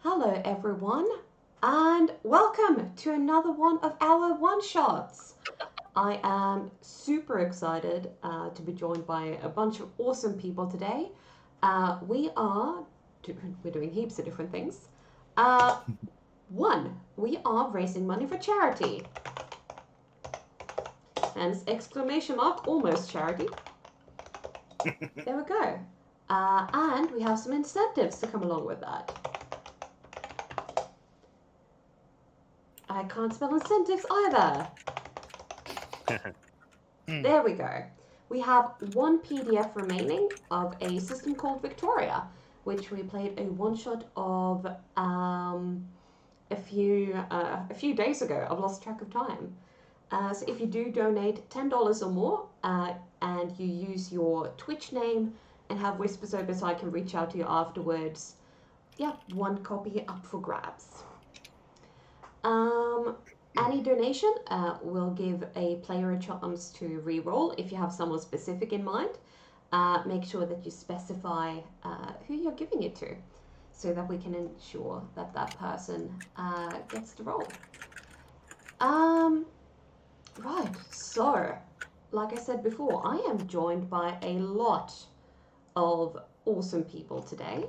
Hello, everyone, and welcome to another one of our one shots. I am super excited to be joined by a bunch of awesome people today. We're doing heaps of different things. Uh, One, we are raising money for charity, hence exclamation mark, almost charity. There we go. And we have some incentives to come along with that. I can't spell incentives either. There we go. We have one PDF remaining of a system called Victoria, which we played a one shot of a few days ago. I've lost track of time. So if you do donate $10 or more, and you use your Twitch name and have whispers over so I can reach out to you afterwards, yeah, one copy up for grabs. Any donation will give a player a chance to re-roll. If you have someone specific in mind, make sure that you specify who you're giving it to, so that we can ensure that that person gets the roll. Right, so, like I said before, I am joined by a lot of awesome people today.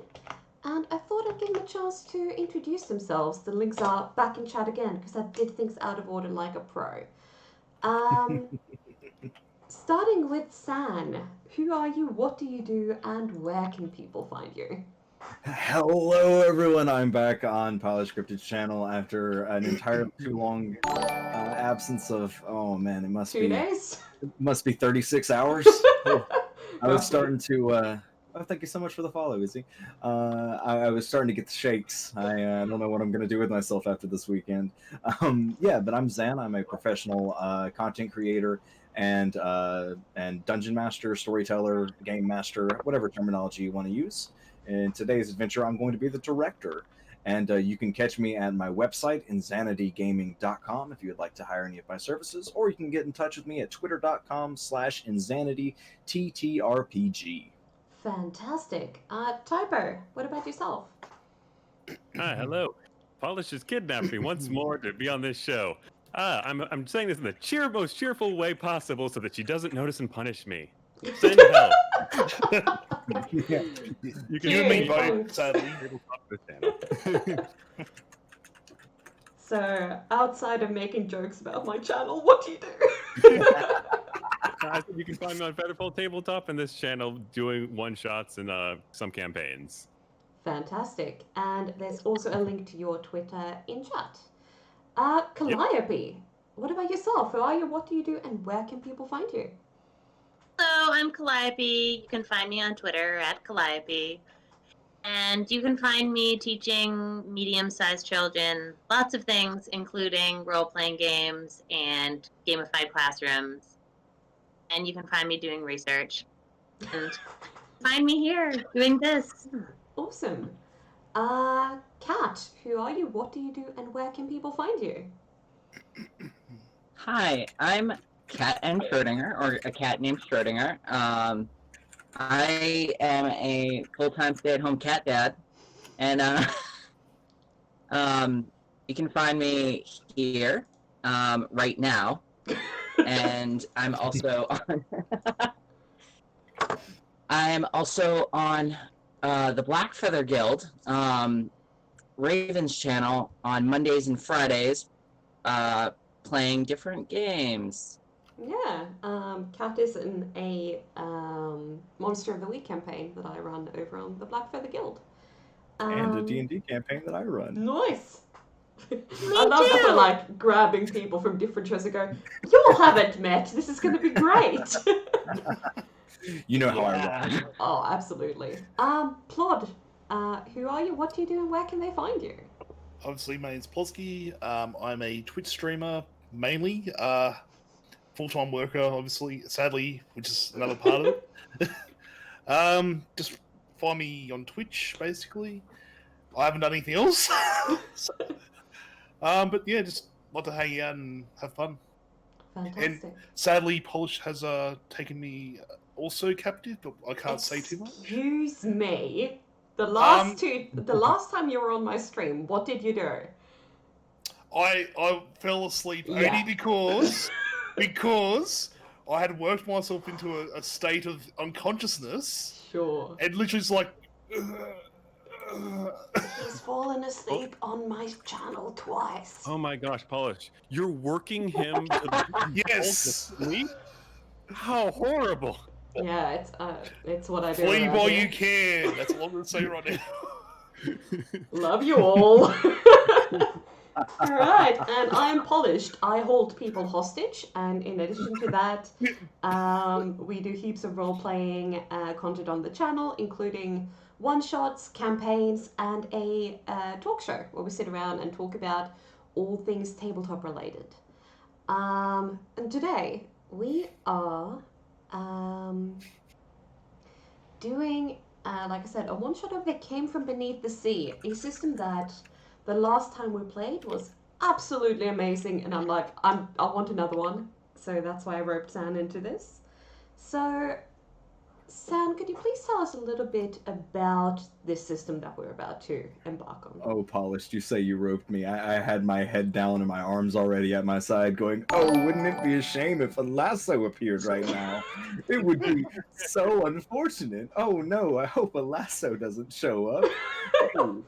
And I thought I'd give them a chance to introduce themselves. The links are back in chat again because I did things out of order like a pro. Starting with San. Who are you, what do you do, and where can people find you? Hello, everyone. I'm back on Polished Cryptid's channel after an entirely too long absence of. Oh man, it must 2 days? must be 36 hours. Oh, I was starting to. Oh, thank you so much for the follow, Izzy. I was starting to get the shakes. I don't know what I'm going to do with myself after this weekend. Yeah, but I'm Zan. I'm a professional content creator and dungeon master, storyteller, game master, whatever terminology you want to use. In today's adventure, I'm going to be the director. And you can catch me at my website, insanitygaming.com, if you would like to hire any of my services, or you can get in touch with me at twitter.com/insanityttrpg. Fantastic. Typo, what about yourself? Hi, hello. Polish has kidnapped me once more to be on this show. I'm saying this in the most cheerful way possible so that she doesn't notice and punish me. Send help. Yeah. You can Cheers, me folks. sadly. The channel. So, outside of making jokes about my channel, what do you do? You can find me on Featherfall Tabletop and this channel doing one-shots and some campaigns. Fantastic. And there's also a link to your Twitter in chat. Calliope, what about yourself? Who are you, what do you do, and where can people find you? Hello, I'm Calliope. You can find me on Twitter at Calliope. And you can find me teaching medium-sized children lots of things, including role-playing games and gamified classrooms. And you can find me doing research. And find me here doing this. Awesome. Kat, who are you, what do you do, and where can people find you? Hi, I'm Cat and Schrodinger, or a cat named Schrodinger. I am a full-time stay-at-home cat dad, and you can find me here right now, and I'm also on the Black Feather Guild, Raven's channel on Mondays and Fridays, playing different games. Yeah, Kat is in a Monster of the Week campaign that I run over on the Black Feather Guild. And a D&D campaign that I run. Nice! I love that we're like grabbing people from different shows and go, you all haven't met, this is going to be great! You know how I run. Oh, absolutely. Plod, who are you, what do you do, and where can they find you? Obviously, my name's Plosky. I'm a Twitch streamer mainly. Full-time worker, obviously, sadly, which is another part of it. Just find me on Twitch, basically. I haven't done anything else. But yeah, just like to hang out and have fun. Fantastic. And sadly, Polish has taken me also captive, but I can't say too much. Excuse me. The last time you were on my stream, what did you do? I fell asleep Yeah. only because I had worked myself into a state of unconsciousness, Sure. and literally just like. He's fallen asleep on my channel twice. Oh my gosh, Polish, you're working him to Yes. sleep? How horrible! Yeah, it's what I do. Flee around while here. you can. That's all I'm going to say right now. Love you all. Alright, and I am polished. I hold people hostage, and in addition to that, we do heaps of role-playing content on the channel, including one-shots, campaigns, and a talk show where we sit around and talk about all things tabletop related. And today we are doing, like I said, a one-shot of That Came From Beneath the Sea, a system that the last time we played was absolutely amazing, and I'm like, I want another one, so that's why I roped San into this. So, San, could you please tell us a little bit about this system that we're about to embark on? Oh, Polished, you say you roped me. I had my head down and my arms already at my side going, oh, wouldn't it be a shame if a lasso appeared right now? It would be so unfortunate. Oh, no, I hope a lasso doesn't show up. Oh,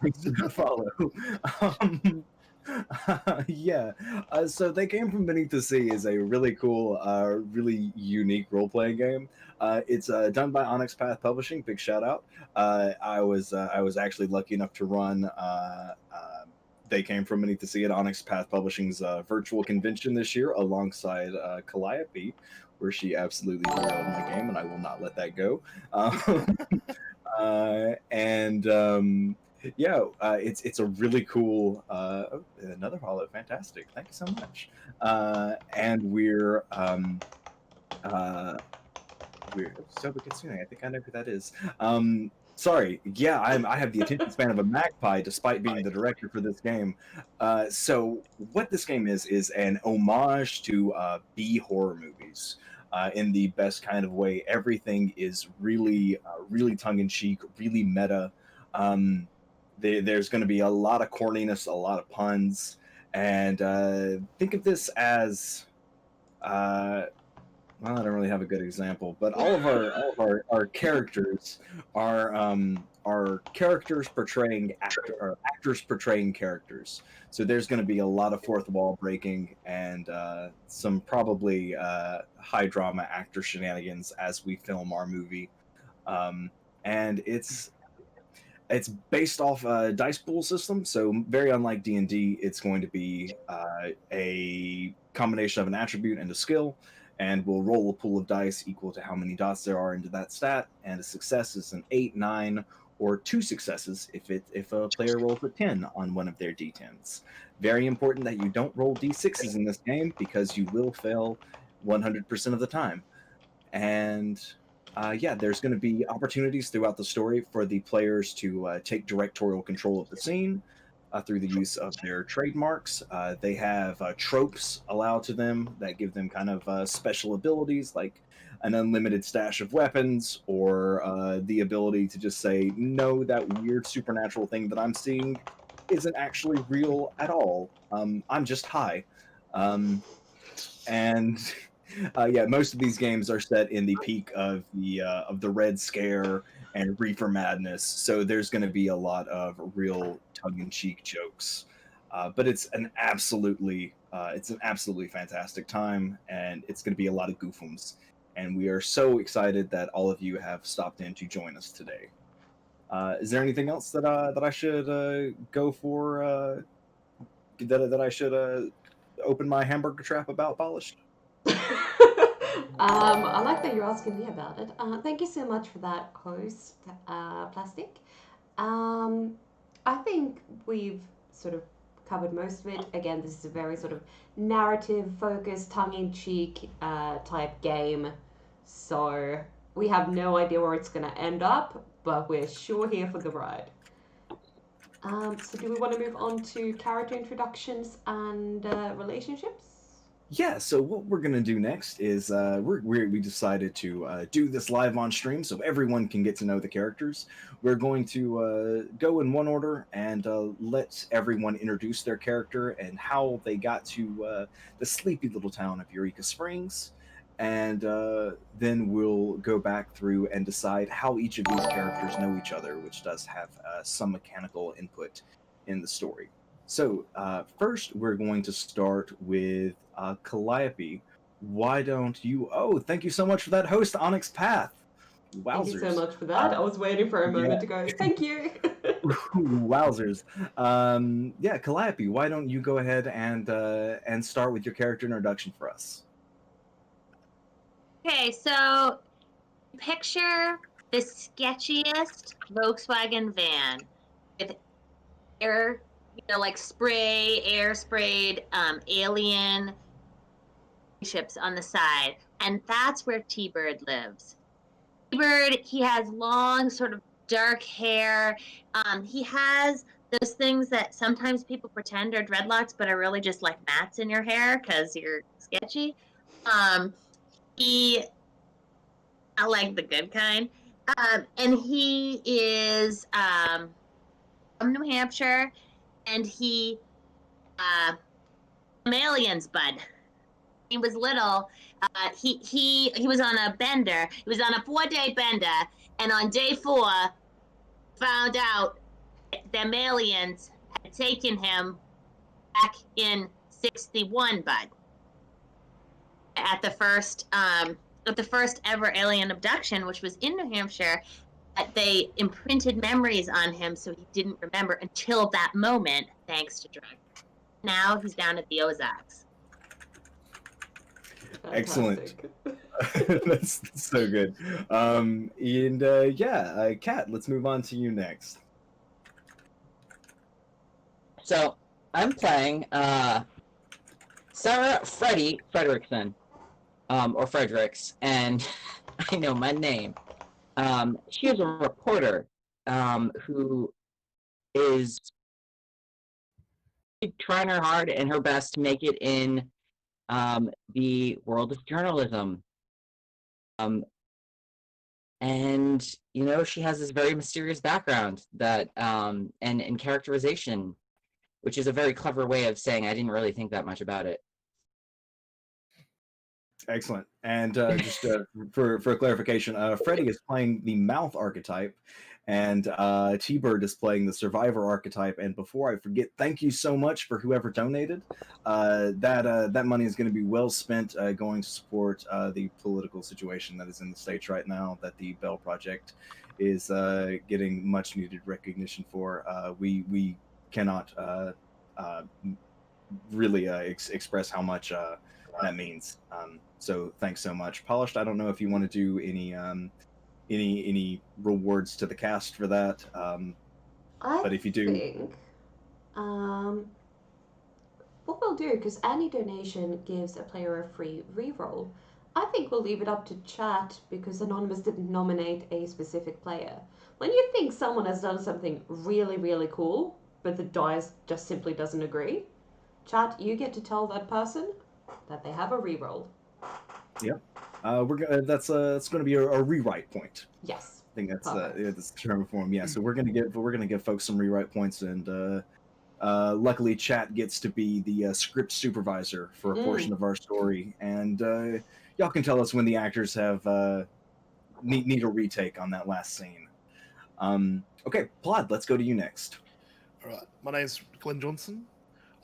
follow. Yeah, so They Came From Beneath the Sea is a really cool, really unique role-playing game. It's done by Onyx Path Publishing. Big shout out. I was actually lucky enough to run They Came From Beneath the Sea at Onyx Path Publishing's virtual convention this year alongside Calliope, where she absolutely derailed my game, and I will not let that go. Yeah, it's a really cool another follow. Fantastic, thank you so much. And we're Soba Kitsune. I think I know who that is. Sorry, yeah, I have the attention span of a magpie, despite being the director for this game. So what this game is an homage to B horror movies. In the best kind of way. Everything is really, really tongue-in-cheek, really meta. There's going to be a lot of corniness, a lot of puns, and think of this as, well, I don't really have a good example, but all of our characters are characters portraying actors portraying characters. So there's going to be a lot of fourth wall breaking and some probably high drama actor shenanigans as we film our movie, and it's based off a dice pool system, so very unlike D&D. It's going to be a combination of an attribute and a skill, and we'll roll a pool of dice equal to how many dots there are into that stat, and a success is an 8, 9, or 2 successes if a player rolls a 10 on one of their d10s. Very important that you don't roll d6s in this game, because you will fail 100% of the time. And yeah, there's going to be opportunities throughout the story for the players to take directorial control of the scene through the use of their trademarks. They have tropes allowed to them that give them kind of special abilities, like an unlimited stash of weapons, or the ability to just say, no, that weird supernatural thing that I'm seeing isn't actually real at all. I'm just high. And yeah, most of these games are set in the peak of the Red Scare and Reefer Madness, so there's going to be a lot of real tongue-in-cheek jokes. But it's an absolutely fantastic time, and it's going to be a lot of goofums. And we are so excited that all of you have stopped in to join us today. Is there anything else that I should go for? That I should open my hamburger trap about, Polished? I like that you're asking me about it. Thank you so much for that, host, Plastic. I think we've sort of covered most of it. Again, this is a very sort of narrative-focused, tongue-in-cheek type game. So we have no idea where it's going to end up, but we're sure here for the ride. So do we want to move on to character introductions and relationships? Yeah, so what we're gonna do next is we decided to do this live on stream so everyone can get to know the characters. We're going to go in one order and let everyone introduce their character and how they got to the sleepy little town of Eureka Springs, and then we'll go back through and decide how each of these characters know each other, which does have some mechanical input in the story. So, first, we're going to start with Calliope. Why don't you? Oh, thank you so much for that host, Onyx Path. Thank you so Wowzers. much for that. I was waiting for a yeah. moment to go, thank you. Wowzers. Yeah, Calliope, why don't you go ahead and start with your character introduction for us? Okay, so picture the sketchiest Volkswagen van with air, like air sprayed alien ships on the side, and that's where T-Bird lives. T-Bird, he has long, sort of dark hair. He has those things that sometimes people pretend are dreadlocks, but are really just like mats in your hair because you're sketchy. He, I like the good kind. And he is from New Hampshire, and he aliens bud. He was little. He was on a bender. He was on a 4-day bender, and on day 4, found out them aliens had taken him back in '61, bud. At the first ever alien abduction, which was in New Hampshire, they imprinted memories on him so he didn't remember until that moment, thanks to drugs. Now he's down at the Ozarks. Excellent. Fantastic. That's so good. Kat, let's move on to you next. So I'm playing Sarah Freddie Frederickson, or Fredericks, and I know my name. She is a reporter who is trying her hard and her best to make it in the world of journalism. And she has this very mysterious background that and characterization, which is a very clever way of saying I didn't really think that much about it. Excellent. And just for clarification, Freddy is playing the mouth archetype, and T-Bird is playing the survivor archetype. And before I forget, thank you so much for whoever donated. That money is going to be well spent going to support the political situation that is in the States right now, that the Bell Project is getting much needed recognition for. We cannot really express how much that means. So thanks so much. Polished, I don't know if you want to do any rewards to the cast for that. But if you do, think what we'll do, because any donation gives a player a free reroll, I think we'll leave it up to chat because Anonymous didn't nominate a specific player. When you think someone has done something really, really cool, but the dice just simply doesn't agree, chat, you get to tell that person that they have a reroll. yeah, that's going to be a rewrite point. Yes. I think that's Perfect. the term for them. Yeah, so we're gonna give folks some rewrite points, and luckily, chat gets to be the script supervisor for a portion of our story, and y'all can tell us when the actors have need a retake on that last scene. Okay, Plod, let's go to you next. All right, my name's Glenn Johnson.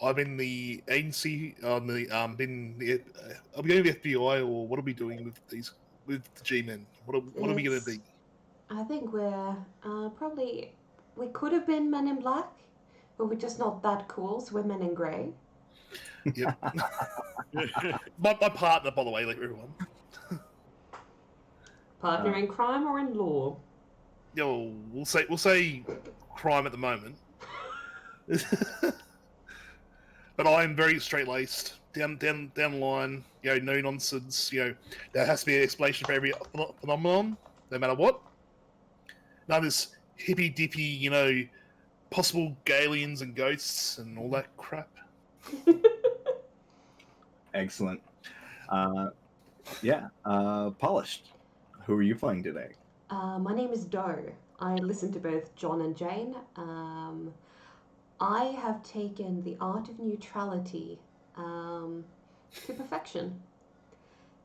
I'm in the agency on the I'll be going to the FBI, or what are we doing with the G-men? What are we going to be? I think we're probably, we could have been Men in Black, but we're just not that cool, so we're Men in Grey. Yep. my partner, by the way, like everyone. Partner in crime or in law? Yo, we'll say crime at the moment. But I'm very straight laced, down the line. No nonsense. There has to be an explanation for every phenomenon, no matter what. None of this hippy dippy, possible aliens and ghosts and all that crap. Excellent. Yeah. Polished. Who are you playing today? My name is Doe. I listen to both John and Jane. I have taken the art of neutrality to perfection.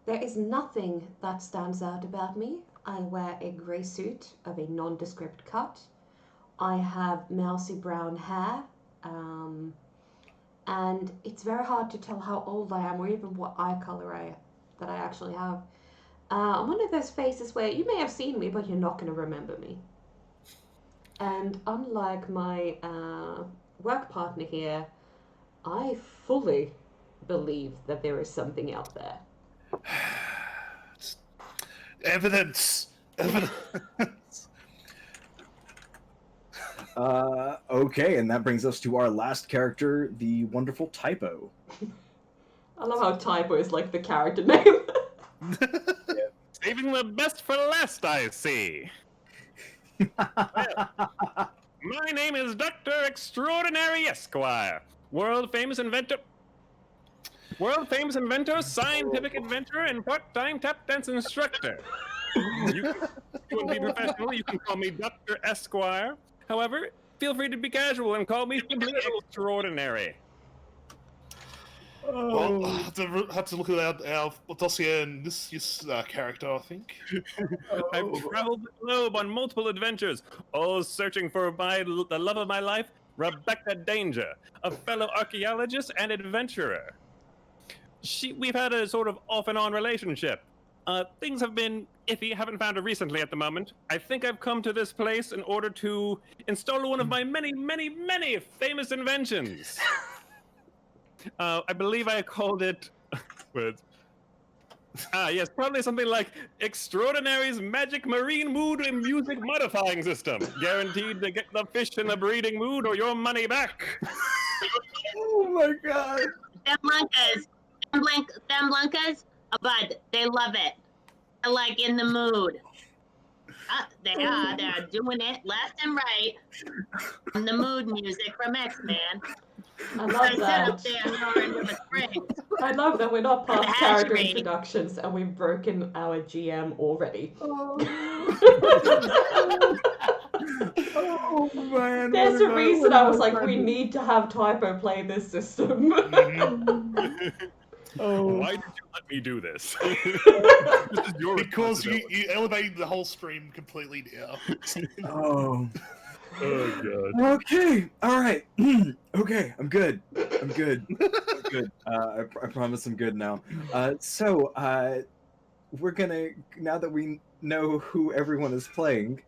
There is nothing that stands out about me. I wear a grey suit of a nondescript cut. I have mousy brown hair. And it's very hard to tell how old I am or even what eye color that I actually have. I'm one of those faces where you may have seen me, but you're not going to remember me. And unlike my work partner here, I fully believe that there is something out there. Evidence. Okay, and that brings us to our last character, the wonderful Typo. I love how Typo is like the character name. Saving the best for last, I see. My name is Dr. Extraordinary Esquire, world famous inventor, scientific adventurer, and part-time tap dance instructor. You can be professional. You can call me Dr. Esquire. However, feel free to be casual and call me simply Extraordinary. Well, I have to look at our dossier and this character, I think. I've traveled the globe on multiple adventures, all searching for the love of my life, Rebecca Danger, a fellow archaeologist and adventurer. We've had a sort of off and on relationship. Things have been iffy, haven't found her recently at the moment. I think I've come to this place in order to install one of my many, many, many famous inventions. I believe I called it... yes, probably something like Extraordinary's Magic Marine Mood and Music Modifying System. Guaranteed to get the fish in the breeding mood or your money back. Oh my god. Them blancas, bud, they love it. They're like in the mood. They're doing it left and right. And the mood music from X-Men. I love that. I love that we're not past character introductions and we've broken our GM already. Oh man. There's a reason I was like, we need to have Typo play this system. Why did you let me do this? This is your Because you elevated the whole stream completely now. Oh. Oh god. Okay. All right. Okay. I'm good. I'm good. I promise I'm good now. So we're gonna, now that we know who everyone is playing,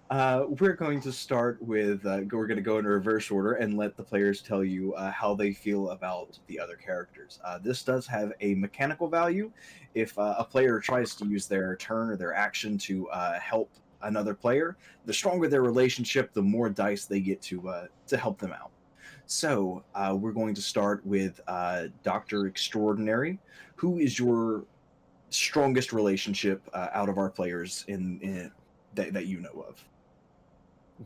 we're going to start with we're gonna go in reverse order and let the players tell you how they feel about the other characters. This does have a mechanical value. If a player tries to use their turn or their action to help another player, the stronger their relationship, the more dice they get to help them out. So we're going to start with Dr. Extraordinary. Who is your strongest relationship out of our players in that you know of?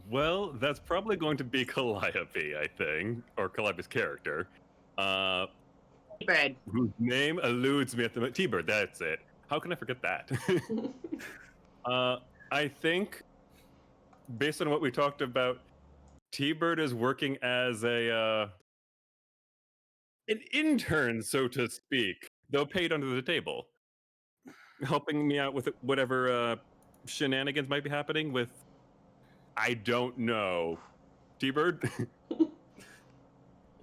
Well, that's probably going to be Calliope, I think, or Calliope's character. T-Bird. Whose name eludes me at the moment. T-Bird, that's it. How can I forget that? I think, based on what we talked about, T-Bird is working as an intern, so to speak, though paid under the table, helping me out with whatever shenanigans might be happening with, I don't know, T-Bird.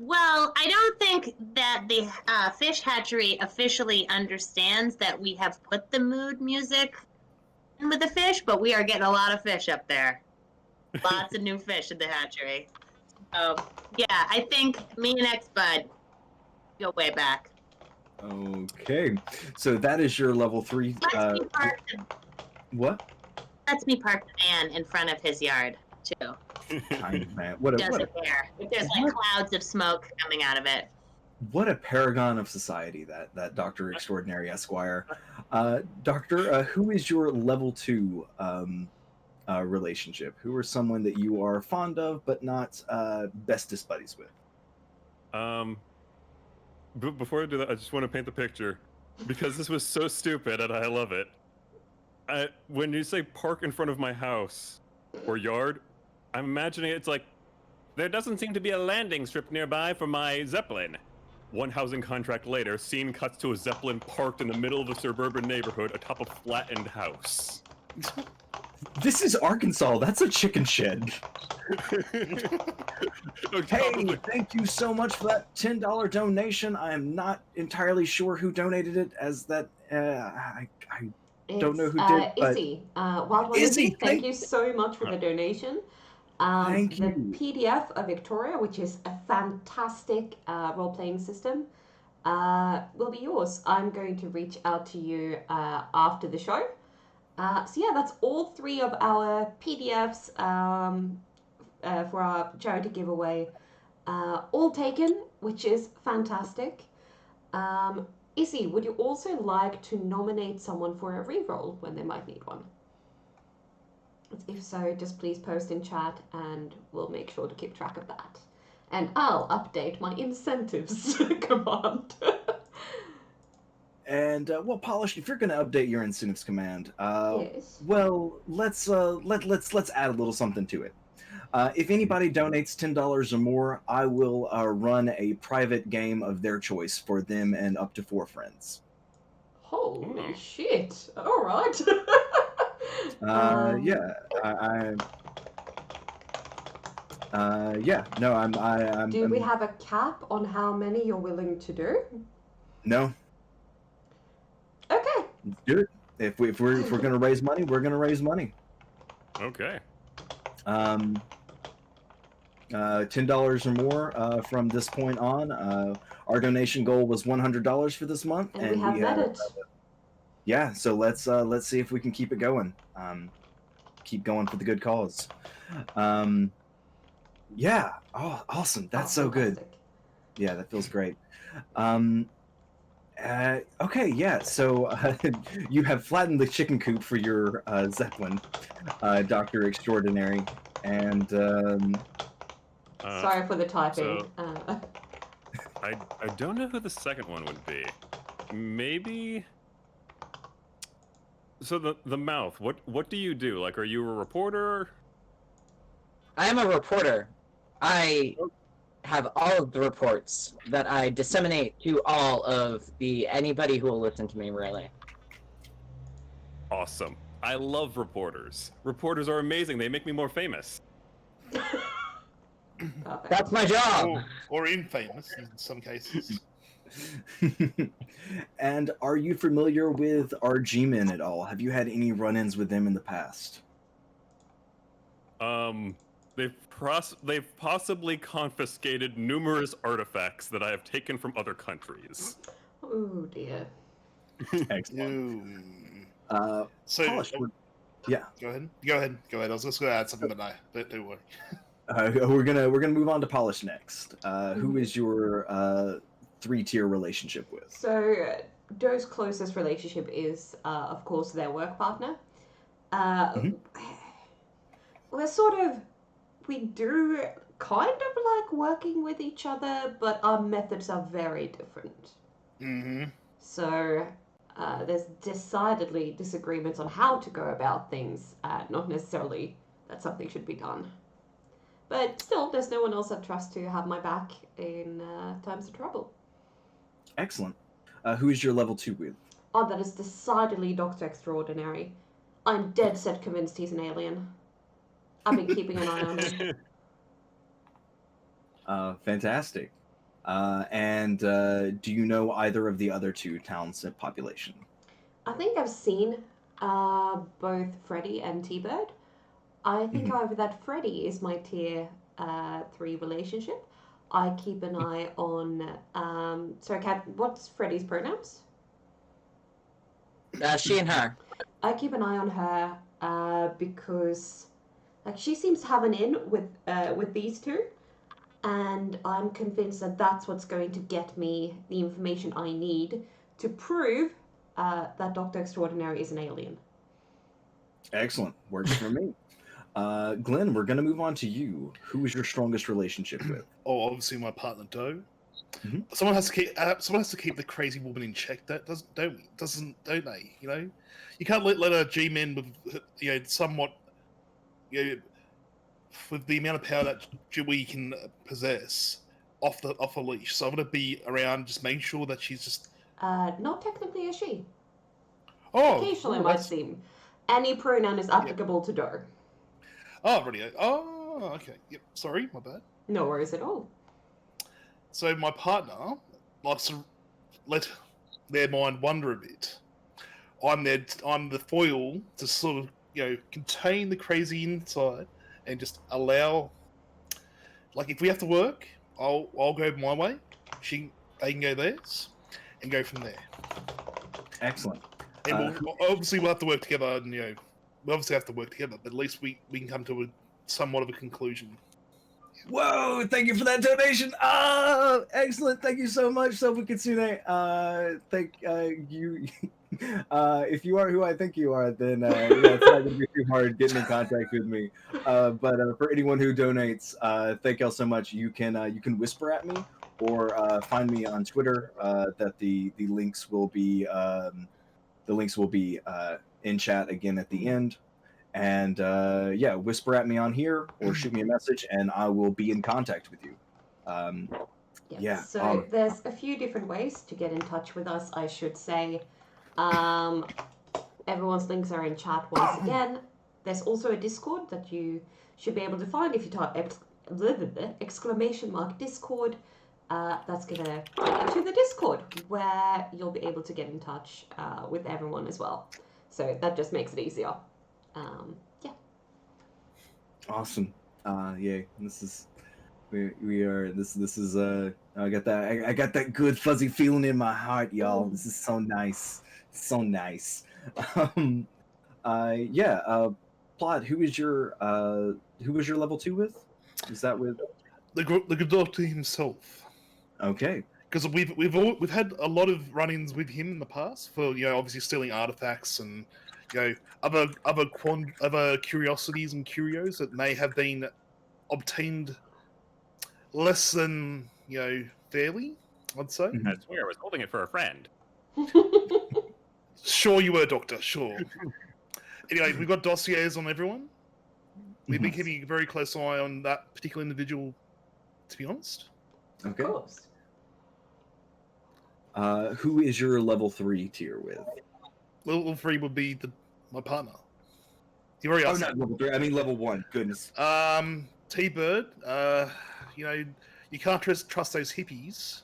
Well, I don't think that the fish hatchery officially understands that we have put the mood music in with the fish, but we are getting a lot of fish up there. Lots of new fish in the hatchery. So, yeah, I think me and X-Bud go way back. Okay, so that is your level 3. What? Lets me park the van in front of his yard, too. Kind man. What Doesn't care. If there's like clouds of smoke coming out of it. What a paragon of society, that Dr. Extraordinary Esquire. Doctor, who is your level 2 relationship? Who are someone that you are fond of but not bestest buddies with? before I do that, I just want to paint the picture because this was so stupid and I love it. When you say park in front of my house or yard, I'm imagining it's like there doesn't seem to be a landing strip nearby for my Zeppelin. One housing contract later, scene cuts to a Zeppelin parked in the middle of a suburban neighborhood atop a flattened house. This is Arkansas. That's a chicken shed. Hey, thank you so much for that $10 donation. I am not entirely sure who donated it, as that I don't know who did. But Izzy. Wild Izzy, thank you so much for the donation. Thank the you. PDF of Victoria, which is a fantastic role-playing system, will be yours. I'm going to reach out to you after the show. So yeah, that's all 3 of our PDFs for our charity giveaway, all taken, which is fantastic. Izzy, would you also like to nominate someone for a reroll when they might need one? If so, just please post in chat and we'll make sure to keep track of that. And I'll update my incentives command. And well, Polished, if you're going to update your incentives command, Yes. well, let's add a little something to it. If anybody donates $10 or more, I will run a private game of their choice for them and up to 4 friends. Holy shit! All right. Yeah, yeah. No, I'm. Do we have a cap on how many you're willing to do? No. Okay. Do it. If we're gonna raise money, we're gonna raise money. Okay. $10 or more from this point on. Our donation goal was $100 for this month, and we have met it. Yeah, so let's see if we can keep it going. Keep going for the good cause. Yeah. Oh, awesome. That's so good. Yeah, that feels great. Okay, yeah. So you have flattened the chicken coop for your Zeppelin, Doctor Extraordinary, and sorry for the typing. So, I don't know who the second one would be. Maybe. So the mouth. What do you do? Like, are you a reporter? I am a reporter. I have all of the reports that I disseminate to all of anybody who will listen to me, really. Awesome. I love reporters. Reporters are amazing. They make me more famous. That's my job. Or infamous in some cases. And are you familiar with our G-Men at all? Have you had any run-ins with them in the past? They've possibly confiscated numerous artifacts that I have taken from other countries. Oh dear. Excellent. So, Polish, yeah. Go ahead. I was just going to add something, but no, don't worry. We're gonna move on to Polish next. Who is your 3-tier relationship with? So Doe's closest relationship is, of course, their work partner. We do kind of like working with each other, but our methods are very different. Mm-hmm. So there's decidedly disagreements on how to go about things, not necessarily that something should be done. But still, there's no one else I trust to have my back in times of trouble. Excellent. Who is your level 2 with? Oh, that is decidedly Dr. Extraordinary. I'm dead set convinced he's an alien. I've been keeping an eye on him. Fantastic. And do you know either of the other 2 towns' population? I think I've seen both Freddy and T-Bird. I think, however, that Freddy is my tier 3 relationship. I keep an eye on... sorry, Kat, what's Freddy's pronouns? She and her. I keep an eye on her because she seems to have an in with these 2. And I'm convinced that that's what's going to get me the information I need to prove that Dr. Extraordinary is an alien. Excellent. Works for me. Glenn, we're going to move on to you. Who is your strongest relationship with? Oh, obviously my partner Doe. Someone has to keep the crazy woman in check. That don't they? You know, you can't let a G-men with somewhat with the amount of power that Dewey can possess off a leash. So I'm gonna be around, just making sure that she's just. Not technically a she. Oh, Occasionally oh, might that's. seem. Any pronoun is applicable to her. Oh, radio. Oh, okay. Yep. Sorry, my bad. No worries at all. So my partner likes to let their mind wander a bit. I'm the foil to sort of contain the crazy inside and just allow. Like if we have to work, I'll go my way. They can go theirs, and go from there. Excellent. And we'll have to work together, and we obviously have to work together. But at least we can come to somewhat of a conclusion. Whoa! Thank you for that donation. Ah, excellent. Thank you so much, Sofu Kitsune. Thank you. If you are who I think you are, then it's not gonna be too hard getting in contact with me. But for anyone who donates, thank y'all so much. You can whisper at me or find me on Twitter. That the links will be in chat again at the end. And whisper at me on here or shoot me a message, and I will be in contact with you. So there's a few different ways to get in touch with us, I should say. Everyone's links are in chat once again. There's also a Discord that you should be able to find if you type exclamation mark Discord. That's gonna take you to the Discord where you'll be able to get in touch with everyone as well. So that just makes it easier. Awesome. Yay. This is I got that good fuzzy feeling in my heart, y'all. This is so nice. So nice. Plot, who was your level 2 with? Is that with the good doctor himself? Okay. Because we've had a lot of run-ins with him in the past for obviously stealing artifacts and other curiosities and curios that may have been obtained less than fairly, I'd say. I swear I was holding it for a friend. Sure you were, Doctor, sure. Anyway, we've got dossiers on everyone. We've been keeping a very close eye on that particular individual, to be honest. Okay. Of course. Who is your level 3 tier with? Level 3 would be my partner. You already asked. Not level 3. I mean level 1. Goodness. T-Bird. You can't trust those hippies.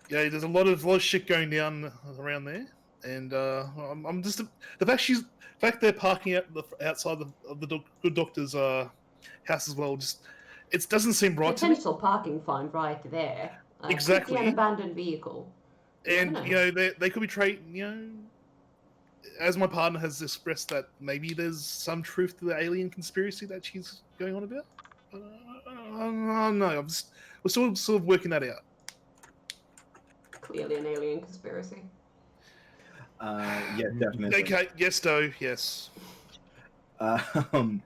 There's a lot of shit going down around there, and I'm just the fact they're parking outside of the good doctor's house as well. Just it doesn't seem right to me. Potential parking fine right there. Exactly. Could be an abandoned vehicle. And they could be trading. As my partner has expressed that maybe there's some truth to the alien conspiracy that she's going on about. No, we're sort of working that out. Clearly an alien conspiracy. Yeah, definitely. Okay, yes, though, yes. And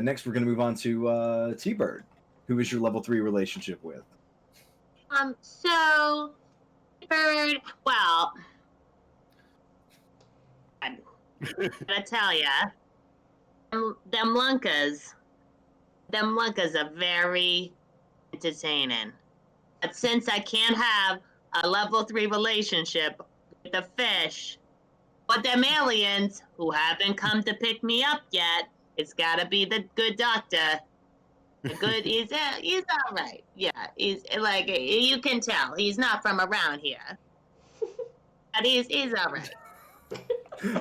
next we're going to move on to T-Bird. Who is your level 3 relationship with? So, Bird, well, I'm gonna tell ya, them lunkas are very entertaining. But since I can't have a level 3 relationship with the fish or them aliens who haven't come to pick me up yet, it's gotta be the good doctor. The good, he's all right. Yeah, he's like, you can tell he's not from around here, but he's all right.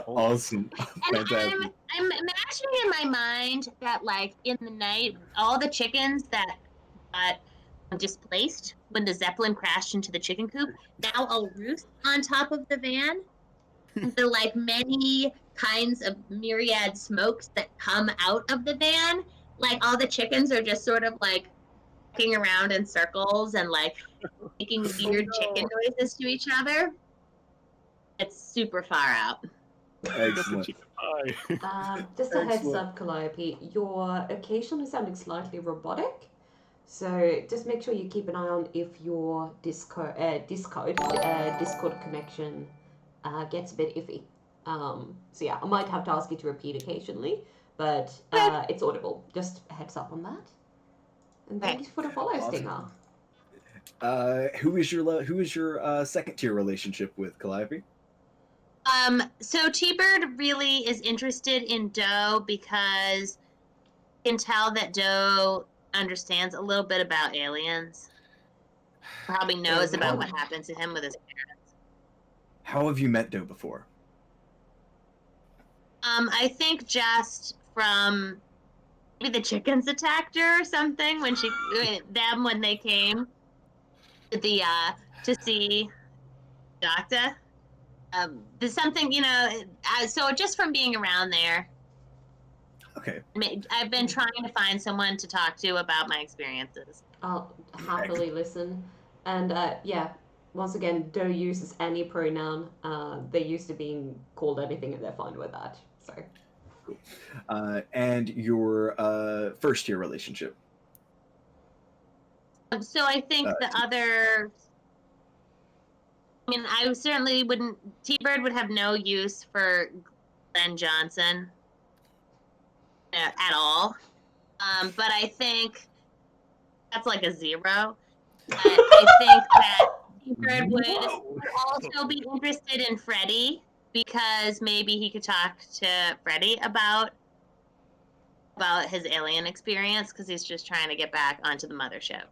Awesome. And Fantastic. I'm imagining in my mind that, like, in the night, all the chickens that got displaced when the Zeppelin crashed into the chicken coop now all roost on top of the van. The like many kinds of myriad smokes that come out of the van, like all the chickens are just sort of like walking around in circles and like making weird chicken noises to each other. It's super far out. Excellent. Just a heads up, Calliope, you're occasionally sounding slightly robotic. So just make sure you keep an eye on if your Discord connection gets a bit iffy. So yeah, I might have to ask you to repeat occasionally, but it's audible. Just a heads up on that. And thank you for the follow, Awesome. Stinger. Who is your second tier relationship with, Calliope? So T-Bird really is interested in Doe because you can tell that Doe understands a little bit about aliens. Probably knows about what happened to him with his parents. How have you met Doe before? I think just from maybe the chickens attacked her or something when when they came to the to see doctor. There's something, so just from being around there, Okay. I've been trying to find someone to talk to about my experiences. I'll happily listen. And yeah, once again, Doe uses any pronoun. They're used to being called anything and they're fine with that. So. And your first tier relationship? So I think the other. I mean, I certainly wouldn't. T-Bird would have no use for Glenn Johnson at all. But I think that's like a 0. But I think that T-Bird would also be interested in Freddy because maybe he could talk to Freddy about his alien experience because he's just trying to get back onto the mothership.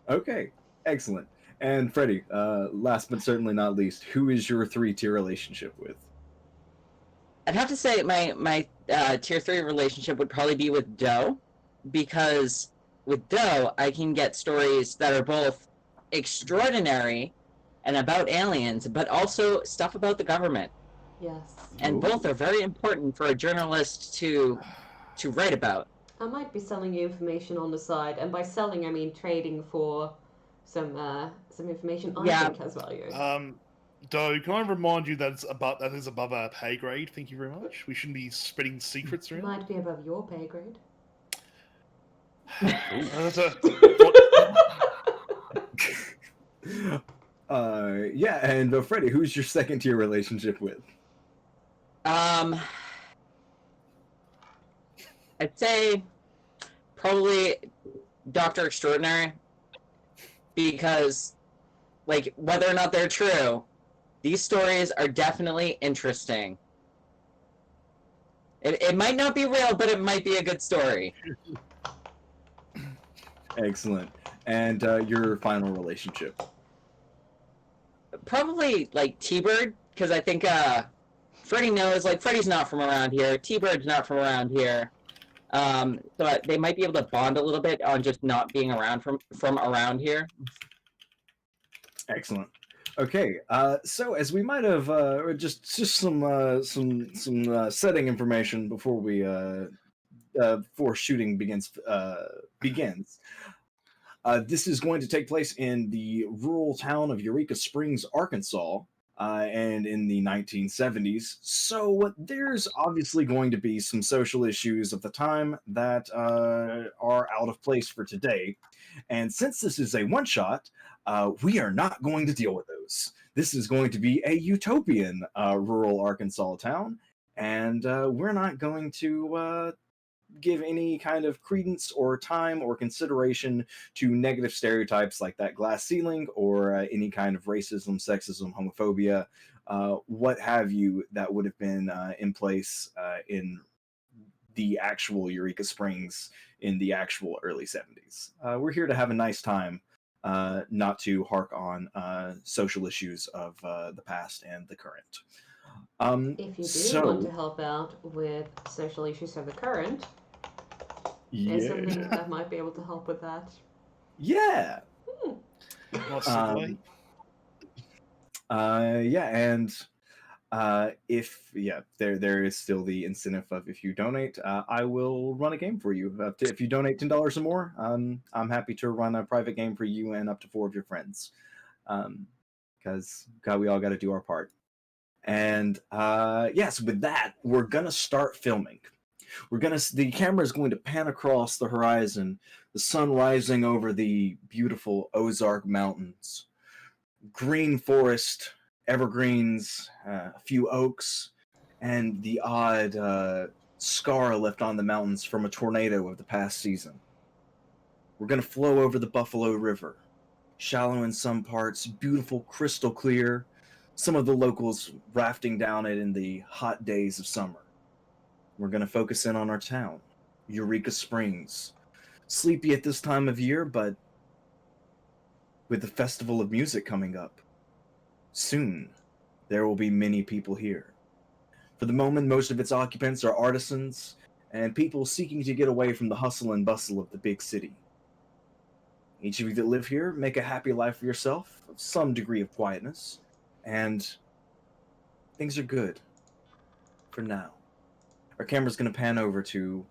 Okay, excellent. And Freddy, last but certainly not least, who is your 3-tier relationship with? I'd have to say my tier 3 relationship would probably be with Doe, because with Doe I can get stories that are both extraordinary and about aliens, but also stuff about the government. Yes. And both are very important for a journalist to write about. I might be selling you information on the side, and by selling I mean trading for some information I think has value. Doe, can I remind you that that is above our pay grade? Thank you very much. We shouldn't be spreading secrets around. Might be above your pay grade. Yeah, and Freddy, who's your second tier relationship with? I'd say probably Dr. Extraordinary, because, like, whether or not they're true, these stories are definitely interesting. It might not be real, but it might be a good story. Excellent. And your final relationship? Probably, like, T-Bird, because I think Freddy knows, like, Freddy's not from around here, T-Bird's not from around here. So they might be able to bond a little bit on just not being around from around here. Excellent. Okay, so as we might have just some setting information before we before shooting begins. This is going to take place in the rural town of Eureka Springs, Arkansas, and in the 1970s. So there's obviously going to be some social issues of the time that are out of place for today. And since this is a one-shot, we are not going to deal with those. This is going to be a utopian rural Arkansas town, and we're not going to give any kind of credence or time or consideration to negative stereotypes like that glass ceiling or any kind of racism, sexism, homophobia, what have you, that would have been in place in the actual Eureka Springs in the actual early 70s. We're here to have a nice time, not to hark on social issues of the past and the current. If you do want to help out with social issues of the current, there's some links that might be able to help with that. Yeah. Yeah, and if there is still the incentive of if you donate, I will run a game for you. If you donate $10 or more, I'm happy to run a private game for you and up to 4 of your friends. Because God, we all got to do our part. And yes, with that, we're gonna start filming. The camera is going to pan across the horizon, the sun rising over the beautiful Ozark Mountains. Green forest, evergreens, a few oaks, and the odd scar left on the mountains from a tornado of the past season. We're going to flow over the Buffalo River, shallow in some parts, beautiful, crystal clear, some of the locals rafting down it in the hot days of summer. We're going to focus in on our town, Eureka Springs. Sleepy at this time of year, but with the Festival of Music coming up, soon there will be many people here. For the moment, most of its occupants are artisans and people seeking to get away from the hustle and bustle of the big city. Each of you that live here, make a happy life for yourself, of some degree of quietness, and things are good for now. Our camera's going to pan over to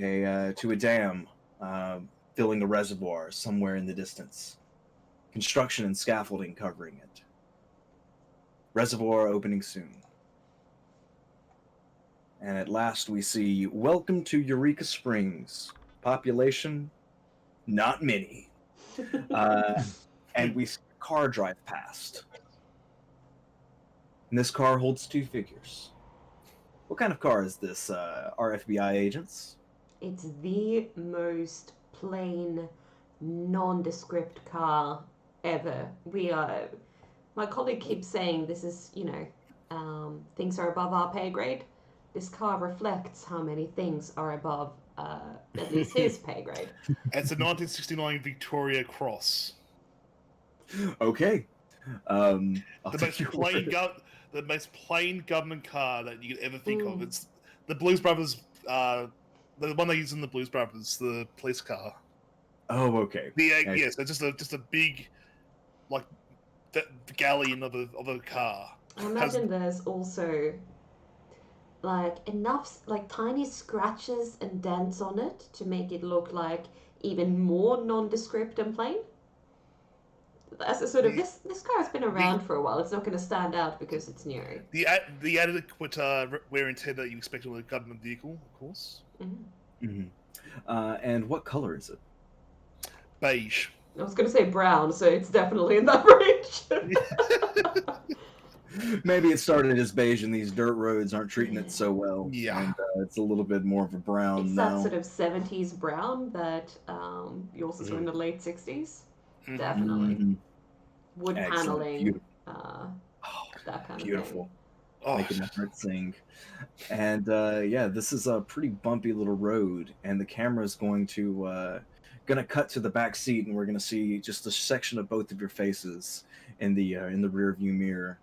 a dam filling a reservoir somewhere in the distance. Construction and scaffolding covering it. Reservoir opening soon. And at last we see, welcome to Eureka Springs. Population, not many. And we see a car drive past. And this car holds two figures. What kind of car is this, our FBI agents? It's the most plain, nondescript car ever. My colleague keeps saying this is, things are above our pay grade. This car reflects how many things are above, at least his pay grade. It's a 1969 Victoria Cross. Okay. I'll The take your word. the most plain government car that you could ever think of. Mm. It's the Blues Brothers, the one they use in the Blues Brothers, the police car. Oh, okay. Yes, it's just a big, like, the galleon of a car. I imagine there's also enough tiny scratches and dents on it to make it look like even more nondescript and plain. As a sort of this car's been around for a while. It's not going to stand out because it's new. The adequate wear and tear that you expect with a government vehicle, of course. Mm-hmm. Mm-hmm. And what color is it? Beige. I was going to say brown, so it's definitely in that range. Maybe it started as beige and these dirt roads aren't treating it so well. Yeah. And it's a little bit more of a brown It's now. that sort of 70s brown that you also saw in the late 60s. Mhm. Definitely. Mhm. Wood Excellent. paneling, Beautiful. that kind Beautiful. of thing. Oh, Making my heart sing. And this is a pretty bumpy little road, and the camera's going to cut to the back seat, and we're gonna see just a section of both of your faces in the rear view mirror.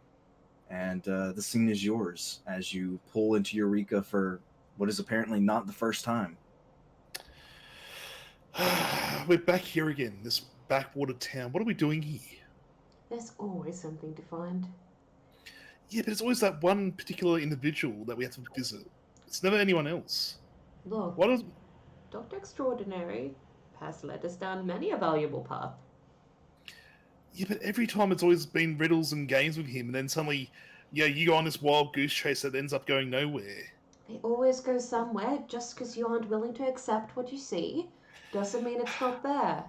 And the scene is yours as you pull into Eureka for what is apparently not the first time. we're back here again. This backwater town. What are we doing here? There's always something to find. Yeah, but it's always that one particular individual that we have to visit. It's never anyone else. Look, What is? Dr. Extraordinary has led us down many a valuable path. Yeah, but every time it's always been riddles and games with him, and then suddenly, you go on this wild goose chase that ends up going nowhere. They always go somewhere. Just because you aren't willing to accept what you see doesn't mean it's not there.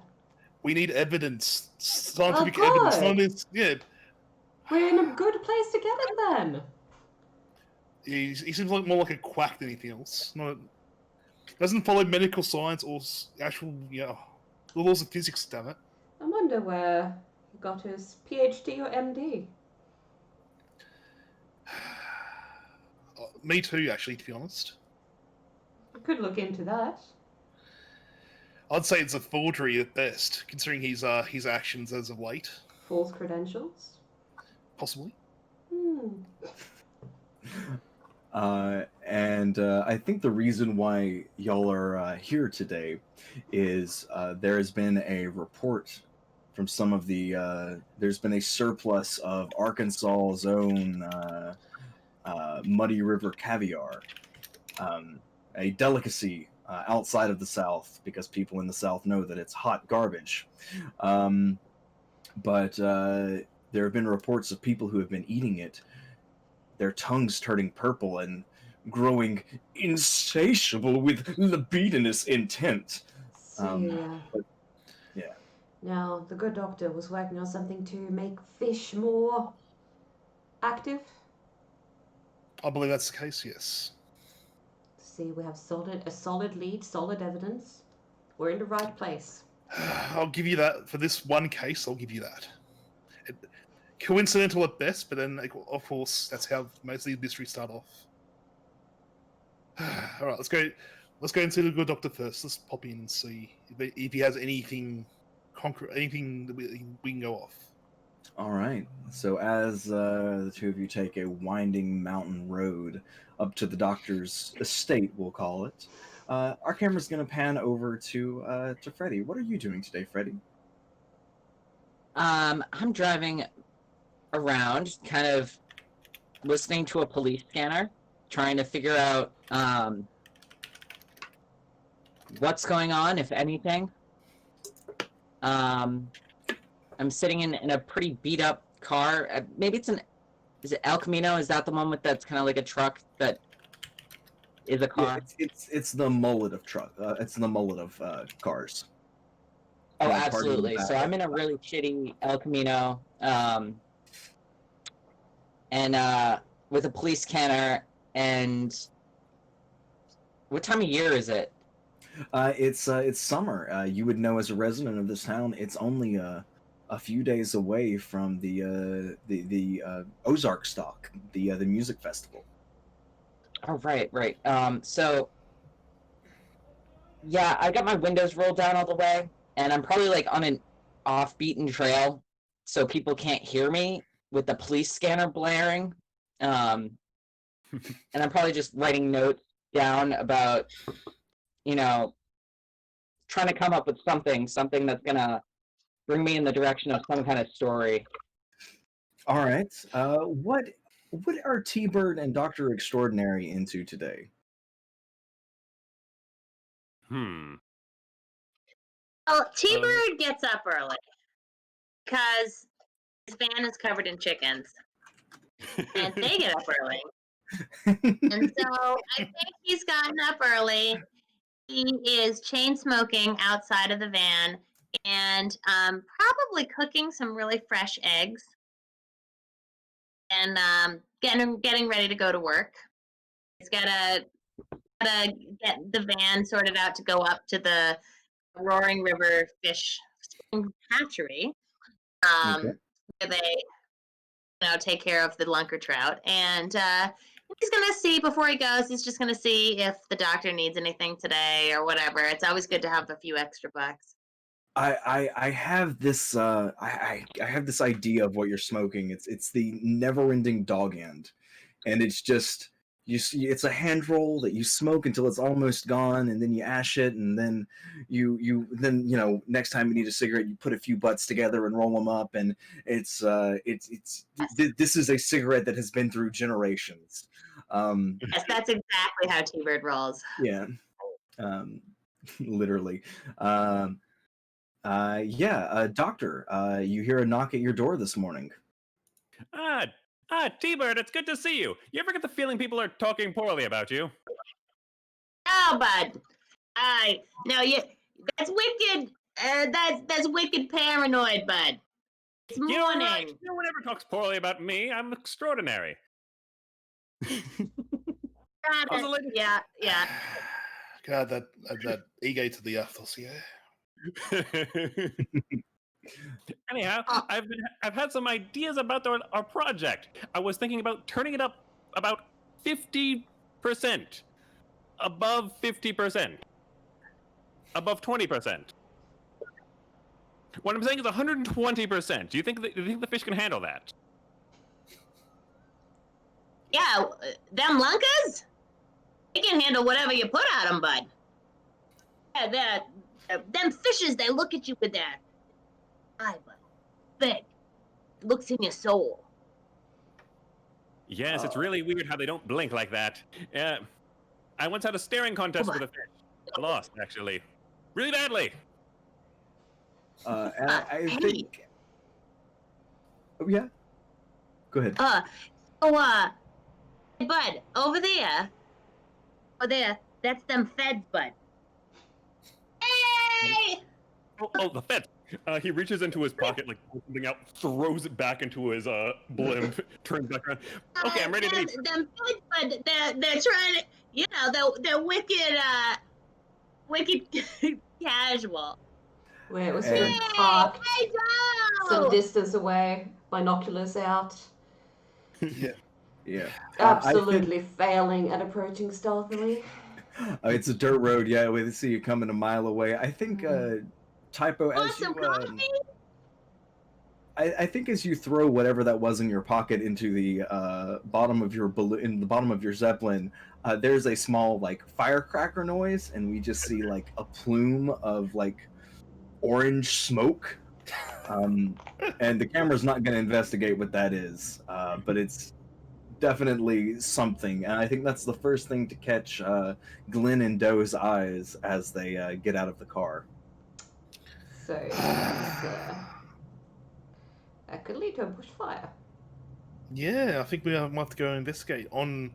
We need evidence, scientific good. evidence. Not this, We're in a good place to get it then. he seems more like a quack than anything else. Doesn't follow medical science or actual, the laws of physics. Damn it. I wonder where he got his PhD or MD. Me too, actually, to be honest. I could look into that. I'd say it's a forgery at best, considering his actions as of late. False credentials. Possibly. I think the reason why y'all are here today is there has been a report from some of the there's been a surplus of Arkansas's own Muddy River caviar, a delicacy outside of the South because people in the South know that it's hot garbage. But there have been reports of people who have been eating it, their tongues turning purple and growing insatiable with libidinous intent. But yeah. Now, the good doctor was working on something to make fish more active. I believe that's the case, yes. See, we have a solid lead, solid evidence. We're in the right place. I'll give you that. For this one case, I'll give you that. Coincidental at best, but then, of course, that's how most of these mysteries start off. All right, let's go. Let's go and see the good doctor first. Let's pop in and see if he has anything concrete, anything that we can go off. All right. So as the two of you take a winding mountain road up to the doctor's estate, we'll call it, our camera's going to pan over to Freddy. What are you doing today, Freddy? I'm driving around, kind of listening to a police scanner, trying to figure out what's going on, if anything. I'm sitting in a pretty beat up car. Maybe it's is it El Camino? Is that the one that's kind of like a truck that is a car? Yeah, it's the mullet of truck. It's the mullet of cars. Oh, Yeah, absolutely. So I'm in a really shitty El Camino, and with a police scanner. And what time of year is it? It's summer. You would know as a resident of this town. It's only a few days away from the Ozark Stock, the music festival. Oh, right. So yeah, I got my windows rolled down all the way, and I'm probably like on an off-beaten trail, so people can't hear me with the police scanner blaring. And I'm probably just writing notes down about, trying to come up with something that's gonna bring me in the direction of some kind of story. All right. What are T-Bird and Doctor Extraordinary into today? Well, T-Bird gets up early because his van is covered in chickens, and they get up early. And so I think he's gotten up early. He is chain smoking outside of the van and probably cooking some really fresh eggs and getting ready to go to work. He's gotta get the van sorted out to go up to the Roaring River Fish Hatchery, Okay. where they take care of the lunker trout. And he's gonna see before he goes. He's just gonna see if the doctor needs anything today or whatever. It's always good to have a few extra bucks. I have this I have this idea of what you're smoking. It's the never-ending dog end, and it's just it's a hand roll that you smoke until it's almost gone, and then you ash it, and then you next time you need a cigarette, you put a few butts together and roll them up, and this is a cigarette that has been through generations. Yes, that's exactly how T-Bird rolls. Yeah, literally. Doctor, you hear a knock at your door this morning. T-Bird, it's good to see you. You ever get the feeling people are talking poorly about you? Oh, bud. That's wicked. That's wicked paranoid, bud. It's morning. Right. No one ever talks poorly about me. I'm extraordinary. Yeah. God, that ego to the ethos, yeah. Anyhow, I've had some ideas about our project. I was thinking about turning it up about 50%, above 50%, above 20%. What I'm saying is 120%. Do you think the fish can handle that? Yeah, them lunkers, they can handle whatever you put at them, bud. Yeah, them fishes, they look at you with that eye, bud. Big. Looks in your soul. Yes, it's really weird how they don't blink like that. I once had a staring contest with a fish. I lost, actually. Really badly. And I think... Oh, yeah? Go ahead. Hey, bud, over there, Oh, there. That's them feds, bud. Hey! Oh, the feds. He reaches into his pocket, like pulls something out, throws it back into his blimp, turns back around. Okay, I'm ready to meet. Them feds, bud. They're trying to, they're wicked casual. Where it was sort of And- parked Hey, some Joe! distance away, binoculars out, Yeah. Yeah. absolutely failing at approaching stealthily. It's a dirt road, yeah. We see you coming a mile away. I think, Typo, Want as some you, coffee? I think as you throw whatever that was in your pocket into the bottom of your in the bottom of your zeppelin, there's a small like firecracker noise, and we just see like a plume of like orange smoke. And the camera's not going to investigate what that is, but it's definitely something. And I think that's the first thing to catch Glenn and Doe's eyes as they get out of the car. So that could lead to a bushfire. Yeah, I think we might have to go investigate on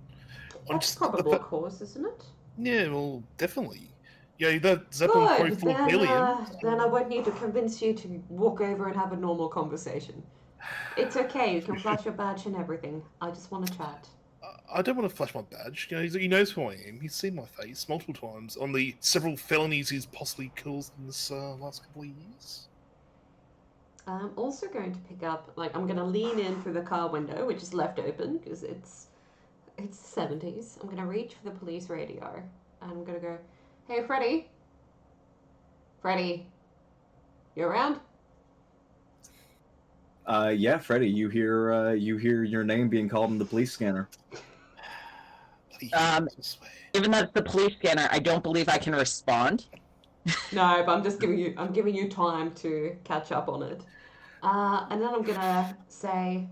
That's just probable cause, isn't it? Yeah, well, definitely. Yeah, that Zeppelin probably Good. full of helium. Then I won't need to convince you to walk over and have a normal conversation. It's okay. You can flash your badge and everything. I just want to chat. I don't want to flash my badge. You know, he knows who I am. He's seen my face multiple times on the several felonies he's possibly caused in this last couple of years. I'm also going to pick up, like, I'm going to lean in through the car window, which is left open because it's the 70s. I'm going to reach for the police radio and I'm going to go, "Hey, Freddy. Freddy, you around?" Yeah, Freddy, you hear your name being called in the police scanner. Given that it's the police scanner, I don't believe I can respond. No, but I'm giving you time to catch up on it. And then I'm gonna say,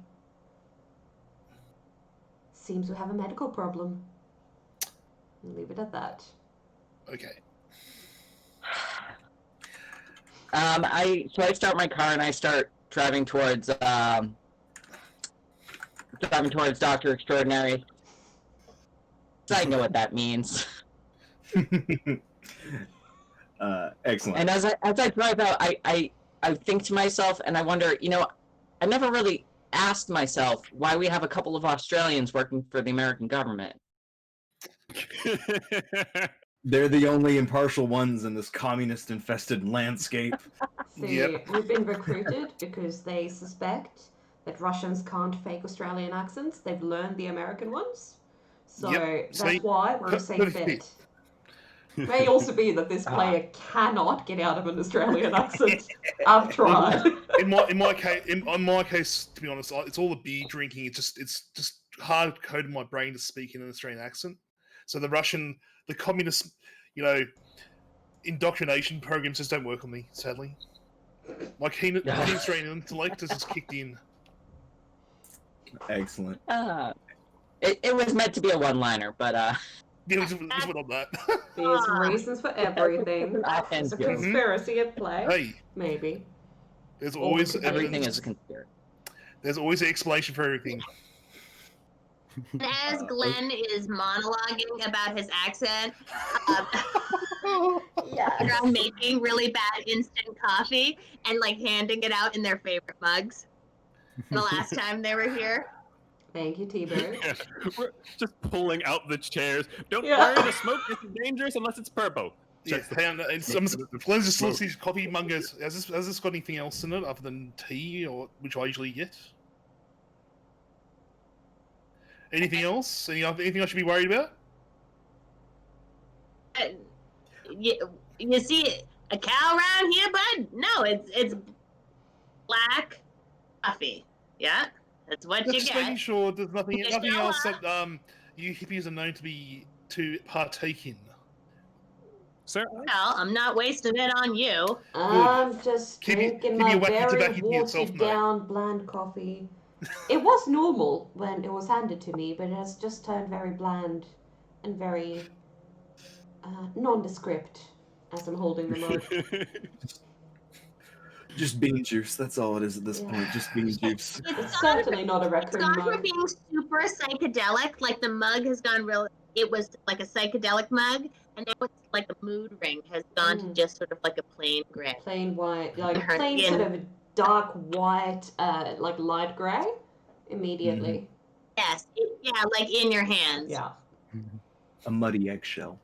"Seems we have a medical problem." And leave it at that. Okay. I start my car and I start driving towards Dr. Extraordinary. So I know what that means. Excellent. And as I drive out, I think to myself and I wonder, I never really asked myself why we have a couple of Australians working for the American government. They're the only impartial ones in this communist-infested landscape. See, Yep. we've been recruited because they suspect that Russians can't fake Australian accents. They've learned the American ones. So Yep. that's why we're a safe Perfect bet. May also be that this player cannot get out of an Australian accent. I've tried. In my case, to be honest, it's all the beer drinking. It's just hard coded in my brain to speak in an Australian accent. So the communist, indoctrination programs just don't work on me. Sadly, my keen Australian intellect has just kicked in. Excellent. It was meant to be a one-liner, but Yeah, just went on that. There's reasons for everything. There's a conspiracy at play. Hey, Maybe. there's always everything is a conspiracy. There's always an explanation for everything. And as Glenn is monologuing about his accent, around making really bad instant coffee and like handing it out in their favorite mugs. The last time they were here. Thank you, T-Bird. Yeah, we're just pulling out the chairs. Don't Yeah. worry, the smoke isn't dangerous unless it's purple. Yeah, Glenn's just looks at his coffee mug and goes, has this got anything else in it other than tea, which I usually get? Anything else? Anything I should be worried about? You see a cow around here, bud? No, it's black coffee. Yeah, that's what you Just making get. sure there's nothing Just else yellow. that you hippies are known to partake in. Sir, Well, I'm not wasting it on you. I'm just Keep your drinking my wacky very tobacco to yourself, watered mate. down bland coffee. It was normal when it was handed to me, but it has just turned very bland and very nondescript as I'm holding the mug. Just bean juice. That's all it is at this point. Just bean juice. It's certainly not a It's raccoon gone from mug. being super psychedelic, like the mug has gone real it was like a psychedelic mug, and now it's like a mood ring has gone to just sort of like a plain gray. Plain white, like Her plain skin. sort of dark white, like light grey, immediately. Yes, yeah, like in your hands. Yeah. A muddy eggshell.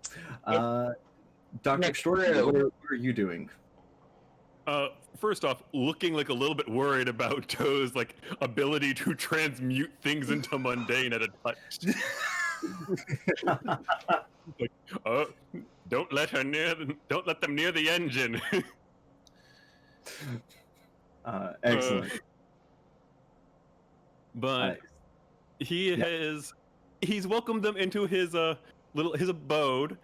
Dr. Next Extraordinary, row. what are you doing? First off, looking like a little bit worried about Toe's like ability to transmute things into mundane at a touch. Like, don't let them near the engine. Excellent. But he's welcomed them into his his abode.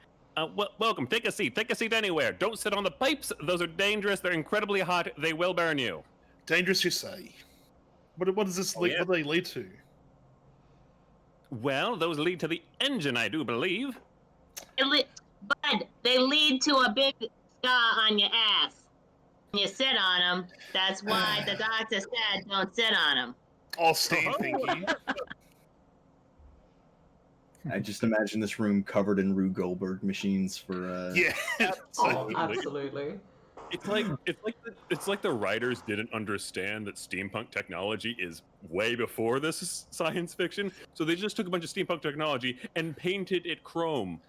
Welcome. Take a seat. Take a seat anywhere. Don't sit on the pipes. Those are dangerous. They're incredibly hot. They will burn you. Dangerous, you say? What does this lead? Yeah. What do they lead to? Well, those lead to the engine, I do believe. Bud, they lead to a big scar on your ass. When you sit on them, that's why the doctor said don't sit on them. Oh, Steve, thank you. I just imagine this room covered in Rube Goldberg machines for. Yeah. Oh, absolutely. It's like the writers didn't understand that steampunk technology is way before this science fiction, so they just took a bunch of steampunk technology and painted it chrome.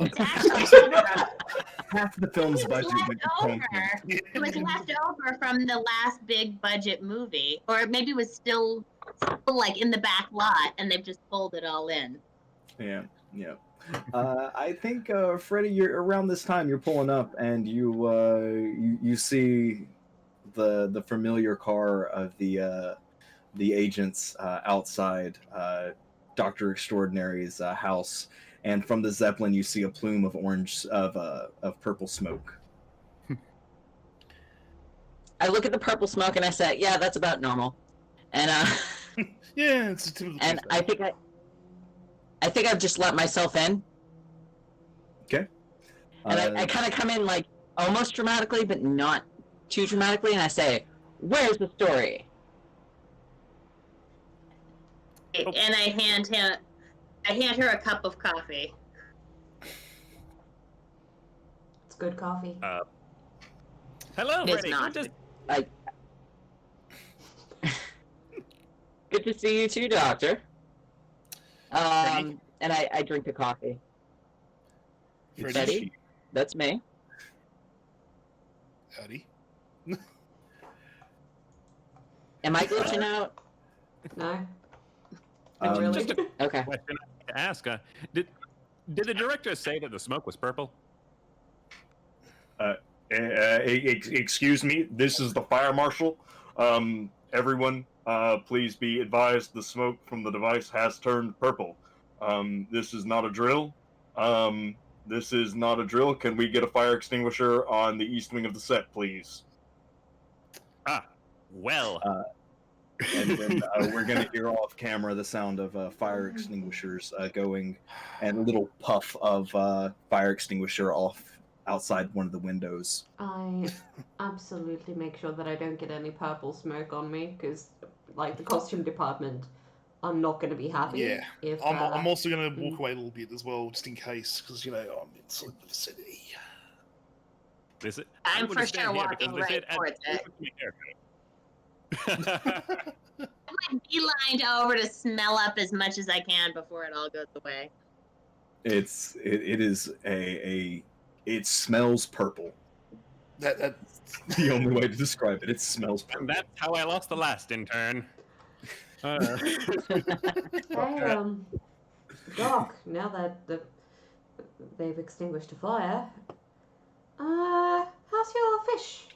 It's actually Half the film's It was budget went to left paint. over. It was left over from the last big budget movie, or maybe it was still like in the back lot, and they've just pulled it all in. Yeah. I think Freddie, you're around this time. You're pulling up, and you see the familiar car of the agents outside Dr. Extraordinary's house, and from the Zeppelin you see a plume of purple smoke. I look at the purple smoke and I say, "Yeah, that's about normal." And Yeah, it's a typical. and Tuesday. I think I've just let myself in, Okay. and I kind of come in like almost dramatically, but not too dramatically, and I say, "Where's the story?" And I hand her a cup of coffee. It's good coffee. Hello, It is Freddie. not. Good to see you too, Doctor. And I drink the coffee. Freddie? Freddie? That's me. Howdy. Am I glitching out? No. Not really. Just a Okay. question to ask. Did the director say that the smoke was purple? Excuse me, this is the fire marshal. Everyone, please be advised the smoke from the device has turned purple. This is not a drill. This is not a drill. Can we get a fire extinguisher on the east wing of the set, please? Well. And then we're going to hear off camera the sound of fire extinguishers going, and a little puff of fire extinguisher off outside one of the windows. I absolutely make sure that I don't get any purple smoke on me, because, like, the costume department are not going to be happy. Yeah. If I'm also going to walk away a little bit as well, just in case, because I'm in sort of the vicinity. I'm for sure walking right towards it. I'm like beelined over to smell up as much as I can before it all goes away. It is it smells purple. That's the only way to describe it. It smells purple. And that's how I lost the last intern. Hey, Doc, now that they've extinguished the fire, how's your fish?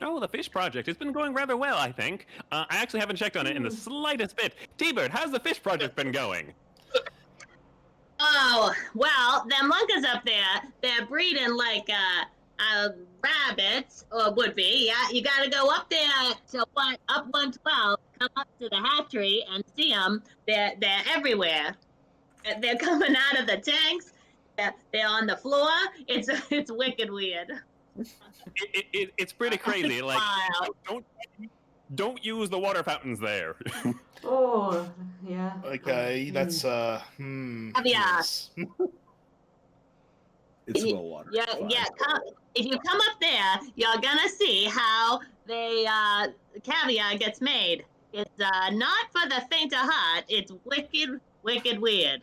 Oh, the fish project has been going rather well, I think. I actually haven't checked on it in the slightest bit. T-Bird, how's the fish project been going? Oh, well, them monkeys up there, they're breeding like rabbits, or would be. Yeah, you gotta go up there to up 112, come up to the hatchery and see them. They're everywhere. They're coming out of the tanks. They're on the floor. It's wicked weird. It's pretty crazy. Like, don't use the water fountains there. Oh, yeah. Okay, that's Caviar. yes. It's well watered. Yeah, Fine. yeah. If you come up there, you're gonna see how they caviar gets made. It's not for the faint of heart. It's wicked, wicked weird.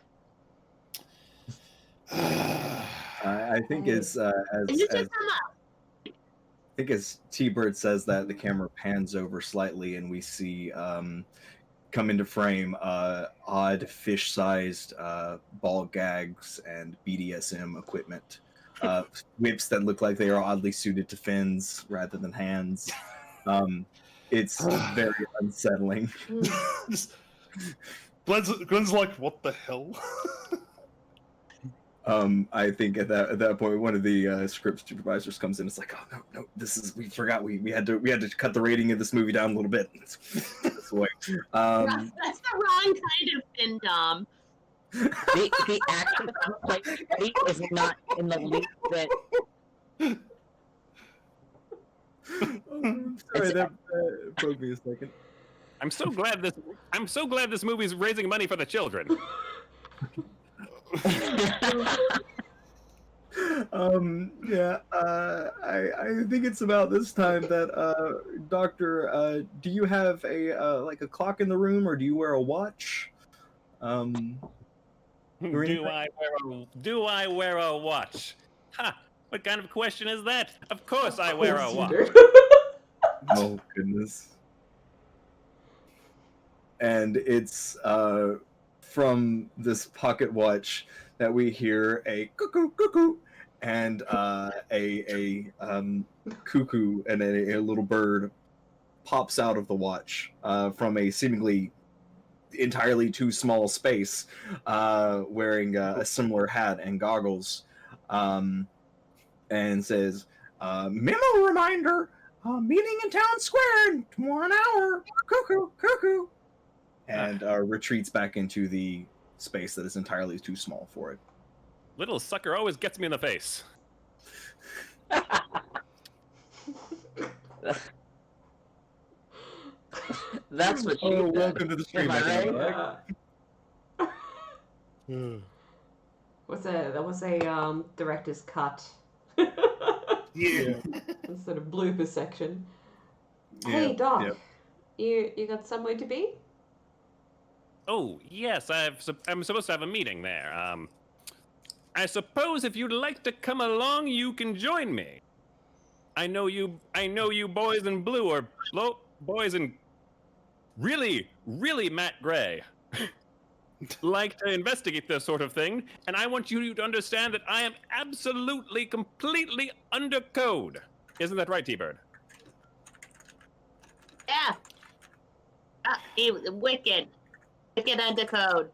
I think as You just come up. I think as T-Bird says that, the camera pans over slightly, and we see come into frame odd fish-sized ball gags and BDSM equipment, whips that look like they are oddly suited to fins rather than hands. It's very unsettling. Glenn's like, what the hell? I think at that point, one of the script supervisors comes in. It's like, oh no, we forgot we had to cut the rating of this movie down a little bit. That's the way. That's the wrong kind of fin dom. The actor who plays Eddie is not in the league that. Sorry, that broke me a second. I'm so glad this movie is raising money for the children. I think it's about this time that Doctor, do you have a like a clock in the room, or do you wear a watch? Do I wear a watch? Ha! What kind of question is that? Of course I wear a watch. Oh goodness. And it's from this pocket watch that we hear a cuckoo cuckoo and a cuckoo and a little bird pops out of the watch from a seemingly entirely too small space, wearing a similar hat and goggles, and says, "Memo reminder, meeting in town square in 1 hour. Cuckoo, cuckoo." And retreats back into the space that is entirely too small for it. Little sucker always gets me in the face. That's what you said. Welcome to the stream. Am I right? That was a director's cut. Yeah. Instead of blooper section. Yeah, Hey Doc, yeah. you got somewhere to be? Oh yes, I'm supposed to have a meeting there. I suppose if you'd like to come along, you can join me. I know you boys in blue or boys in really Matt Gray like to investigate this sort of thing, and I want you to understand that I am absolutely, completely under code. Isn't that right, T-Bird? Yeah. He was wicked under code.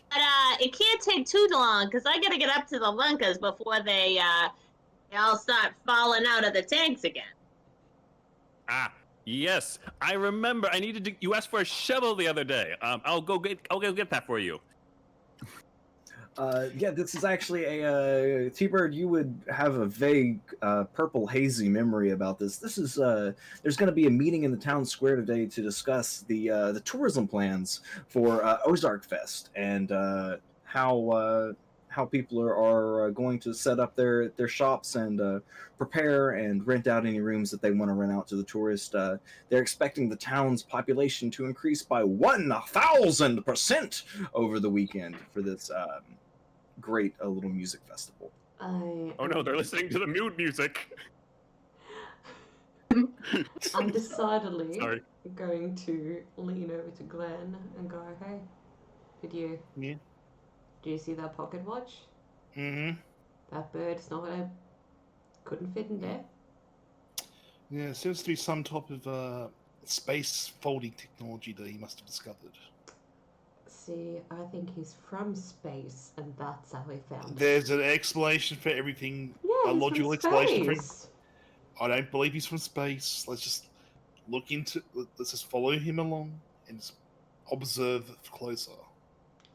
But it can't take too long because I gotta get up to the lunkers before they all start falling out of the tanks again. Ah, yes, I remember. You asked for a shovel the other day. I'll go get that for you. Yeah, this is actually a T-Bird. You would have a vague, purple hazy memory about this. This is there's going to be a meeting in the town square today to discuss the tourism plans for Ozark Fest and how people are going to set up their shops and prepare and rent out any rooms that they want to rent out to the tourists. They're expecting the town's population to increase by 1,000% over the weekend for this great little music festival. Oh no, they're listening to the mood music. I'm decidedly Sorry. going to lean over to Glenn and go, "Hey, did you see that pocket watch? Mm-hmm. That bird, it's not what I couldn't fit in there." Yeah, it seems to be some type of space folding technology that he must have discovered. See, I think he's from space, and that's how he found it. There's an explanation for everything. Yeah, A he's logical from explanation for space. I don't believe he's from space. Let's just let's just follow him along and just observe closer.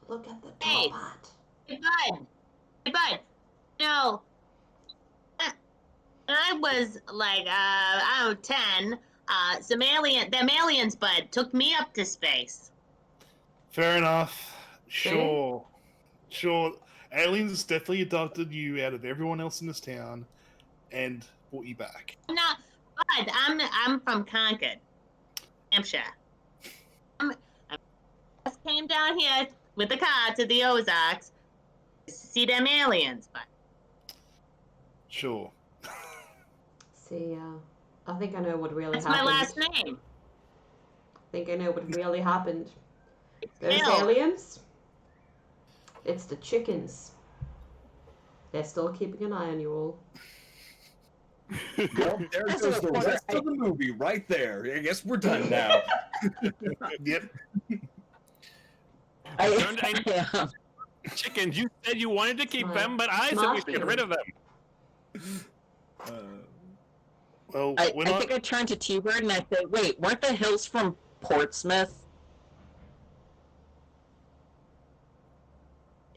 Look at the Hey. top hat. Hey, bud. No. I was like, I don't know, 10. Them aliens, bud, took me up to space. Fair enough. Sure. Aliens definitely adopted you out of everyone else in this town and brought you back. I'm not. But I'm from Concord, Hampshire. I just came down here with the car to the Ozarks to see them aliens, but Sure. See, I think I know what really that's happened. my last name. I think I know what really happened. Those Hill. aliens, it's the chickens. They're still keeping an eye on you all. Well, there As goes a the reporter, rest of the movie right there. I guess we're done now. Yep. Chickens, you said you wanted to keep Smart. them, but I said we Smart should get rid of them. Well, I we're not. think I turned to T-Bird and I said, wait, weren't the hills from Portsmouth?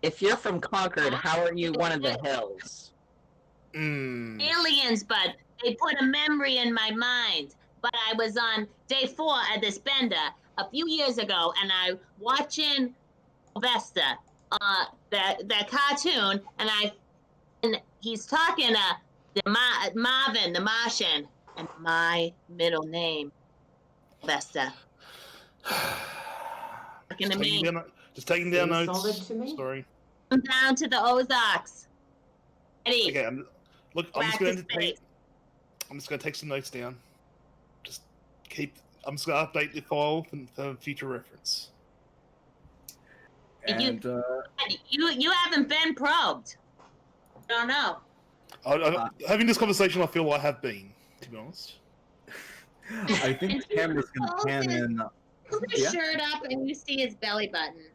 If you're from Concord, how are you one of the hills? Aliens, but they put a memory in my mind. But I was on day 4 at this bender a few years ago, and I watching Vesta, the cartoon, and he's talking Marvin, the Martian, and my middle name, Vesta. Talking to me. Just taking down Seems notes. solid to me. Sorry. Come down to the Ozarks. Eddie, Okay, I'm just practice going to space. take some notes down. Just I'm just going to update the file for future reference. And You haven't been probed. I don't know. Having this conversation, I feel I have been, to be honest. I think the camera's gonna pan in. Pull his Yeah. shirt up and you see his belly button.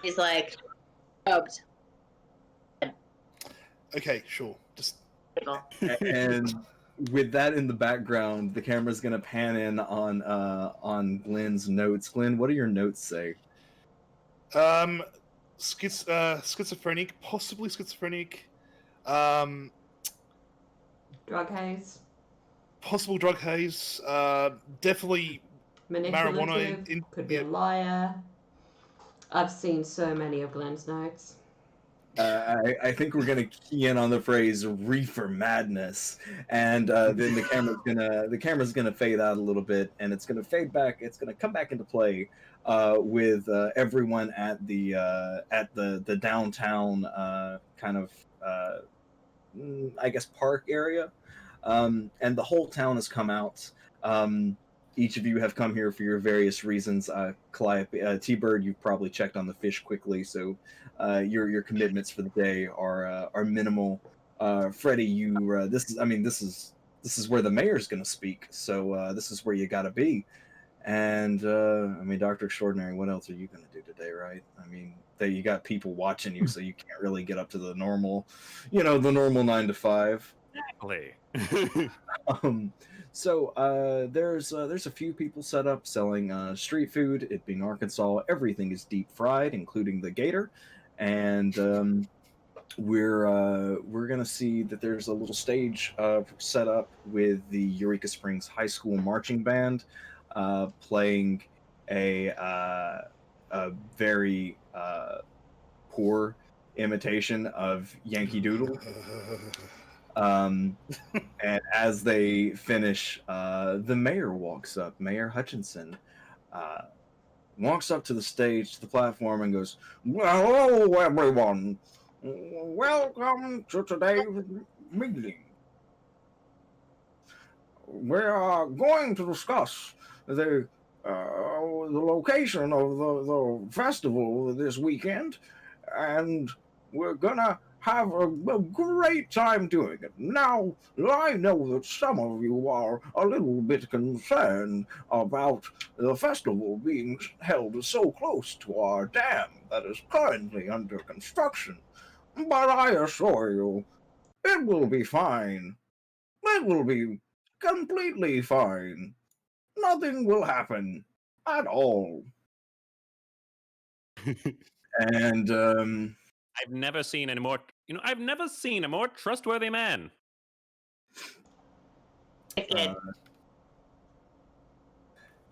He's like, probed. Okay, sure. Just And with that in the background, the camera's gonna pan in on Glenn's notes. Glenn, what do your notes say? Schizophrenic, possibly schizophrenic. Drug haze. Possible drug haze. Definitely marijuana. Manipulative. Could be a liar. I've seen so many of Glenn's notes. I think we're gonna key in on the phrase "reefer madness," and then the camera's gonna fade out a little bit, and it's gonna fade back. It's gonna come back into play with everyone at the downtown kind of I guess park area, and the whole town has come out. Each of you have come here for your various reasons. Calliope, T-Bird, you've probably checked on the fish quickly, so your commitments for the day are minimal. Freddie, this is where the mayor's going to speak, so this is where you got to be. And Dr. Extraordinary, what else are you going to do today, right? You got people watching you, so you can't really get up to the normal, the normal 9 to 5. Exactly. So there's a few people set up selling street food. It being Arkansas, everything is deep fried, including the gator. And we're gonna see that there's a little stage set up with the Eureka Springs High School marching band playing a very poor imitation of Yankee Doodle. And as they finish, the mayor walks up. Mayor Hutchinson walks up to the stage, to the platform, and goes, "Well, hello, everyone. Welcome to today's meeting. We are going to discuss the location of the festival this weekend, and we're gonna have a great time doing it. Now, I know that some of you are a little bit concerned about the festival being held so close to our dam that is currently under construction, but I assure you, it will be fine. It will be completely fine. Nothing will happen at all." And I've never seen a more trustworthy man.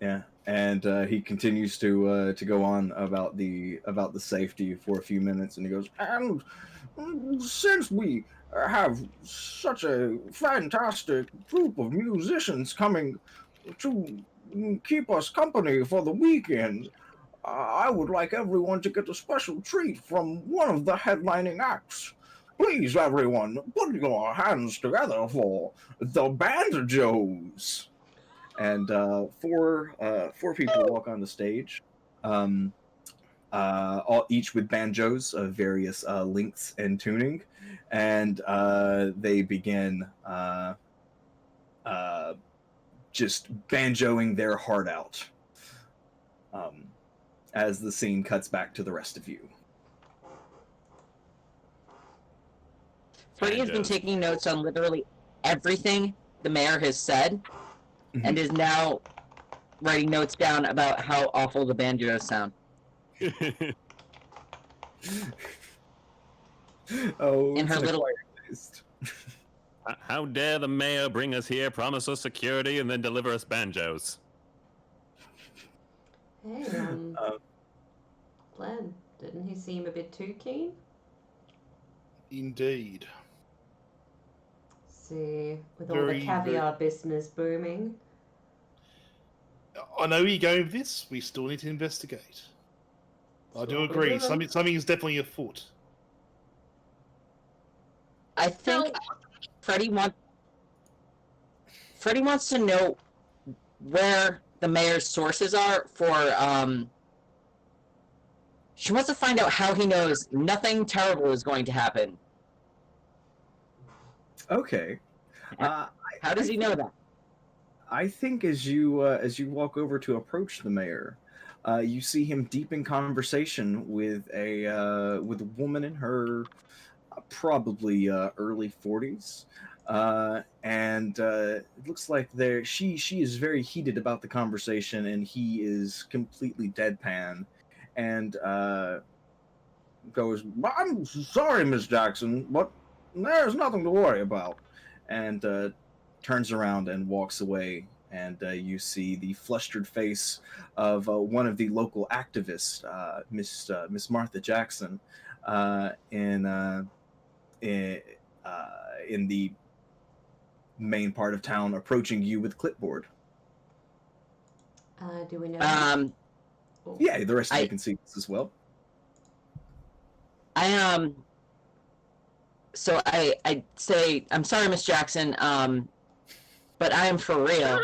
Yeah, and he continues to go on about the safety for a few minutes, and he goes, and since we have such a fantastic group of musicians coming to keep us company for the weekend, I would like everyone to get a special treat from one of the headlining acts. Please, everyone, put your hands together for the Banjos. And four people walk on the stage, um, all each with banjos of various lengths and tuning, and they begin uh, just banjoing their heart out. Um, as the scene cuts back to the rest of you. Freddie has been Banjos. taking notes on literally everything the mayor has said, and is now writing notes down about how awful the banjos sound. Oh, In it's her an little- acquired taste. How dare the mayor bring us here, promise us security, and then deliver us banjos? Hey, Glenn, didn't he seem a bit too keen? Indeed. See, with all Very, the caviar business booming. I know where you're going with this. We still need to investigate. I That's do what we're agree. doing. Something is definitely afoot. I think Freddie wants to know where the mayor's sources are for. She wants to find out how he knows nothing terrible is going to happen. Okay. How does he know that? I think as you walk over to approach the mayor, you see him deep in conversation with a woman in her probably early 40s, and it looks like she is very heated about the conversation, and he is completely deadpan, and goes, "I'm sorry, Miss Jackson, but there's nothing to worry about," and turns around and walks away. And you see the flustered face of one of the local activists, Miss Martha Jackson, in the main part of town, approaching you with clipboard. Do we know? Oh. Yeah, the rest of you can see this as well. So I say, I'm sorry, Miss Jackson, but I am for real.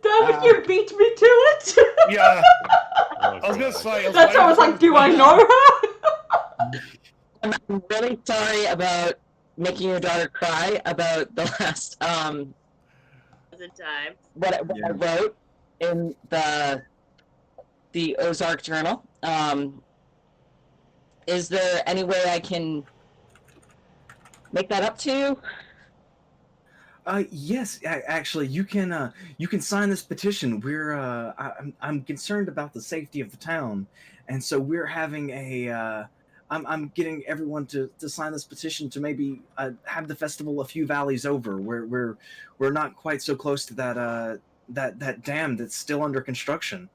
Damn it, you beat me to it! Yeah. Oh, I was gonna God. say. That's why I was like, do I know her? I'm really sorry about making your daughter cry about the last The time. what Yeah. I wrote in the Ozark Journal. Is there any way I can make that up to you? Yes, actually, you can sign this petition. I'm concerned about the safety of the town, and so we're having I'm getting everyone to sign this petition to maybe have the festival a few valleys over. We're not quite so close to that dam that's still under construction.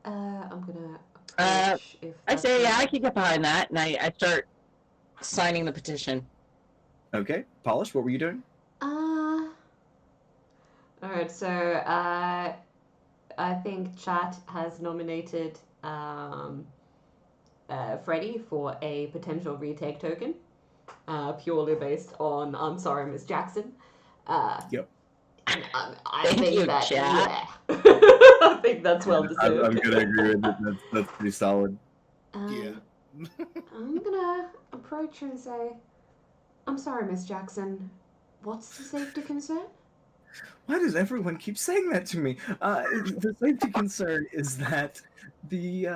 I'm gonna approach if I that's say, yeah, okay. I can get behind that, and I start signing the petition. Okay, Polish, what were you doing? Alright, so I think chat has nominated Freddie for a potential retake token, purely based on I'm sorry, Miss Jackson. Yep. And I Thank think you, that chat. yeah, I think that's well deserved. I'm gonna agree with it. That's pretty solid. Yeah. I'm gonna approach her and say, I'm sorry, Miss Jackson. What's the safety concern? Why does everyone keep saying that to me? The safety concern is that the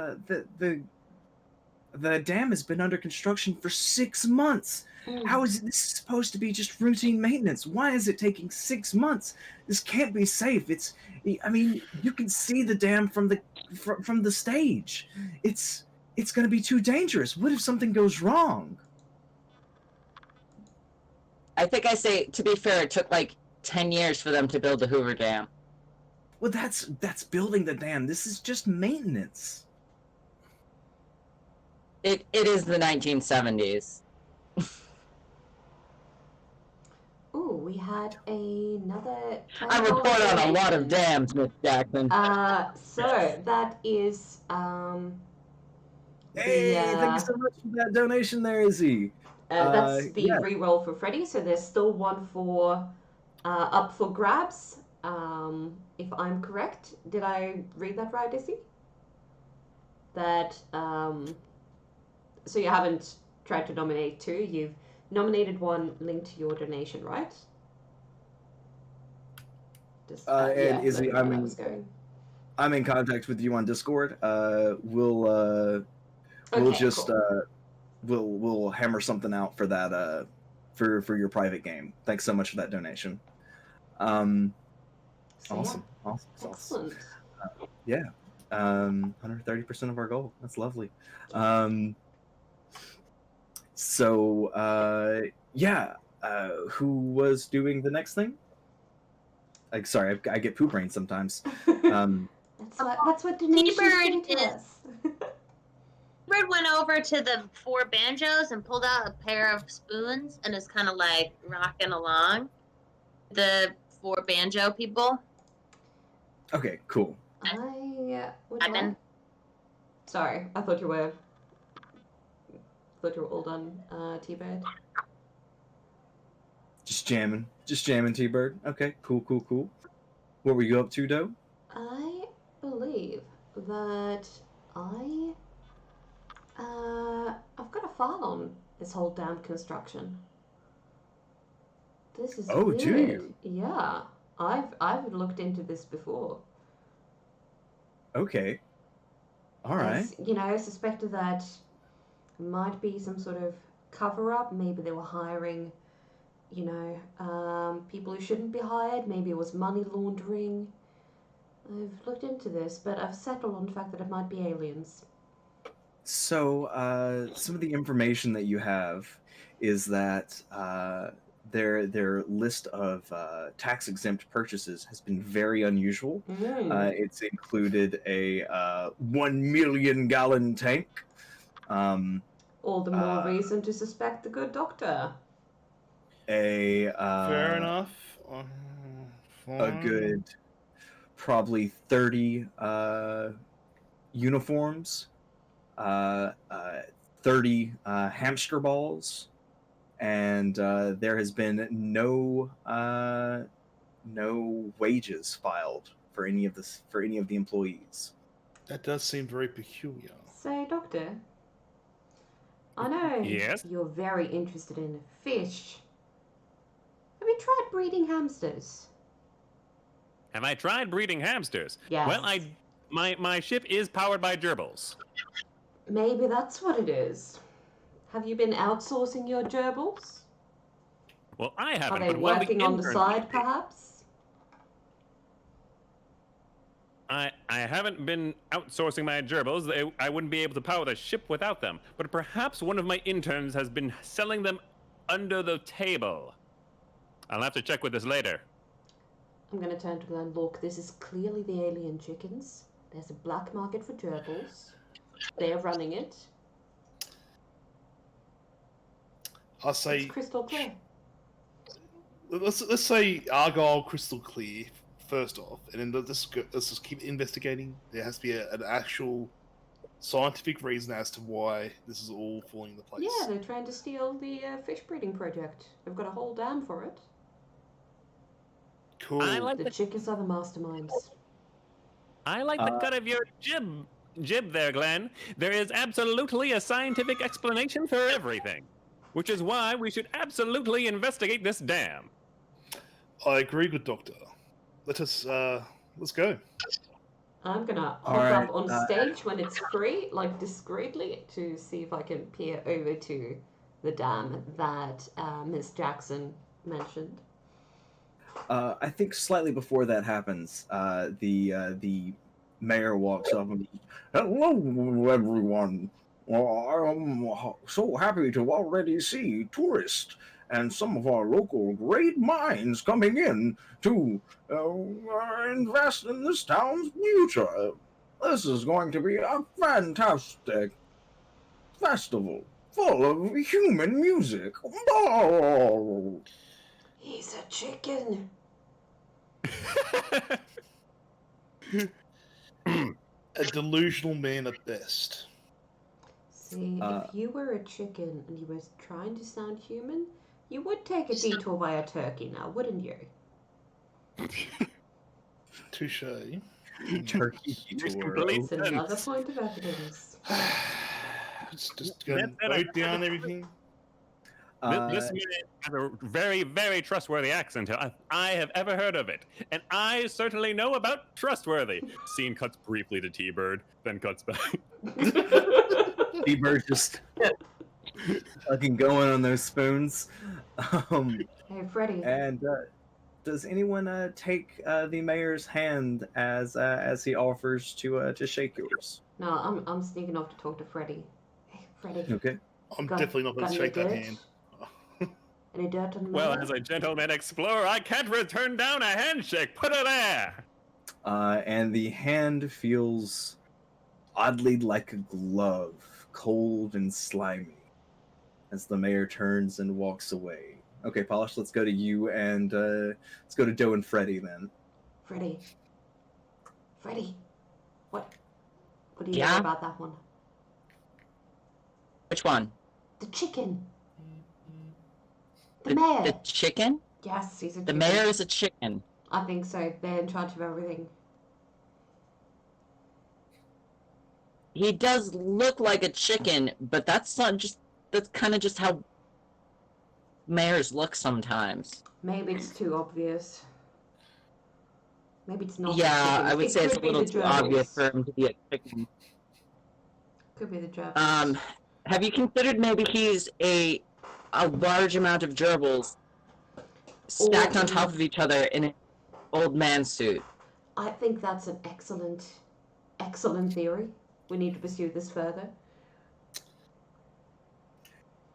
dam has been under construction for 6 months. How is this supposed to be just routine maintenance? Why is it taking 6 months? This can't be safe. I mean, you can see the dam from the stage. It's going to be too dangerous. What if something goes wrong? I think I say, to be fair, it took like 10 years for them to build the Hoover Dam. Well, that's building the dam. This is just maintenance. It is the 1970s. Ooh, we had another. I report on a lot of donation. dams, Miss Jackson. So that is Hey, thank you so much for that donation there, Izzy. that's the Yeah. re-roll for Freddy. So there's still one for up for grabs. If I'm correct, did I read that right, Izzy? That so you haven't tried to nominate two. You've nominated one linked to your donation, right? Just, And let Izzy, me know how that was going. I'm in contact with you on Discord. We'll Okay, just cool. we'll hammer something out for that for your private game. Thanks so much for that donation. So, Awesome. yeah, Awesome. excellent. Yeah. 130% of our goal. That's lovely. Who was doing the next thing? Like, sorry, I get poop brain sometimes. That's what donations do T-Bird to us. Bird went over to the 4 banjos and pulled out a pair of spoons and is kind of like rocking along. The 4 banjo people. Okay, cool. Evan. Sorry, I thought you were all done, T-Bird. Just jamming, T-Bird. Okay, cool. What were you up to, Doe? I believe that I've got a file on this whole dam construction. This is Oh, weird. do you? Yeah, I've looked into this before. Okay. All right. I suspected that it might be some sort of cover up. Maybe they were hiring, people who shouldn't be hired. Maybe it was money laundering. I've looked into this, but I've settled on the fact that it might be aliens. So, some of the information that you have is that their list of tax exempt purchases has been very unusual. It's included a 1 million gallon tank. All the more reason to suspect the good doctor. Fair enough. A good probably 30 uniforms, 30 hamster balls, and there has been no wages filed for any of the employees. That does seem very peculiar. So, Doctor, I know Yes? you're very interested in fish. Have you tried breeding hamsters? Have I tried breeding hamsters? Yes. Well, my ship is powered by gerbils. Maybe that's what it is. Have you been outsourcing your gerbils? Well, I Are haven't. they but one of working on the interns side, might be. perhaps? I haven't been outsourcing my gerbils. I wouldn't be able to power the ship without them. But perhaps one of my interns has been selling them under the table. I'll have to check with this later. I'm going to turn to Glenn. Look, this is clearly the alien chickens. There's a black market for gerbils. They're running it. I'll say It's crystal clear. let's say Argyle crystal clear first off, and then let's just keep investigating. There has to be an actual scientific reason as to why this is all falling into place. Yeah, they're trying to steal the fish breeding project. They've got a whole dam for it. Cool. I like The chickens are the masterminds. the cut of your jib there, Glenn. There is absolutely a scientific explanation for everything, which is why we should absolutely investigate this dam. I agree, good doctor. Let's go. I'm gonna hop Alright, up on stage when it's free, like discreetly, to see if I can peer over to the dam that Miss Jackson mentioned. I think slightly before that happens, the mayor walks up and hello, everyone. Well, I'm so happy to already see tourists and some of our local great minds coming in to invest in this town's future. This is going to be a fantastic festival full of human music. Oh. He's a chicken. A delusional man at best. See, Uh, if you were a chicken and you were trying to sound human, you would take a detour via Turkey now, wouldn't you? Touche. Turkey Makes detour. complete It's another sense. point of evidence. Just go and That's it, vote down everything. This man has a very, very trustworthy accent. I have ever heard of it. And I certainly know about trustworthy. Scene cuts briefly to T-Bird, then cuts back. T-Bird just fucking going on those spoons. Hey, Freddy. And does anyone take the mayor's hand as he offers to shake yours? No, I'm sneaking off to talk to Freddy. Hey, Freddy. Okay. I'm Got- definitely not going got to any shake that dirt? hand. Any dirt on the Well, mayor? as a gentleman explorer, I can't return down a handshake. Put her there. And the hand feels oddly like a glove, cold and slimy, as the mayor turns and walks away. Okay, Polish, let's go to you, and let's go to Doe and Freddy then. Freddy. Freddy. What do you know Yeah? about that one? Which one? The chicken. The mayor. The chicken? Yes, he's a The chicken. mayor is a chicken. I think so. They're in charge of everything. He does look like a chicken, but that's kind of just how mayors look sometimes. Maybe it's too obvious. Maybe it's not Yeah, the chicken. I would It say it's a could be little the too obvious gerbils. for him to be a chicken. Could be the gerbils. Have you considered maybe he's a large amount of gerbils stacked on top of each other in an old man suit? I think that's an excellent theory. We need to pursue this further.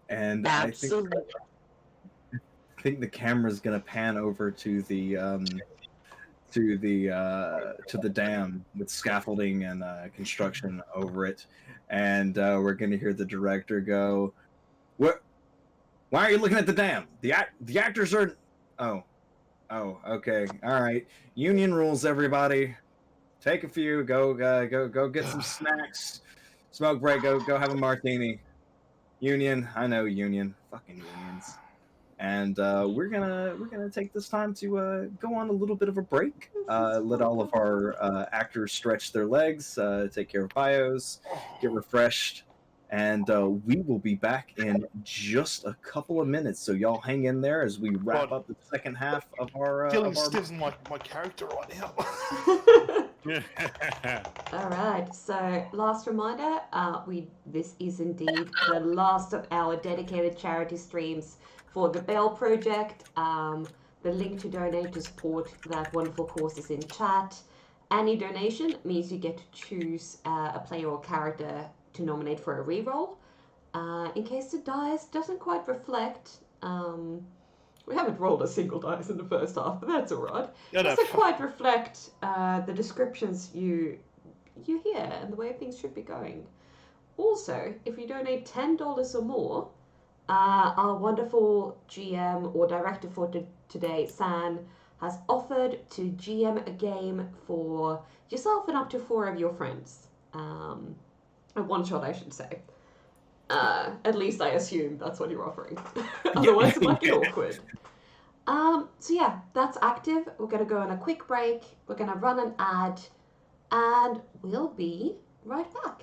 And Absolutely. I think the camera's gonna pan over to the dam with scaffolding and construction over it, and we're gonna hear the director go, "What? Why are you looking at the dam? The actors are. Oh, okay, all right. Union rules, everybody. Take a few. Go get some snacks. Smoke break. Go have a martini. Union. I know union. Fucking unions." And we're gonna take this time to go on a little bit of a break. Let all of our actors stretch their legs, take care of bios, get refreshed, and we will be back in just a couple of minutes. So y'all hang in there as we wrap up the second half of our. Feeling stiff in my character right now. All right. So, last reminder: this is indeed the last of our dedicated charity streams for the Bell Project. The link to donate to support that wonderful cause is in chat. Any donation means you get to choose a player or character to nominate for a reroll. In case the dice doesn't quite reflect, we haven't rolled a single dice in the first half, but that's alright. Yeah, no, Doesn't quite reflect the descriptions you hear and the way things should be going. Also, if you donate $10 or more, our wonderful GM or director for today, San, has offered to GM a game for yourself and up to 4 of your friends. A one shot, I should say. At least I assume that's what you're offering. Otherwise, it might get awkward. So yeah, that's active. We're gonna go on a quick break. We're gonna run an ad, and we'll be right back.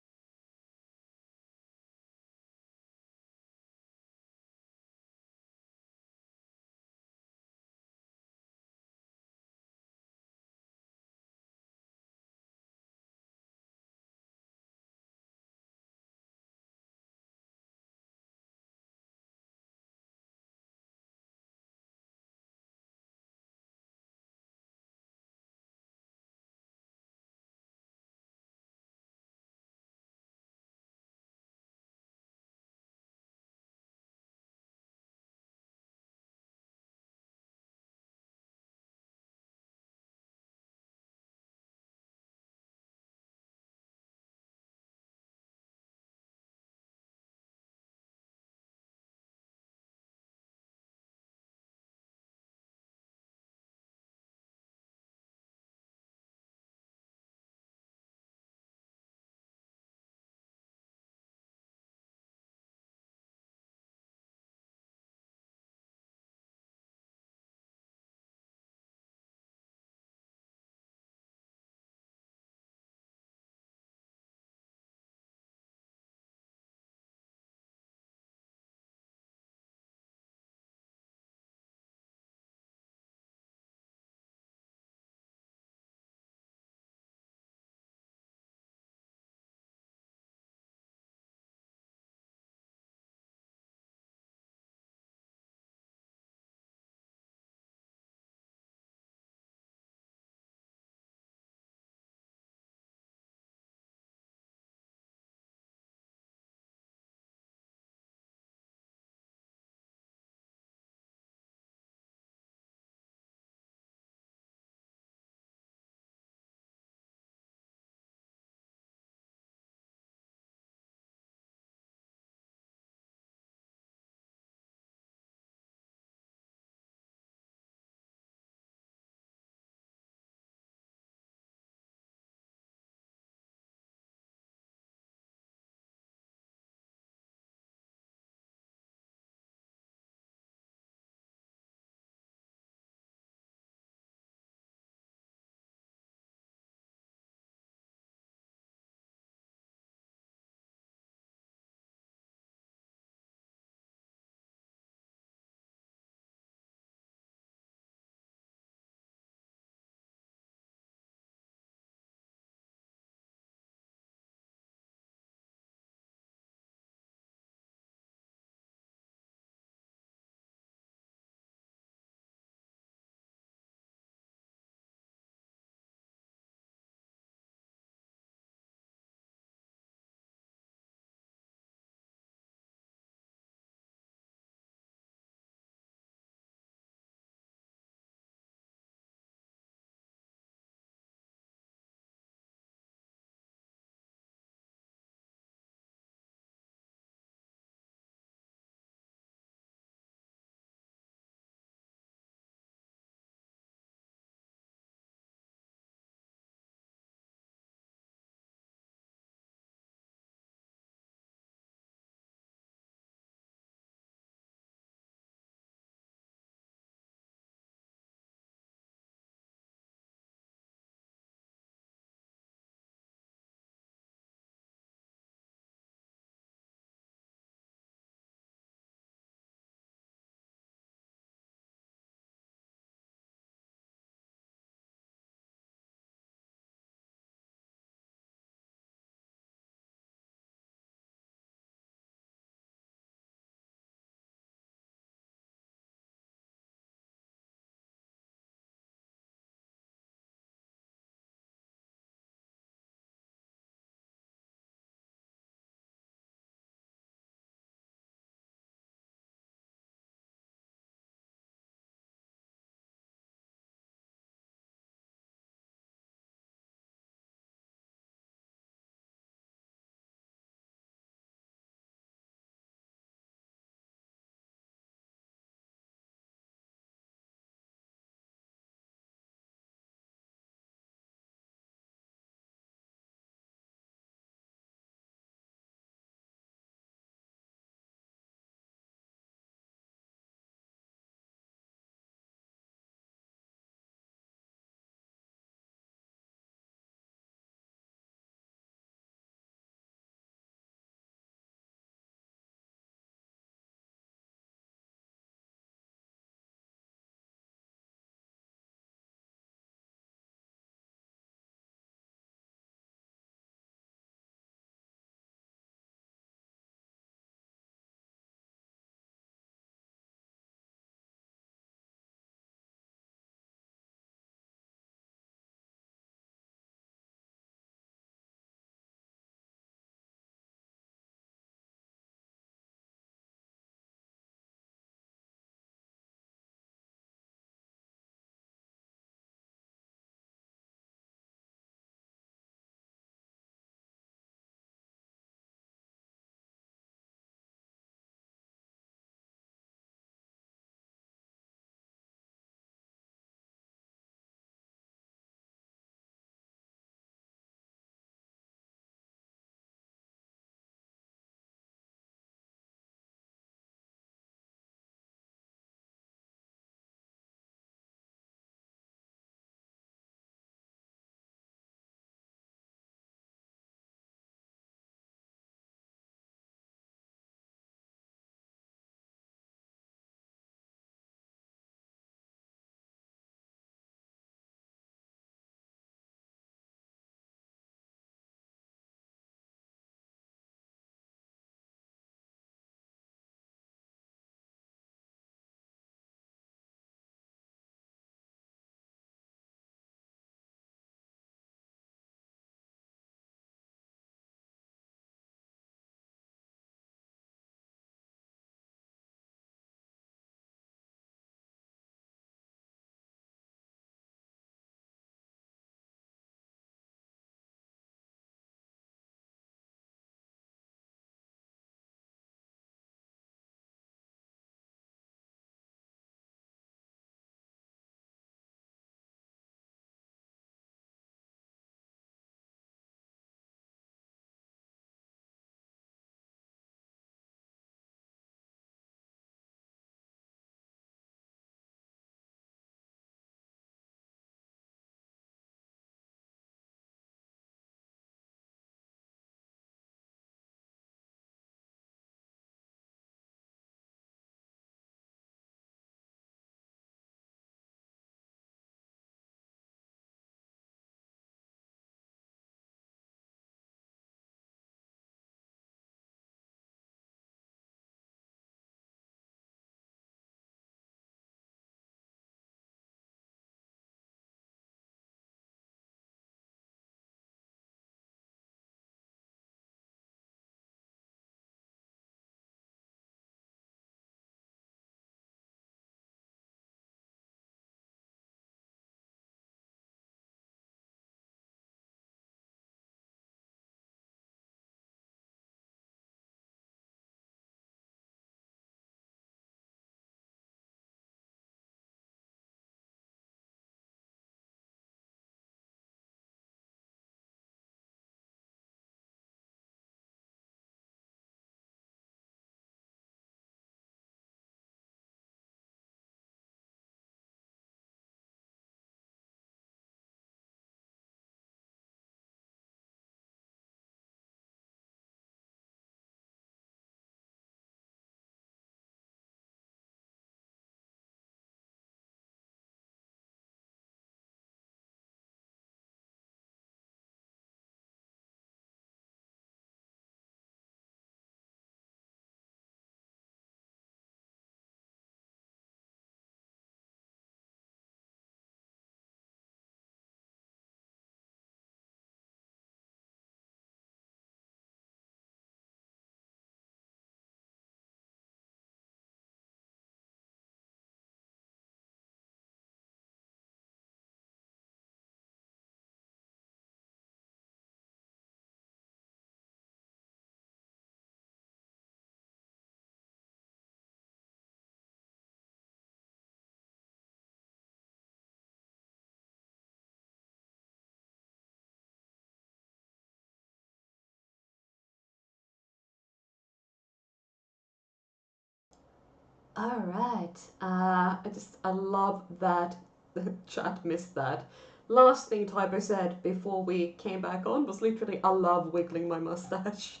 All right. I love that the chat missed that. Last thing Typo said before we came back on was literally, "I love wiggling my mustache,"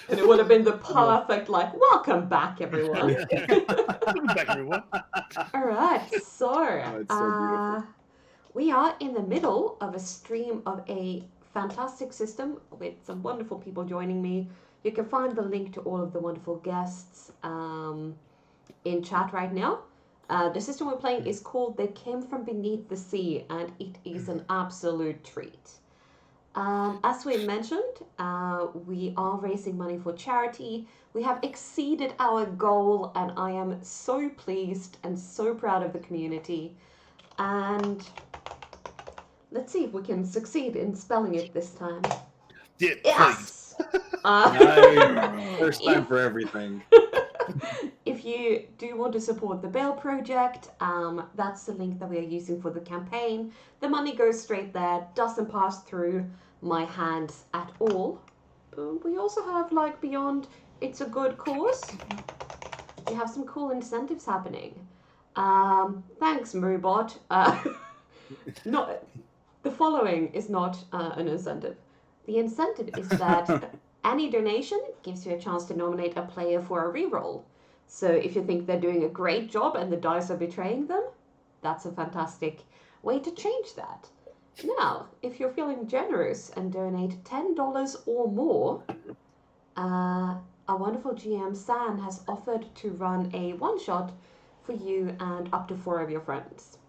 and it would have been the perfect like, "Welcome back, everyone." Welcome back, everyone. All right. So, it's so beautiful. we are in the middle of a stream of a fantastic system with some wonderful people joining me. You can find the link to all of the wonderful guests in chat right now. The system we're playing is called They Came From Beneath the Sea, and it is an absolute treat. As we mentioned, we are raising money for charity. We have exceeded our goal, and I am so pleased and so proud of the community. And let's see if we can succeed in spelling it this time. Yeah, Yes! Nice. First time for everything. If you do want to support the Bail Project, that's the link that we are using for the campaign. The money goes straight there, doesn't pass through my hands at all. We also have, like, beyond it's a good cause, we have some cool incentives happening. Thanks, Muribot. Not, the following is not an incentive. The incentive is that any donation gives you a chance to nominate a player for a reroll. So if you think they're doing a great job and the dice are betraying them, that's a fantastic way to change that. Now, if you're feeling generous and donate $10 or more, our wonderful GM San has offered to run a one-shot for you and up to 4 of your friends.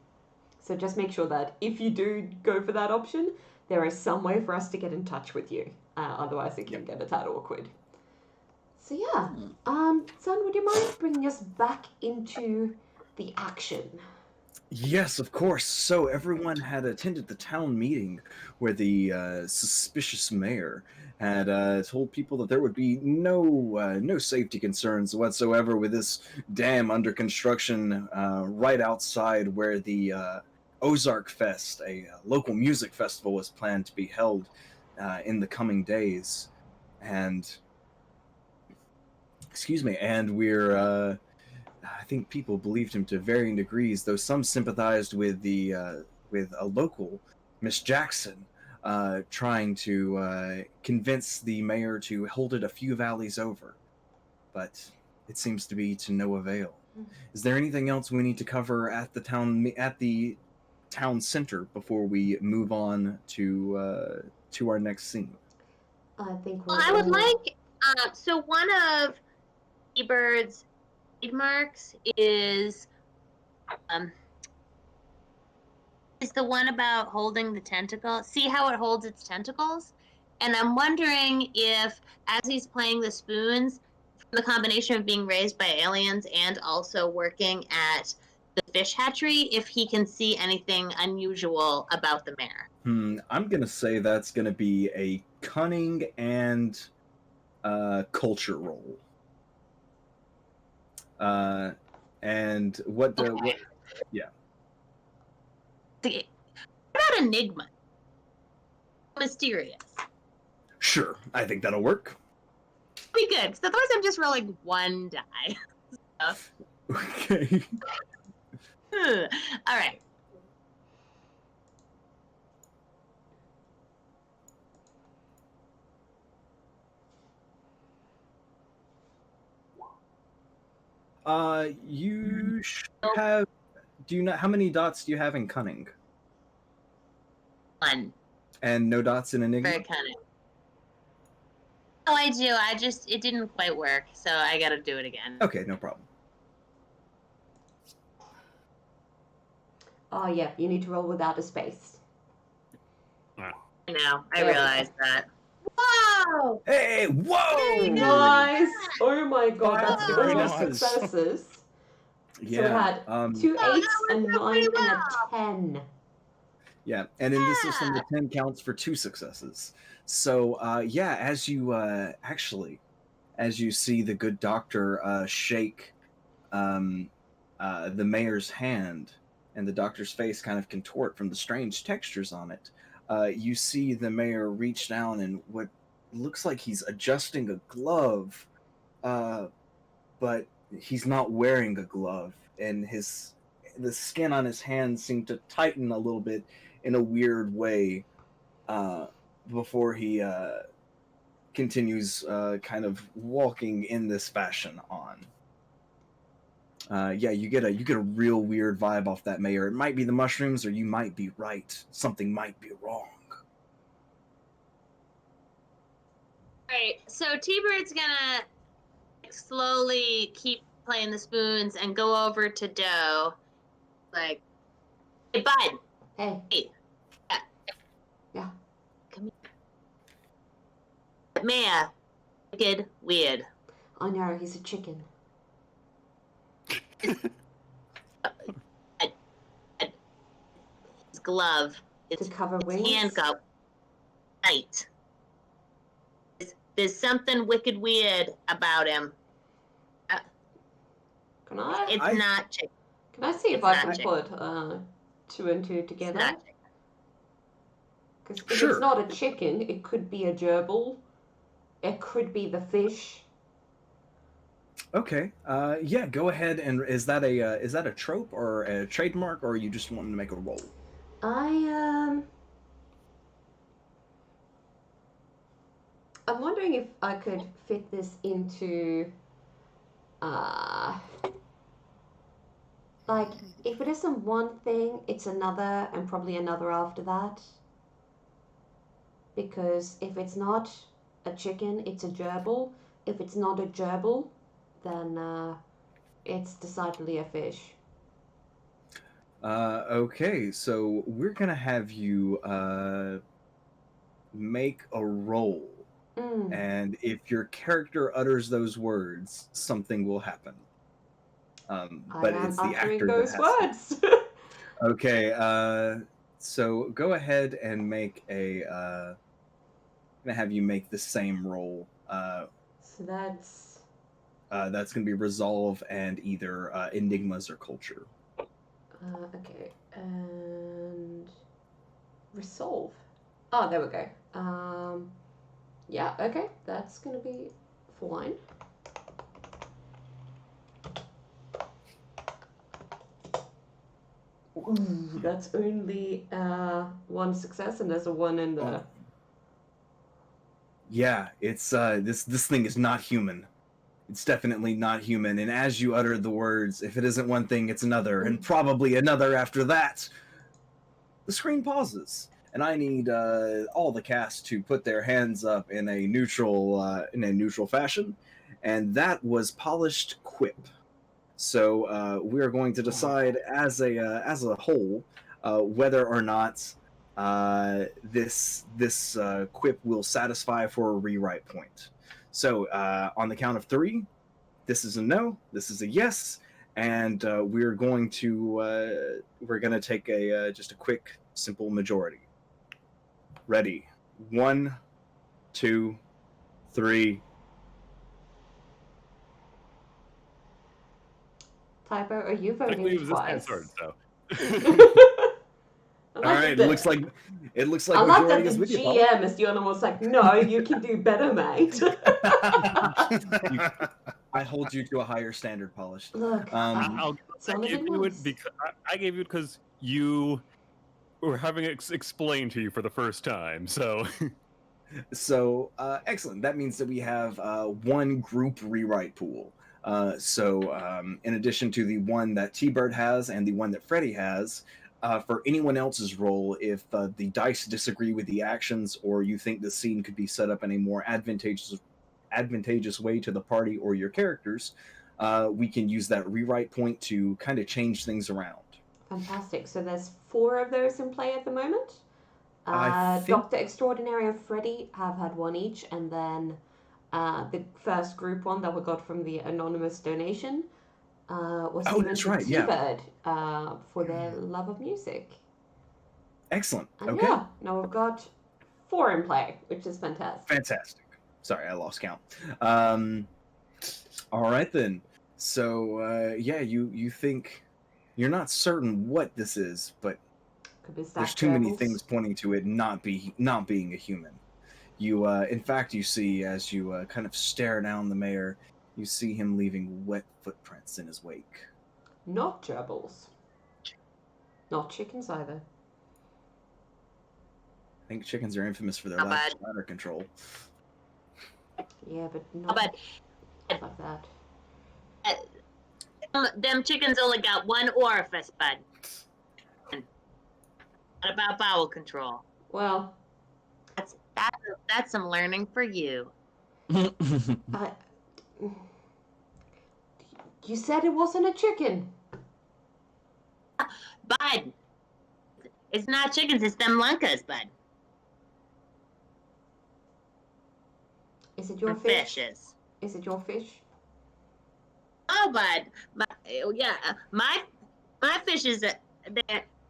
So just make sure that if you do go for that option, there is some way for us to get in touch with you. Otherwise, it can get a tad awkward. So yeah, Son, would you mind bringing us back into the action? Yes, of course. So everyone had attended the town meeting where the suspicious mayor had told people that there would be no safety concerns whatsoever with this dam under construction right outside where the Ozark Fest, a local music festival, was planned to be held in the coming days. And excuse me, and we're I think people believed him to varying degrees, though some sympathized with with a local, Miss Jackson, trying to convince the mayor to hold it a few valleys over. But it seems to be to no avail. Is there anything else we need to cover at the town center before we move on to our next scene? I think Well, I would like. So one of eBird's trademarks is the one about holding the tentacle. See how it holds its tentacles? And I'm wondering if, as he's playing the spoons, the combination of being raised by aliens and also working at the fish hatchery, if he can see anything unusual about the mayor. I'm gonna say that's gonna be a cunning and culture roll. And what the Okay. yeah. What about enigma? Mysterious. Sure, I think that'll work. Be good. Because otherwise I'm just rolling one die. Okay. All right. You should have. Do you know how many dots do you have in cunning? One. And no dots in enigma? Very cunning. Oh, I do. It didn't quite work, so I gotta do it again. Okay, no problem. Oh yeah, you need to roll without a space. I know. I realized that. Whoa! Hey, whoa! Nice! Oh my god, that's Very all nice. successes. Yeah. So we had 2 8s, a 9, and a 10. Yeah, and in this system, the 10 counts for 2 successes. So, yeah, as you see the good doctor shake the mayor's hand, and the doctor's face kind of contort from the strange textures on it, you see the mayor reach down and what looks like he's adjusting a glove, but he's not wearing a glove, and the skin on his hands seem to tighten a little bit in a weird way before he continues kind of walking in this fashion on. Yeah, you get a real weird vibe off that mayor. It might be the mushrooms, or you might be right. Something might be wrong. Alright, so T-Bird's gonna slowly keep playing the spoons and go over to Doe. Like, hey, bud. Hey. Hey. Yeah. Come here. Maya. Wicked weird. I know, he's a chicken. His glove. To His cover wings? handcuff. Tight. There's something wicked weird about him. Can I? It's not chicken. Can I see if It's I not can chicken. put 2 and 2 It's together? not chicken. Because if Sure. it's not a chicken, it could be a gerbil. It could be the fish. Okay. Yeah. Go ahead. And is that a trope or a trademark, or are you just wanting to make a roll? I'm wondering if I could fit this into like, if it isn't one thing, it's another, and probably another after that. Because if it's not a chicken, it's a gerbil. If it's not a gerbil, then it's decidedly a fish. Okay. So we're gonna have you make a roll, and if your character utters those words, something will happen. But I am it's the uttering actor those that has words. to. Okay. So go ahead and make a. I'm gonna have you make the same roll. So that's That's gonna be resolve and either enigmas or culture. okay, and resolve. Oh, there we go. Yeah, okay, that's gonna be fine. Ooh, that's only 1 success, and there's a 1 in the. Oh. Yeah, it's this thing is not human. It's definitely not human. And as you utter the words, if it isn't one thing, it's another, and probably another after that. The screen pauses, and I need all the cast to put their hands up in a neutral fashion, and that was polished quip. So we are going to decide as a whole whether or not this quip will satisfy for a rewrite point. So on the count of 3, this is a no, this is a yes, and we're going to take a just a quick simple majority. Ready? 1, 2, 3. Typo, are you Technically, voting it was this twice? man's sword, so. I All like right, that it looks like I like majority that is the with you, Paul. GM is the only one who's like, no, you can do better, mate. I hold you to a higher standard, Polished. Look, I sounded gave you it nice. because I gave you it because you were having it explained to you for the first time. So So excellent. That means that we have 1 group rewrite pool. In addition to the one that T-Bird has and the one that Freddy has, for anyone else's role, if the dice disagree with the actions, or you think the scene could be set up in a more advantageous way to the party or your characters, we can use that rewrite point to kind of change things around. Fantastic. So there's 4 of those in play at the moment. I think- Dr. Extraordinary and Freddy have had 1 each, and then the first group one that we got from the anonymous donation was Oh, given that's to right, yeah. T-Bird for their love of music. Excellent. And Okay. yeah, now we've got 4 in play, which is fantastic. Fantastic. Sorry, I lost count. All right then. So yeah, you think you're not certain what this is, but Could be there's stacked too many gerbils. things pointing to it not being a human. You in fact, you see as you kind of stare down the mayor, you see him leaving wet footprints in his wake. Not gerbils. Not chickens either. I think chickens are infamous for their How lack about- of bladder control. Yeah, but How not about like that. them chickens only got one orifice, bud. What about bowel control? Well, That's some learning for you. I. You said it wasn't a chicken. Bud, it's not chickens, it's them lunkas, bud. Is it your And fish? fishes. Is it your fish? Oh, bud, my fishes,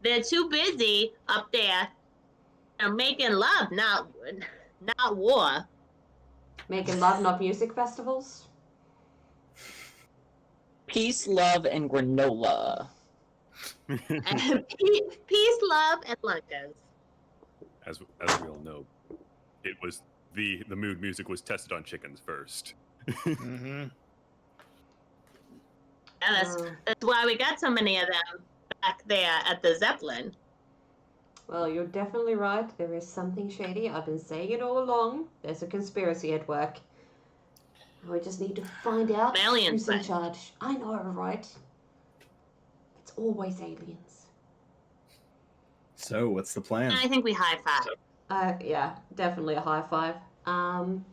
they're too busy up there, making love, not war. Making love, not music festivals? Peace, love, and granola. Peace, love, and lunkas. As we all know, it was the mood music was tested on chickens first. Mm-hmm. Yeah, that's why we got so many of them back there at the Zeppelin. Well, you're definitely right. There is something shady. I've been saying it all along. There's a conspiracy at work. We just need to find out Aliens, who's in but- charge. I know, right? It's always aliens. So, what's the plan? And I think we high five. Yeah, definitely a high five. And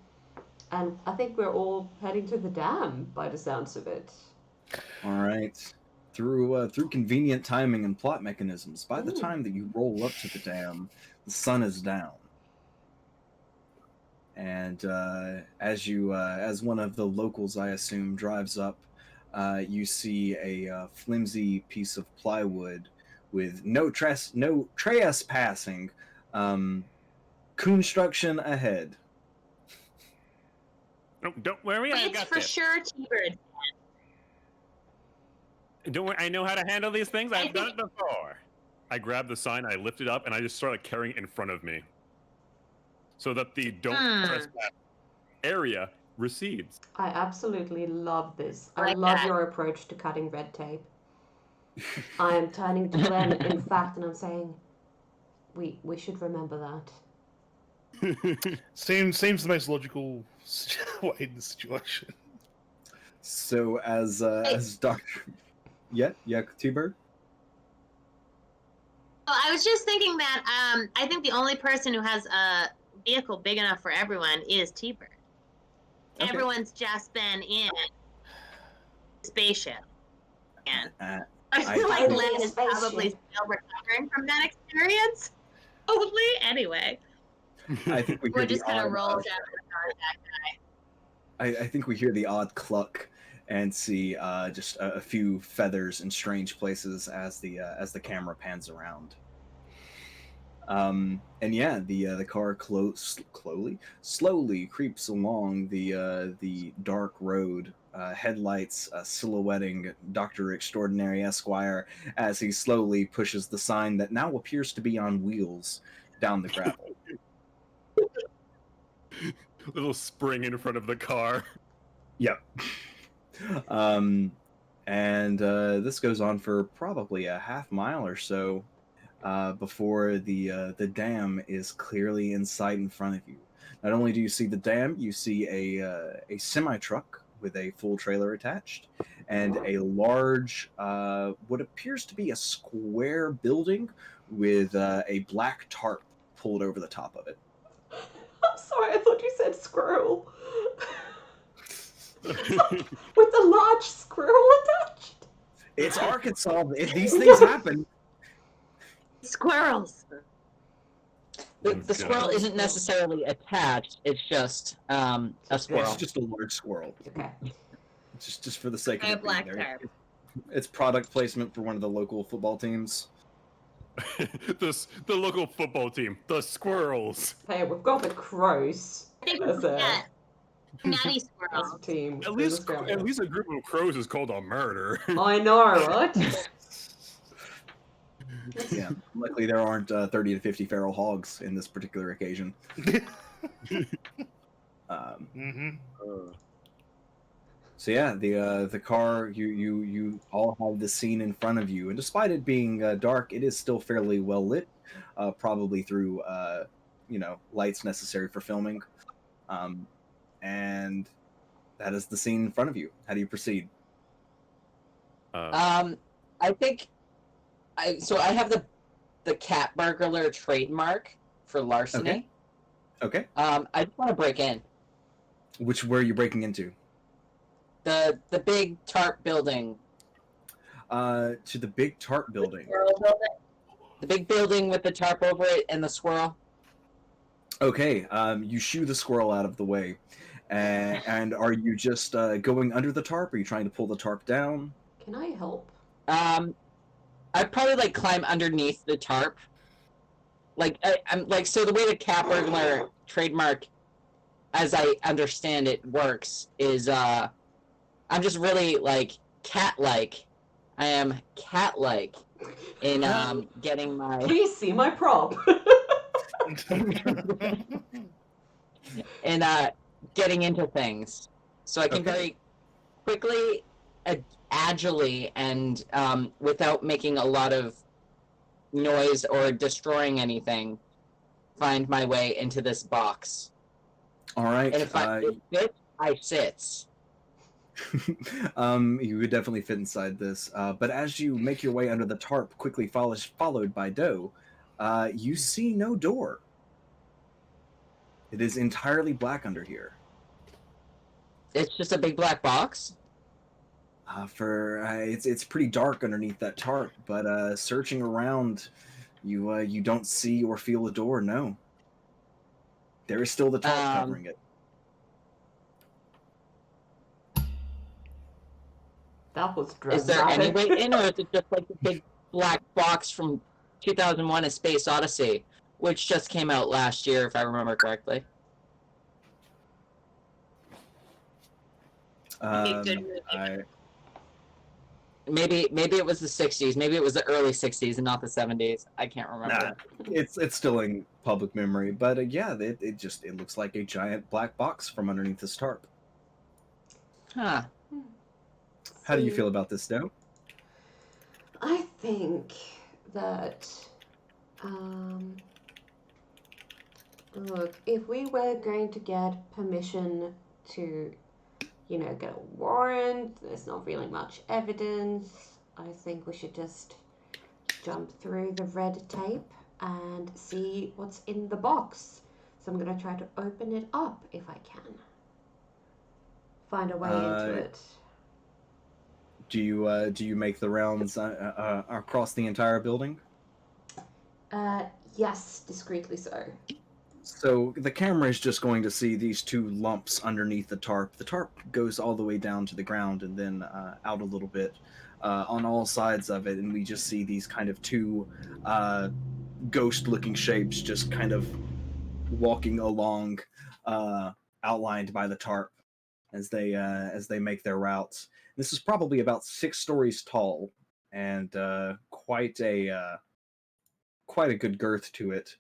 I think we're all heading to the dam by the sounds of it. All right. Through convenient timing and plot mechanisms, by the Ooh. time that you roll up to the dam, the sun is down. And as one of the locals, I assume, drives up, you see a flimsy piece of plywood with no trespassing, construction ahead. No, don't worry, I It's got for this. sure T-Bird. Don't worry, I know how to handle these things. I've I done it before. I grab the sign, I lift it up, and I just start carrying it in front of me, so that the don't trespass area recedes. I absolutely love this. I Like love that. your approach to cutting red tape. I am turning to Glenn, in fact, and I'm saying, we should remember that. Seems the most logical way in the situation. So as Doctor, yeah, T-Bird. Oh, I was just thinking that I think the only person who has a vehicle big enough for everyone is T-Bird. Okay. Everyone's just been in spaceship. And I feel I- like I- Glenn is Spaceship. probably still recovering from that experience. Probably. Anyway, I think we hear we're the just kind of odd, rolled out of the car. I think we hear the odd cluck and see just a few feathers in strange places as the camera pans around. And yeah, the car slowly creeps along the dark road, headlights silhouetting Dr. Extraordinary Esquire as he slowly pushes the sign that now appears to be on wheels down the gravel. Little spring in front of the car. Yep. And this goes on for probably a half mile or so before the dam is clearly in sight in front of you. Not only do you see the dam, you see a semi truck with a full trailer attached, and a large, what appears to be a square building with a black tarp pulled over the top of it. I'm sorry, I thought you said squirrel. With the large squirrel attached. It's Arkansas. These things happen. Squirrels. The squirrel isn't necessarily attached. It's just a squirrel. It's just a large squirrel. Okay. Just for the sake of A it being black there. tarp. It's product placement for one of the local football teams. The local football team, the Squirrels. Hey, we've got the crows I think as a, yeah, nutty as squirrels. a team. At least a group of crows is called a murder. I know, right? Yeah, luckily there aren't 30 to 50 feral hogs in this particular occasion. Mm-hmm. So yeah, the car, you all have the scene in front of you, and despite it being dark, it is still fairly well lit, probably through lights necessary for filming, um, and that is the scene in front of you. How do you proceed? I think I have the cat burglar trademark for larceny. Okay. I just want to break in Where are you breaking into? the big tarp building. To the big tarp building. The big building with the tarp over it and the squirrel. Okay. You shoo the squirrel out of the way, and are you just going under the tarp? Are you trying to pull the tarp down? Can I help? I'd probably like climb underneath the tarp. Like I'm like, so the way the cat burglar trademark, as I understand it, works is I'm just really like cat-like. I am cat-like in getting my Please see my prop. in getting into things, so I can Okay. very quickly, agilely, and without making a lot of noise or destroying anything, find my way into this box. All right. And if it fits, I sits. You would definitely fit inside this. But as you make your way under the tarp, quickly followed by Doe, you see no door. It is entirely black under here. It's just a big black box. It's pretty dark underneath that tarp, but searching around, you don't see or feel a door. No, there is still the tarp covering it. That was dramatic. Is there any way in, or is it just like the big black box from 2001: A Space Odyssey, which just came out last year, if I remember correctly? Good movie. Maybe it was the 60s. Maybe it was the early 60s and not the 70s. I can't remember. It's still in public memory, but yeah, it looks like a giant black box from underneath this tarp. Huh. How do you feel about this, Doe? I think that, look, if we were going to get permission to, get a warrant, there's not really much evidence, I think we should just jump through the red tape and see what's in the box. So I'm going to try to open it up if I can. Find a way into it. Do you make the rounds across the entire building? Yes, discreetly so. So the camera is just going to see these two lumps underneath the tarp. The tarp goes all the way down to the ground and then out a little bit on all sides of it, and we just see these kind of two ghost-looking shapes just kind of walking along, outlined by the tarp as they make their routes. This is probably about 6 stories tall, and quite a good girth to it.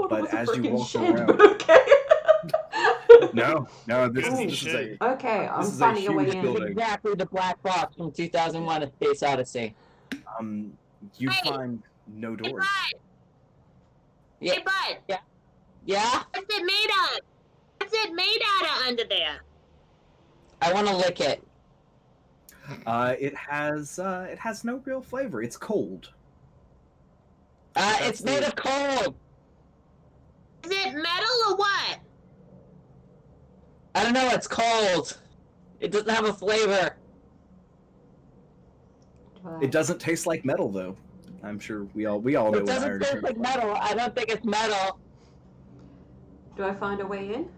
But as you walk around, okay. no, this is okay. I'm this is finding a way huge in. building. Exactly the black box from 2001: A Space Odyssey. You Hey! find no Hey, doors. bud! Yeah. Hey, bud! Yeah. What's it made of? What's it made out of under there? I want to lick it. It has no real flavor. It's cold. It's made of coal. Is it metal or what? I don't know. It's cold. It doesn't have a flavor. It doesn't taste like metal, though. I'm sure we all know. It doesn't taste like metal. I don't think it's metal. Do I find a way in?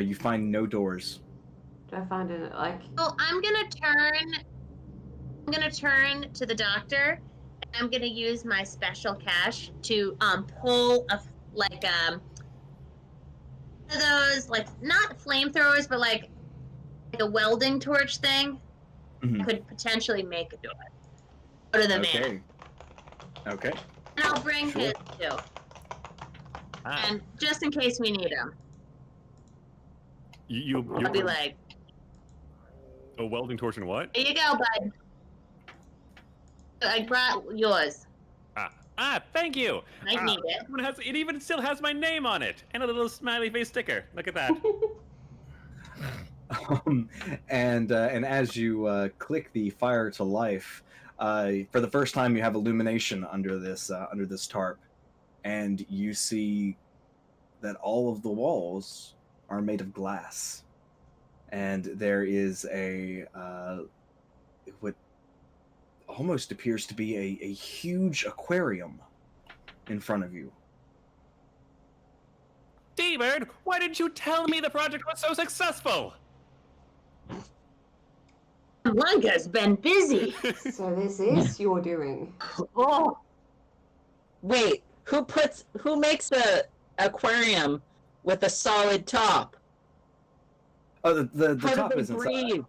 You find no doors. Do I find it like? So I'm gonna turn to the doctor. And I'm gonna use my special cash to pull one of those, like, not flamethrowers, but like a welding torch thing. Mhm. Could potentially make a door. Go to the man. Okay. And I'll bring Sure. his too. And just in case we need him, You I'll be like, A welding torch and what? Here you go, bud. I brought yours. Thank you. I need it. It even still has my name on it and a little smiley face sticker. Look at that. And as you click the fire to life, for the first time you have illumination under this tarp, and you see that all of the walls are made of glass, and there is what almost appears to be a huge aquarium in front of you. D-Bird, why didn't you tell me the project was so successful? Blanca's been busy. So this is your doing. Oh, wait. Who makes a aquarium with a solid top? Oh, the How top do they isn't breathe?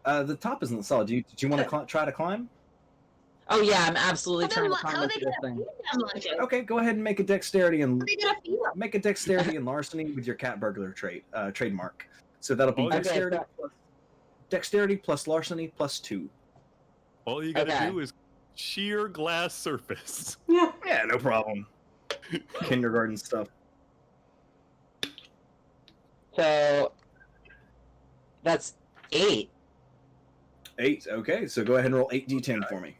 the top isn't solid. Do you want to try to climb? Oh yeah, I'm absolutely trying to How climb are up they this gonna thing. feed them, Blanca? Okay, go ahead and make a dexterity and How are they gonna feed them? make a dexterity and larceny with your cat burglar trademark. So that'll be Okay, dexterity plus larceny plus 2. All you gotta Okay. do is sheer glass surface. Yeah. Yeah, no problem. Kindergarten stuff. So that's 8. 8. Okay, so go ahead and roll 8d10 for me.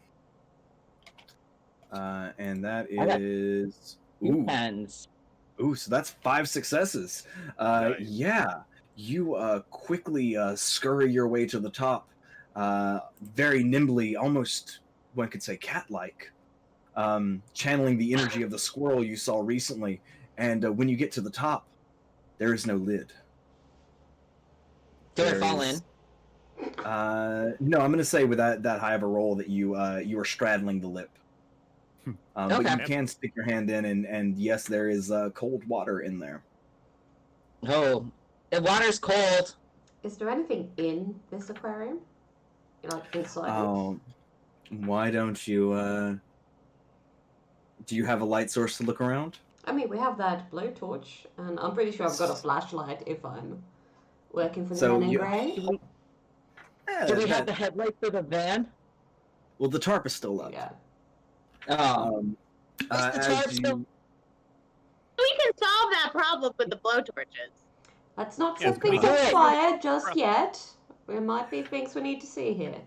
And that I got is Two pens. so that's 5 successes. Nice. Yeah, you quickly scurry your way to the top, very nimbly, almost one could say cat-like, channeling the energy of the squirrel you saw recently. And when you get to the top, there is no lid. Did I There fall is- in? No, I'm going to say with that high of a roll that you are straddling the lip. But Okay. you can stick your hand in, and yes, there is cold water in there. Oh, the water's cold. Is there anything in this aquarium? Like inside it? Why don't you? Do you have a light source to look around? I mean, we have that blowtorch, and I'm pretty sure I've got a flashlight if I'm working for the So men in you- grey. Yeah, Do we have the headlight for the van? Well, the tarp is still up. Yeah. Oh, Is the as tarp you- still- We can solve that problem with the blowtorches. Let's not Yes, set things we on do it. fire just yet. There might be things we need to see here.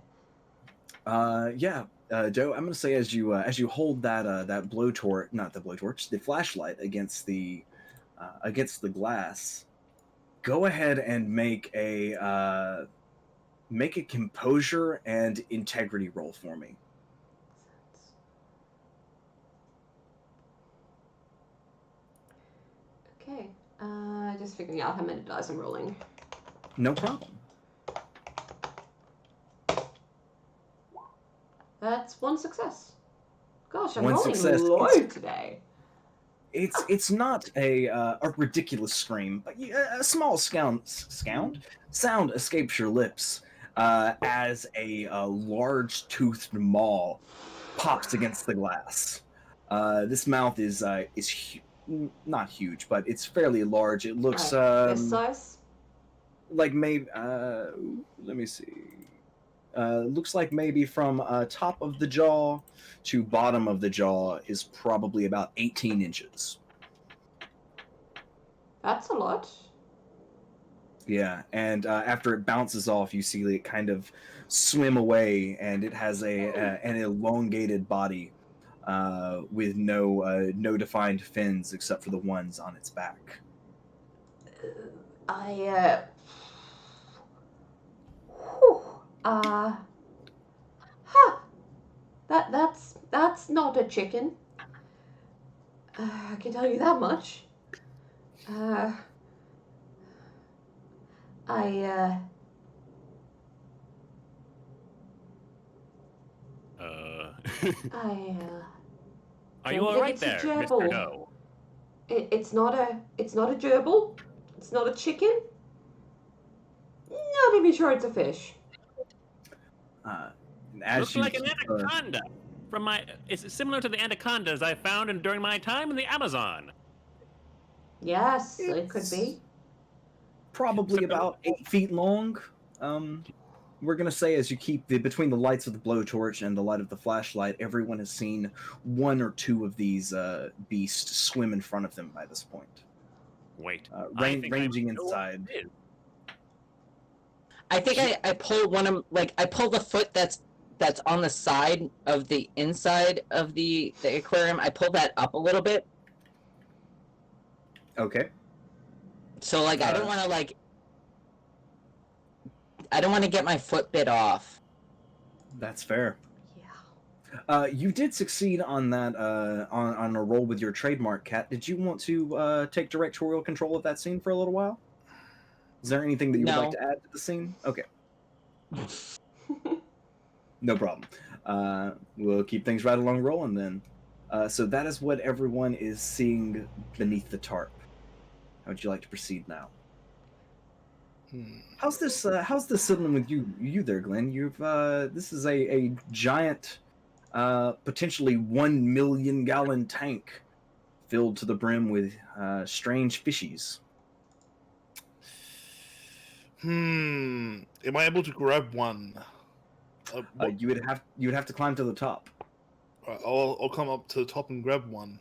Joe, I'm gonna say as you hold that blowtorch, not the blowtorch, the flashlight against the glass, go ahead and make a composure and integrity roll for me. Okay. Just figuring out how many dice I'm rolling. No problem. That's 1 success. Gosh, I'm One rolling success. low It's- today. It's not a ridiculous scream, but a small sound escapes your lips as a large toothed maw pops against the glass. This mouth is not huge, but it's fairly large. It looks This size? like maybe let me see. Looks like maybe from top of the jaw to bottom of the jaw is probably about 18 inches. That's a lot. Yeah, and after it bounces off, you see it kind of swim away, and it has an elongated body with no defined fins except for the ones on its back. That's not a chicken. I can tell you that much. I Are you Don't all think right it's a there, gerbil. Mr. Doe? It's not a gerbil. It's not a chicken. Not even sure it's a fish. As Looks you like an keep, anaconda. It's similar to the anacondas I found during my time in the Amazon. Yes, it could be. probably So- about 8 feet long. we're gonna say as you keep between the lights of the blowtorch and the light of the flashlight, everyone has seen one or two of these beasts swim in front of them by this point, Wait, I think I ranging know what inside. it is. I think I pulled one of I pulled the foot that's on the side of the inside of the aquarium. I pulled that up a little bit. Okay. So I don't want to I don't want to get my foot bit off. That's fair. Yeah. You did succeed on that on a roll with your trademark, Cat. Did you want to take directorial control of that scene for a little while? Is there anything that you would like to add to the scene? Okay. No problem. We'll keep things right along rolling then. So that is what everyone is seeing beneath the tarp. How would you like to proceed now? How's this settling with you there, Glenn? You've this is a giant, potentially 1 million gallon tank filled to the brim with strange fishies. Am I able to grab one? You would have to climb to the top. I'll come up to the top and grab one.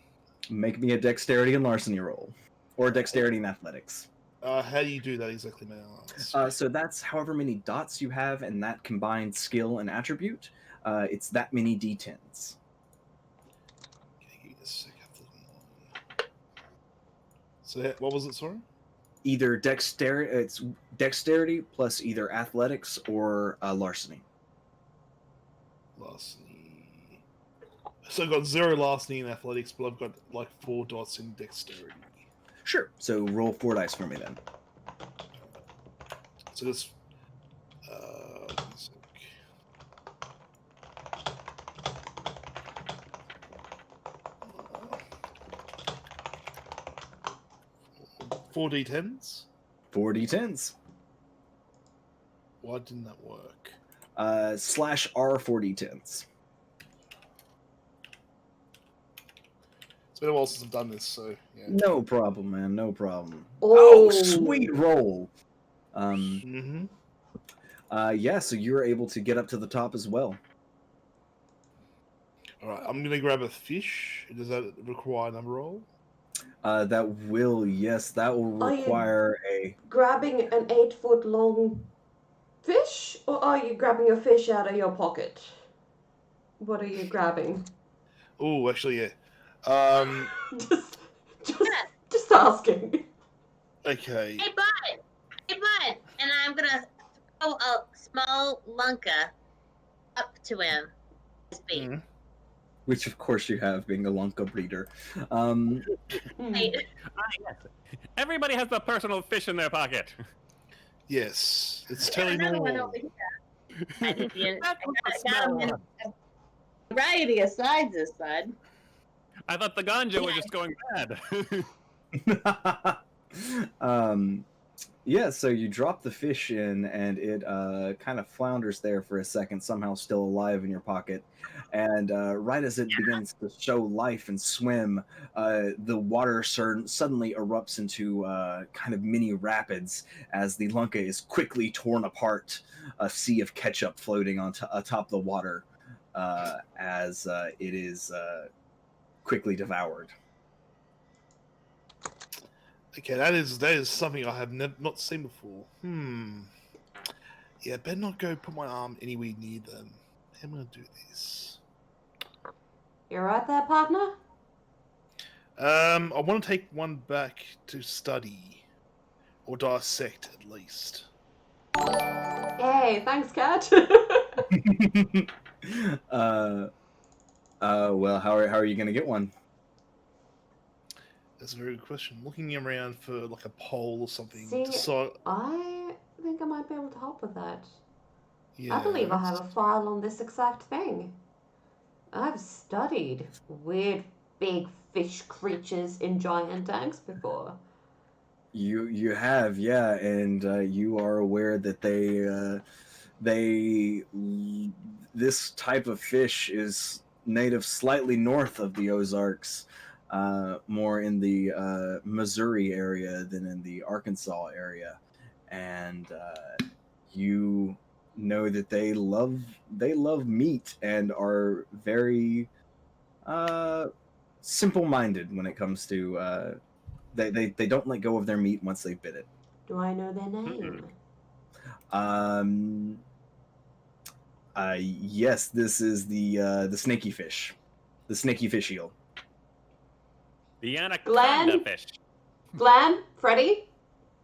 Make me a dexterity and larceny roll, or dexterity and athletics. How do you do that exactly, may I ask? So that's however many dots you have in that combined skill and attribute. It's that many d10s. Give me a sec, I have to look online. So what was it, sorry? Either dexterity, it's dexterity plus either athletics or larceny. Larceny. So I've got 0 larceny in athletics, but I've got like 4 dots in dexterity. Sure. So roll 4 dice for me then. So that's one sec. 4 d10s. 4 d10s. Why didn't that work? Slash R 4 d10s. It's been a while since I've done this, so yeah. No problem, man. No problem. Oh. Oh, sweet roll. Mm-hmm. Yeah. So you're able to get up to the top as well. All right, I'm gonna grab a fish. Does that require another roll? That will, yes, that will Are you- require a. Grabbing an 8-foot long fish, or are you grabbing a fish out of your pocket? What are you grabbing? Oh, actually, yeah. Just asking. Okay. Hey, bud! Hey, bud! And I'm gonna throw a small lunka up to him. His bait. Mhm. Which, of course, you have, being a Lunka breeder. Hey, Everybody has a personal fish in their pocket. Yes, it's I got totally another one normal. over here. I need the, That's what the I got smell them in was. a variety of sizes, bud. I thought the ganja was just going bad. Yeah, so you drop the fish in, and it kind of flounders there for a second, somehow still alive in your pocket. And right as it begins to show life and swim, the water suddenly erupts into kind of mini rapids as the lunka is quickly torn apart, a sea of ketchup floating on atop the water as it is quickly devoured. Okay, that is something I have not seen before. Yeah, better not go put my arm anywhere near them. I'm gonna do this. You right there, partner? I want to take one back to study or dissect at least. Hey, thanks, Cat. Well, how are you gonna get one? That's a very good question. Looking around for like a pole or something. See, So I think I might be able to help with that. yeah, I believe I have a file on this exact thing. I've studied weird big fish creatures in giant tanks before. You have, yeah, and you are aware that this type of fish is native slightly north of the Ozarks, more in the Missouri area than in the Arkansas area, and you know that they love meat and are very simple-minded when it comes to they don't let go of their meat once they've bit it. Do I know their name? Yes, this is the snaky fish, the snaky fish eel. The anaconda Glenn? fish. Glenn, Freddy,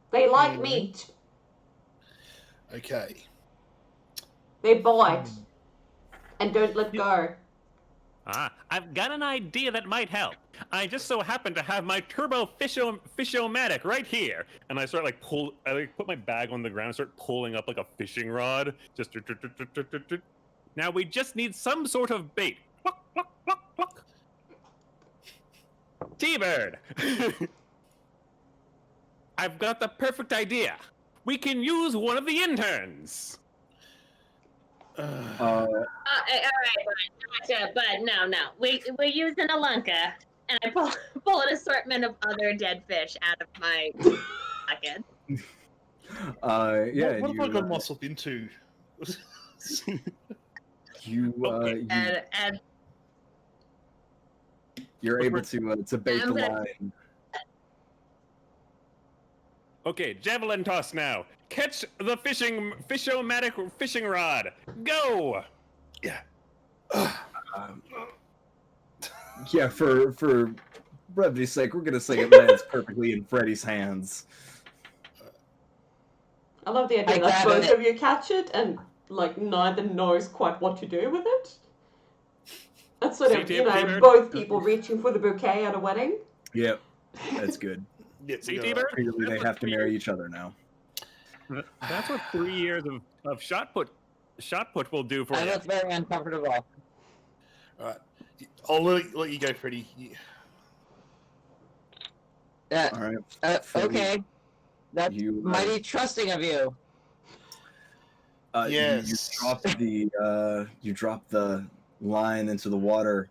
they like meat. Okay. They bite and don't let go. I've got an idea that might help. I just so happen to have my turbo fishomatic right here, and I start I put my bag on the ground and start pulling up like a fishing rod. Just now we just need some sort of bait. Pluck, pluck, pluck, pluck. T-bird. I've got the perfect idea. We can use one of the interns. All right, but no. We're using a lunka, and I pull an assortment of other dead fish out of my pocket. Yeah. What have I got myself into? You're able to bait the line. Okay, javelin toss now. Catch the fishomatic fishing rod. Go! Yeah. Yeah, for brevity's sake, we're gonna say it lands perfectly in Freddy's hands. I love the idea that both of you catch it and like neither knows quite what to do with it. That's sort of, both people reaching for the bouquet at a wedding. Yep, that's good. Clearly they have to marry each other now. That's what 3 years of shot put will do for you. That's very uncomfortable. All right. I'll let you go, Freddy. All right. Okay. That's mighty trusting of you. Yes. You drop the line into the water,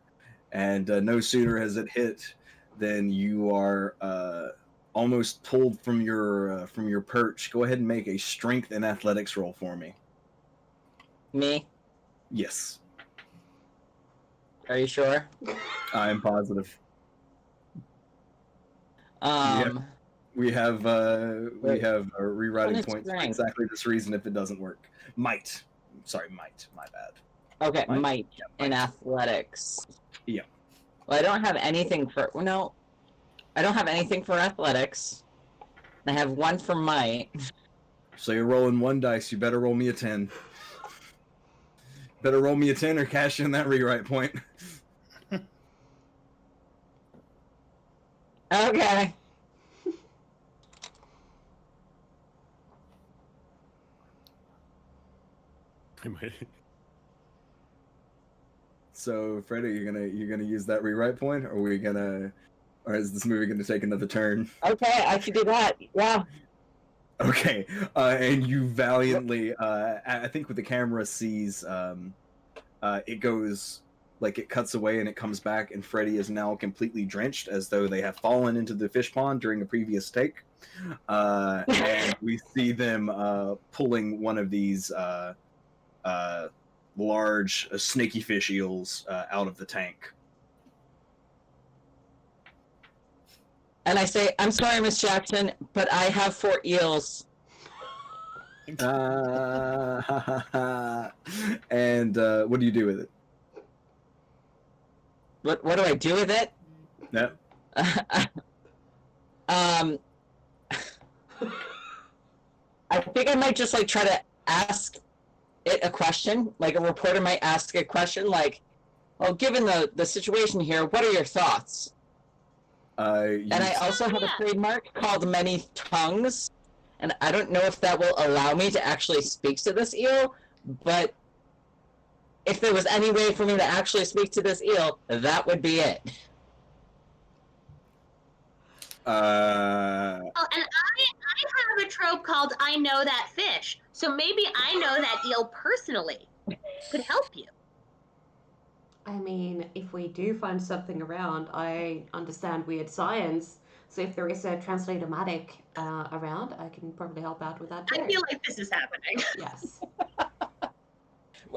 and no sooner has it hit than you are almost pulled from your perch. Go ahead and make a strength and athletics roll for me. Me? Yes. Are you sure? I'm positive. We have rewriting points for exactly this reason if it doesn't work. Might. My bad. Okay, might in athletics. Yeah. Well, I don't have anything for I don't have anything for athletics. I have one for might. So you're rolling one dice. You better roll me a 10. Better roll me a 10 or cash in that rewrite point. Okay. So, Freddy, you're gonna use that rewrite point, or or is this movie gonna take another turn? Okay, I should do that. Yeah. Okay, and you valiantly, I think what the camera sees, it goes, like it cuts away and it comes back, and Freddy is now completely drenched as though they have fallen into the fish pond during a previous take. And we see them pulling one of these large snaky fish eels out of the tank. And I say, I'm sorry, Miss Jackson, but I have 4 eels. And what do you do with it? What do I do with it? Yep. I think I might just try to ask it a question. Like a reporter might ask a question, like, "Well, given the situation here, what are your thoughts?" And I also have a trademark called Many Tongues, and I don't know if that will allow me to actually speak to this eel, but if there was any way for me to actually speak to this eel, that would be it. Oh, and I have a trope called I know that fish, so maybe I know that eel personally. Could help you. I mean, if we do find something around, I understand weird science, so if there is a translator-matic around, I can probably help out with that too. I feel like this is happening. Yes.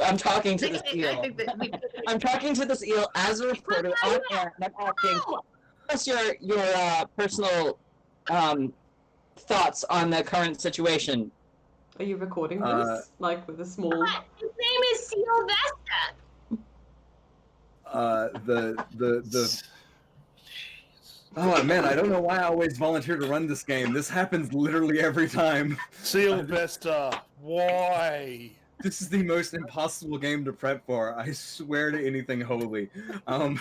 I'm talking to I this think eel. that we I'm talking to this eel as a reporter on air, and I'm asking us your personal thoughts on the current situation. Are you recording this? Like with a small. His name is Sylvester. The Oh man, I don't know why I always volunteer to run this game. This happens literally every time. Sylvester, why? This is the most impossible game to prep for. I swear to anything holy. And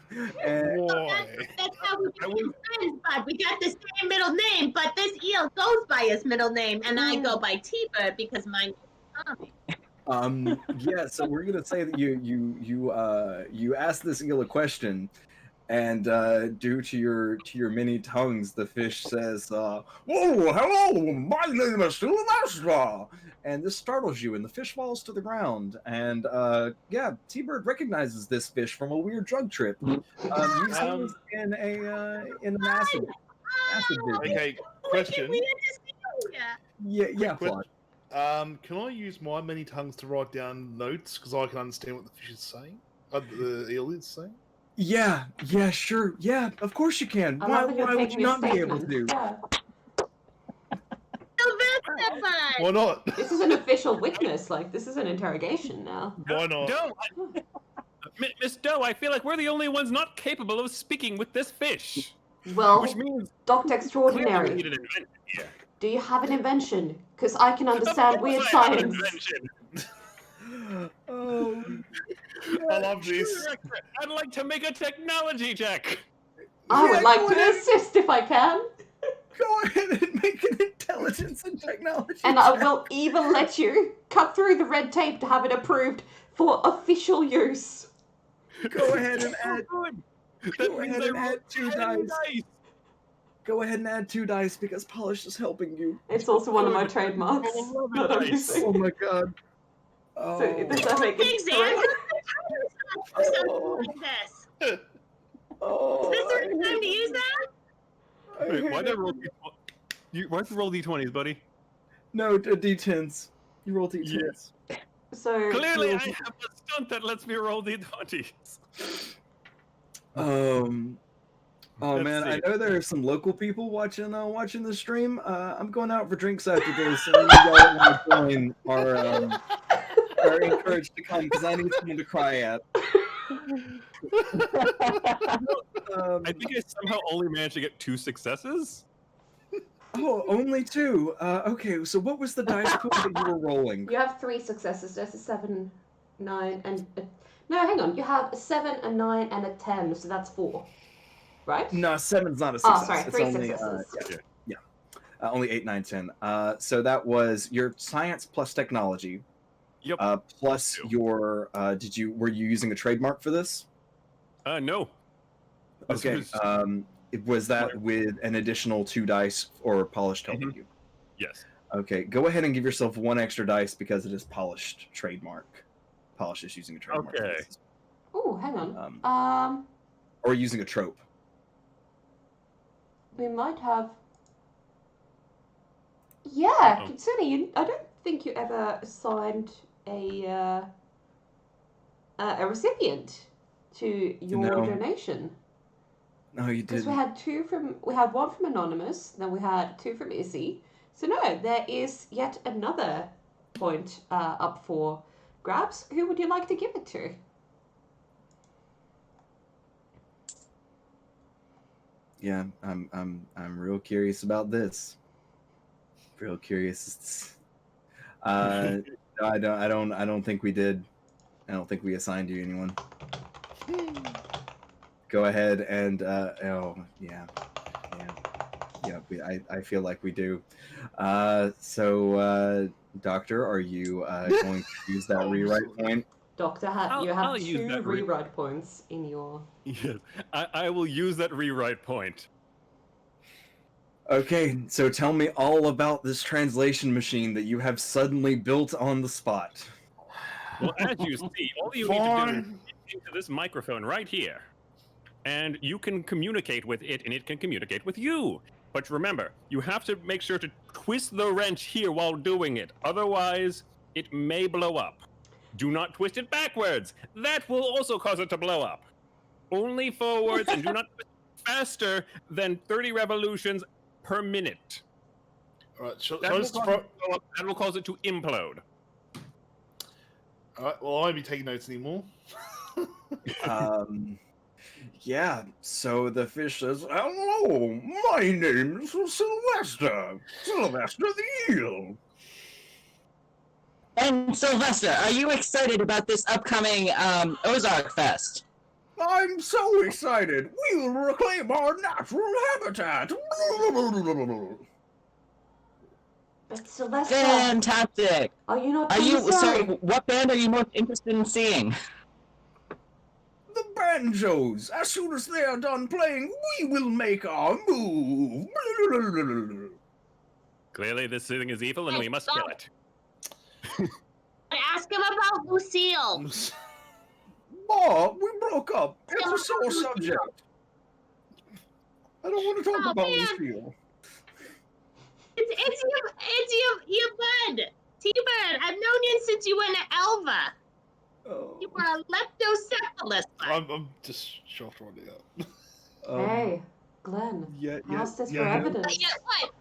Why? That's how we became friends, bud. We got the same middle name, but this eel goes by his middle name, and I go by T-Bird because my name is Tommy. yeah, so we're gonna say that you asked this eel a question, and due to your many tongues, the fish says, "Whoa, hello, my name is Sylvester," and this startles you, and the fish falls to the ground. And yeah, T-Bird recognizes this fish from a weird drug trip. You see this in an acid business. Okay, question. We had to see you. Yeah, Quick Claude. Can I use my many tongues to write down notes because I can understand what the fish is saying? The eel is saying? Yeah, sure. Yeah, of course you can. I Why love that you're would taking you a not be able statement. to? Yeah. Sylvester, bud. Why not? This is an official witness. Like, this is an interrogation now. Why not? Doe, Miss Doe, I feel like we're the only ones not capable of speaking with this fish. Well, Which means Dr. clearly we Extraordinary, need an invention here. do you have an invention? Because I can understand Of weird course I have an science. invention. Oh, I love this. Director, I'd like to make a technology check. I would Yeah, like go to ahead. assist if I can. go ahead and make an intelligence and technology. And I check. will even let you cut through the red tape to have it approved for official use. Go ahead and add. Good. Go That means ahead I and add rolled 2 10 dice. Go ahead and add 2 dice because polish is helping you. It's also one of my Good. trademarks. I love it, Not dice. everything. Oh my god. Oh. So does that make it Exam three? for something like this. Oh, Is this I the time hate to use that? I Wait, hate why it. did I roll why'd you roll d20s, buddy? No, d10s. You roll d10s. So Clearly, I have a stunt that lets me roll d20s. Oh Let's man, I see. know there are some local people watching the stream. I'm going out for drinks after this, and you guys want to join are encouraged to come because I need someone to cry at. I think I somehow only managed to get 2 successes. Oh, only 2. Okay, so what was the dice pool that you were rolling? you have 3 successes. There's a 7, 9, and no, hang on. You have a 7, a 9, and a 10. So that's 4, right? No, 7's not a Oh, success. sorry, It's 3 only, successes. only 8, 9, 10. So that was your science plus technology. Yep. Plus your were you using a trademark for this? No. This Okay. was- Was that with an additional 2 dice or polished helping you? Yes. Okay. Go ahead and give yourself 1 extra dice because it is polished trademark. Polish is using a trademark. for Okay. this. Oh, hang on. Or using a trope. We might have. Yeah, Uh-oh. considering I don't think you ever assigned a recipient to your No. donation. No, you Because didn't. we had 1 from Anonymous, then we had 2 from Izzy. So no, there is yet another point up for grabs. Who would you like to give it to? Yeah, I'm real curious about this. Real curious. No, I don't think we did. I don't think we assigned you anyone. Go ahead and I feel like we do. So Doctor, are you going to use that rewrite point? Doctor, I'll you have use 2 that rewrite points in your. Yes. I will use that rewrite point. Okay, so tell me all about this translation machine that you have suddenly built on the spot. Well, as you see, all you need to do is get into this microphone right here, and you can communicate with it, and it can communicate with you. But remember, you have to make sure to twist the wrench here while doing it. Otherwise, it may blow up. Do not twist it backwards. That will also cause it to blow up. Only forwards, and do not twist it faster than 30 revolutions per minute. All right, shall That I will just cause it to blow up. That will cause it to implode. All right, well, I won't be taking notes anymore. Yeah, so the fish says, "Hello, my name is Sylvester. Sylvester the Eel." And Sylvester, are you excited about this upcoming Ozark Fest? I'm so excited! We will reclaim our natural habitat! But Sylvester, Fantastic! are you not Are you so? concerned? What band are you most interested in seeing? The banjos! As soon as they are done playing, we will make our move! Clearly, this thing is evil, and we must kill it. Ask him about Lucille. Ma, we broke up. It's a sore subject. I don't want to talk Oh, about man. Lucille. It's your bud. T-Bird, I've known you since you went to Elva. Oh. You were a leptocephalus. I'm just shocked right now. Hey, Glenn, Yeah, how's this yeah, for yeah. evidence? Yeah, what?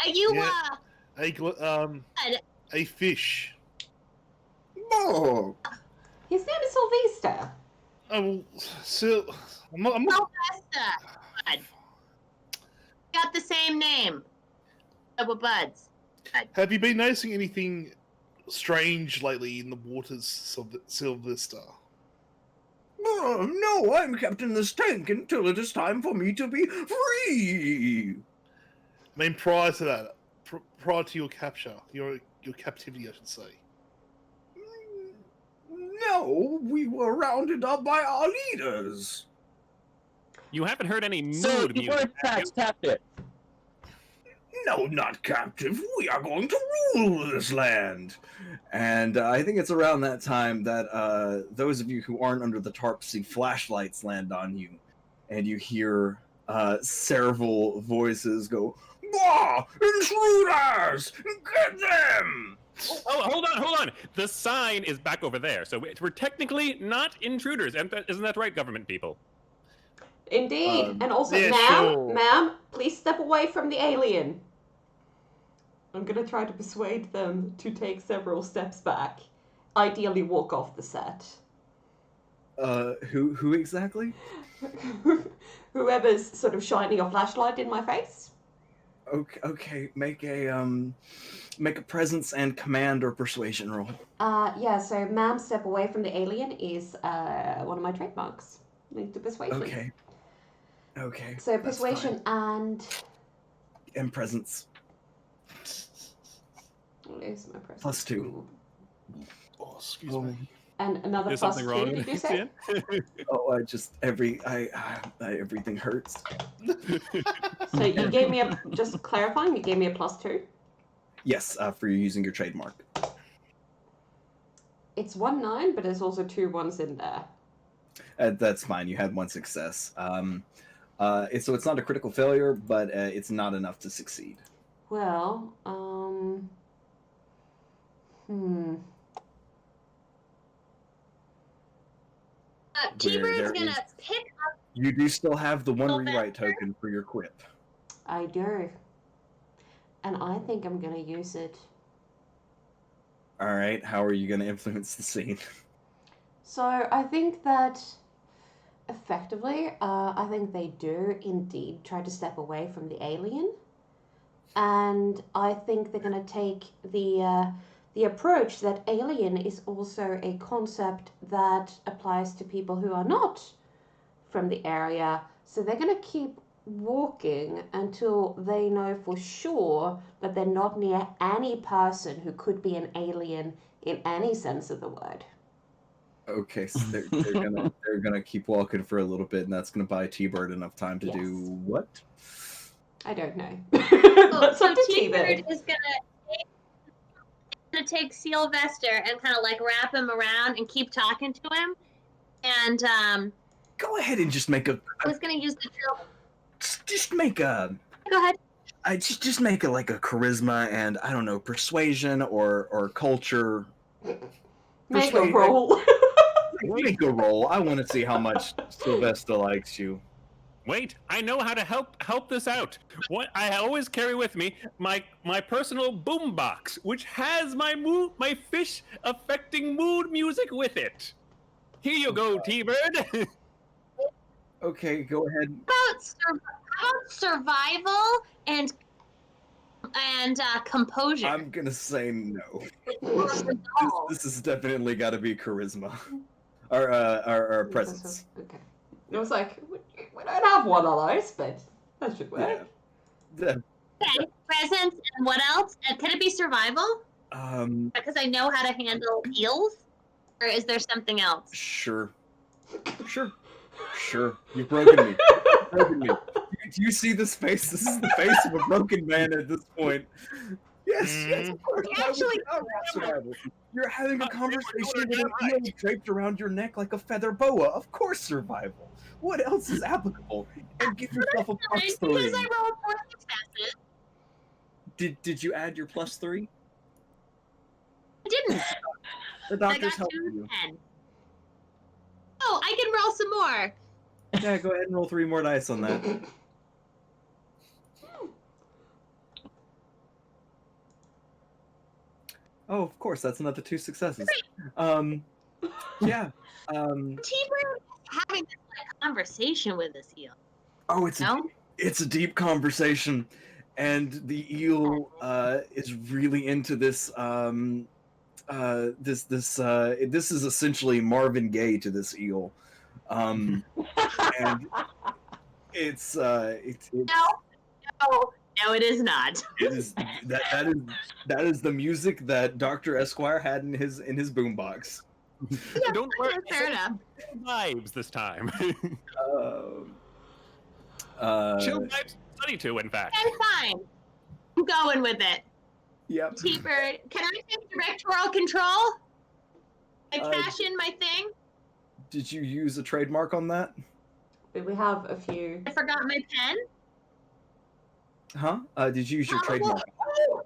Are you, Yeah. A fish. No. His name is Sylvester. Oh, well, so I'm not. Sylvester, bud. Got the same name. We're buds. Have you been noticing anything strange lately in the waters, Sylvester? No, I'm kept in this tank until it is time for me to be free. I mean, prior to that, prior to your capture, your captivity, I should say. No, we were rounded up by our leaders. You haven't heard any mood So you music. were have you? captive. No, not captive. We are going to rule this land. And I think it's around that time that those of you who aren't under the tarp see flashlights land on you, and you hear several voices go, "Bah! Intruders! Get them!" Oh, hold on. The sign is back over there, so we're technically not intruders. Isn't that right, government people? Indeed. And also, yeah, ma'am, sure. ma'am, please step away from the alien. I'm going to try to persuade them to take several steps back. Ideally, walk off the set. Who exactly? Whoever's sort of shining a flashlight in my face. Okay, make a presence and command or persuasion roll. Yeah, so ma'am, step away from the alien is one of my trademarks. Linked to persuasion. Okay. So that's persuasion fine. And presence. Where's my presence? +2. Ooh. Oh, excuse me. And another There's plus something 2, wrong did with you say? it. Oh, everything hurts. So you gave me just clarifying, you gave me a +2? Yes, for you using your trademark. It's 1 9, but there's also 2 1s in there. That's fine. You had one success. So it's not a critical failure, but it's not enough to succeed. Well, T-Bird's gonna is- pick up. You do still have the one Sylvester? rewrite token for your quip. I do. And I think I'm going to use it. All right. How are you going to influence the scene? So I think that effectively, I think they do indeed try to step away from the alien. And I think they're going to take the approach that alien is also a concept that applies to people who are not from the area. So they're going to keep walking until they know for sure that they're not near any person who could be an alien in any sense of the word. Okay, so they're gonna keep walking for a little bit, and that's gonna buy T-Bird enough time to Yes. do what? I don't know. Oh, That's so up to T-Bird T-Bird. is gonna take Sylvester and kind of like wrap him around and keep talking to him. And Go ahead and just make I was gonna use the drill. just make a Go ahead. just make a like a charisma and I don't know persuasion or culture. Make a Persuade- roll. Make a roll. I want to see how much Sylvester likes you. Wait, I know how to help this out. What I always carry with me my personal boombox, which has my fish affecting mood music with it. Here you go, T-Bird. Okay, go ahead. How about survival and composure? I'm gonna say no. Resolve. This has definitely got to be charisma, or presence. Okay. It was like, we don't have one of those, but that should work. Yeah. Okay, presence and what else? And can it be survival? Because I know how to handle eels, or is there something else? Sure. You've broken me. Do you see this face? This is the face of a broken man at this point. Yes, of course. Actually, Survival. You're having a conversation with an eel draped around your neck like a feather boa. Of course, survival. What else is applicable? And give yourself a plus 3. because I rolled 4 successes. Did you add your plus 3? I didn't. The I doctor's got helping 2 you. 10. Oh, I can roll some more. Yeah, go ahead and roll 3 more dice on that. Oh, of course, that's another 2 successes. Yeah. T-Bird is having this conversation with this eel. Oh, it's No? a deep conversation, and the eel is really into this. This is essentially Marvin Gaye to this eel, and it's No, it is not. it is that is the music that Dr. Esquire had in his boombox. Don't worry. Fair enough. Vibes this time. Chill vibes study to, in fact. Okay, fine. I'm going with it. Yep. T-Bird, can I take directorial control? I Uh, cash in my thing? Did you use a trademark on that? We have a few. I forgot my pen? Huh? Did you use your Oh, trademark? oh,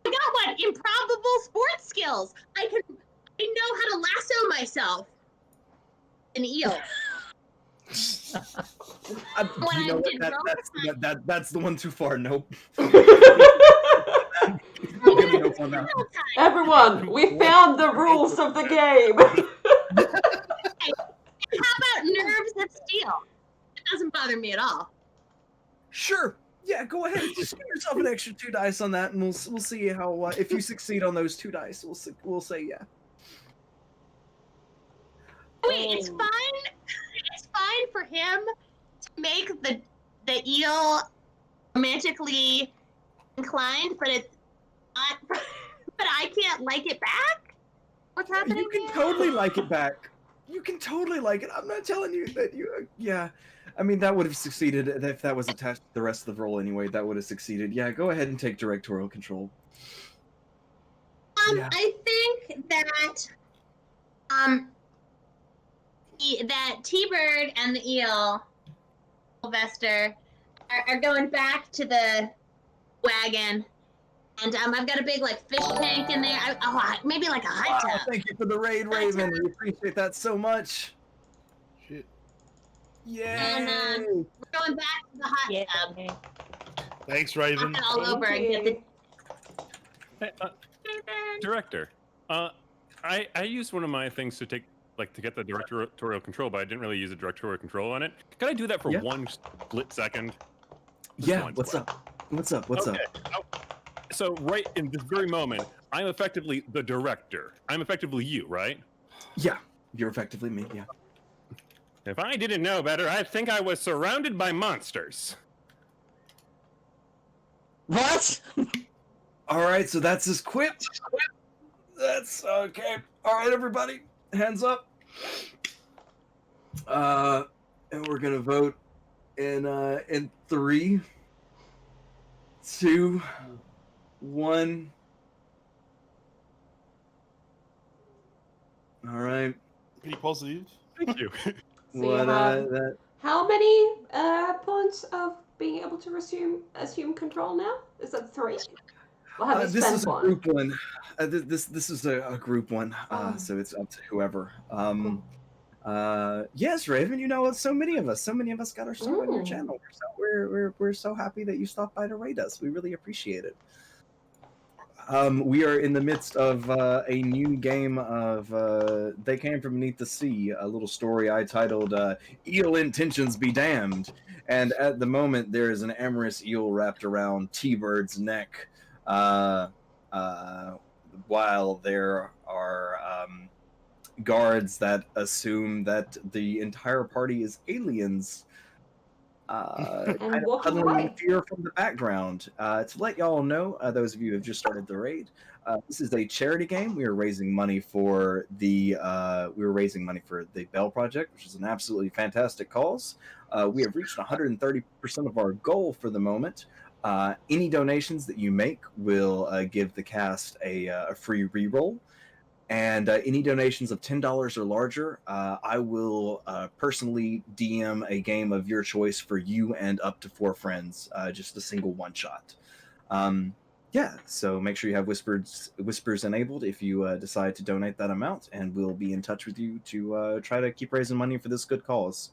I got one! Improbable sports skills! I know how to lasso myself. An eel. When You know I what? did That's the one too far. Nope. Everyone, we found the rules of the game. How about nerves of steel? It doesn't bother me at all. Sure. Yeah, go ahead. Just give yourself an extra 2 dice on that, and we'll see how if you succeed on those 2 dice, we'll say yeah. Wait, it's fine. It's fine for him to make the eel romantically inclined, but it's not. But I can't like it back. What's happening? You can here? totally like it back. You can totally like it. I'm not telling you that you. Yeah, I mean that would have succeeded if that was attached to the rest of the roll anyway. That would have succeeded. Yeah, go ahead and take directorial control. Yeah. I think that that T-Bird and the eel, Sylvester, are going back to the wagon, and I've got a big like fish tank in there. Maybe like a hot tub. Thank you for the raid, Raven. We appreciate that so much. Shit. Yay! And we're going back to the hot tub. Thanks, Raven. Knock it all over and get the Hey, director, I used one of my things to get the directorial control, but I didn't really use a directorial control on it. Can I do that for Yeah. 1 split second? Yeah. one What's split. up? What's up? What's up? So right in this very moment, I'm effectively the director. I'm effectively you, right? Yeah, you're effectively me. Yeah. If I didn't know better, I'd think I was surrounded by monsters. What? All right, so that's his quip. That's okay. All right, everybody, hands up. And we're gonna vote in 3, 2, 1. All right. Pretty positive. Thank you. So you What have- that? How many points of being able to assume control now? Is that 3? Or have you This spent is a one? group one. This is a group one, Oh. so it's up to whoever. Cool. Yes, Raven. You know, so many of us got our start on your Mm. channel. We're so happy that you stopped by to rate us. We really appreciate it. We are in the midst of a new game of They Came From Beneath the Sea, a little story I titled Eel Intentions Be Damned. And at the moment, there is an amorous eel wrapped around T-Bird's neck, uh, while there are guards that assume that the entire party is aliens. And Kind of walking huddling in away. fear from the background. To let y'all know, those of you who have just started the raid, this is a charity game. We are raising money for the Bell Project, which is an absolutely fantastic cause. We have reached 130% of our goal for the moment. Any donations that you make will give the cast a free reroll. And any donations of $10 or larger, I will personally DM a game of your choice for you and up to 4 friends, just a single one shot. Yeah, so make sure you have whispers enabled if you decide to donate that amount, and we'll be in touch with you to try to keep raising money for this good cause.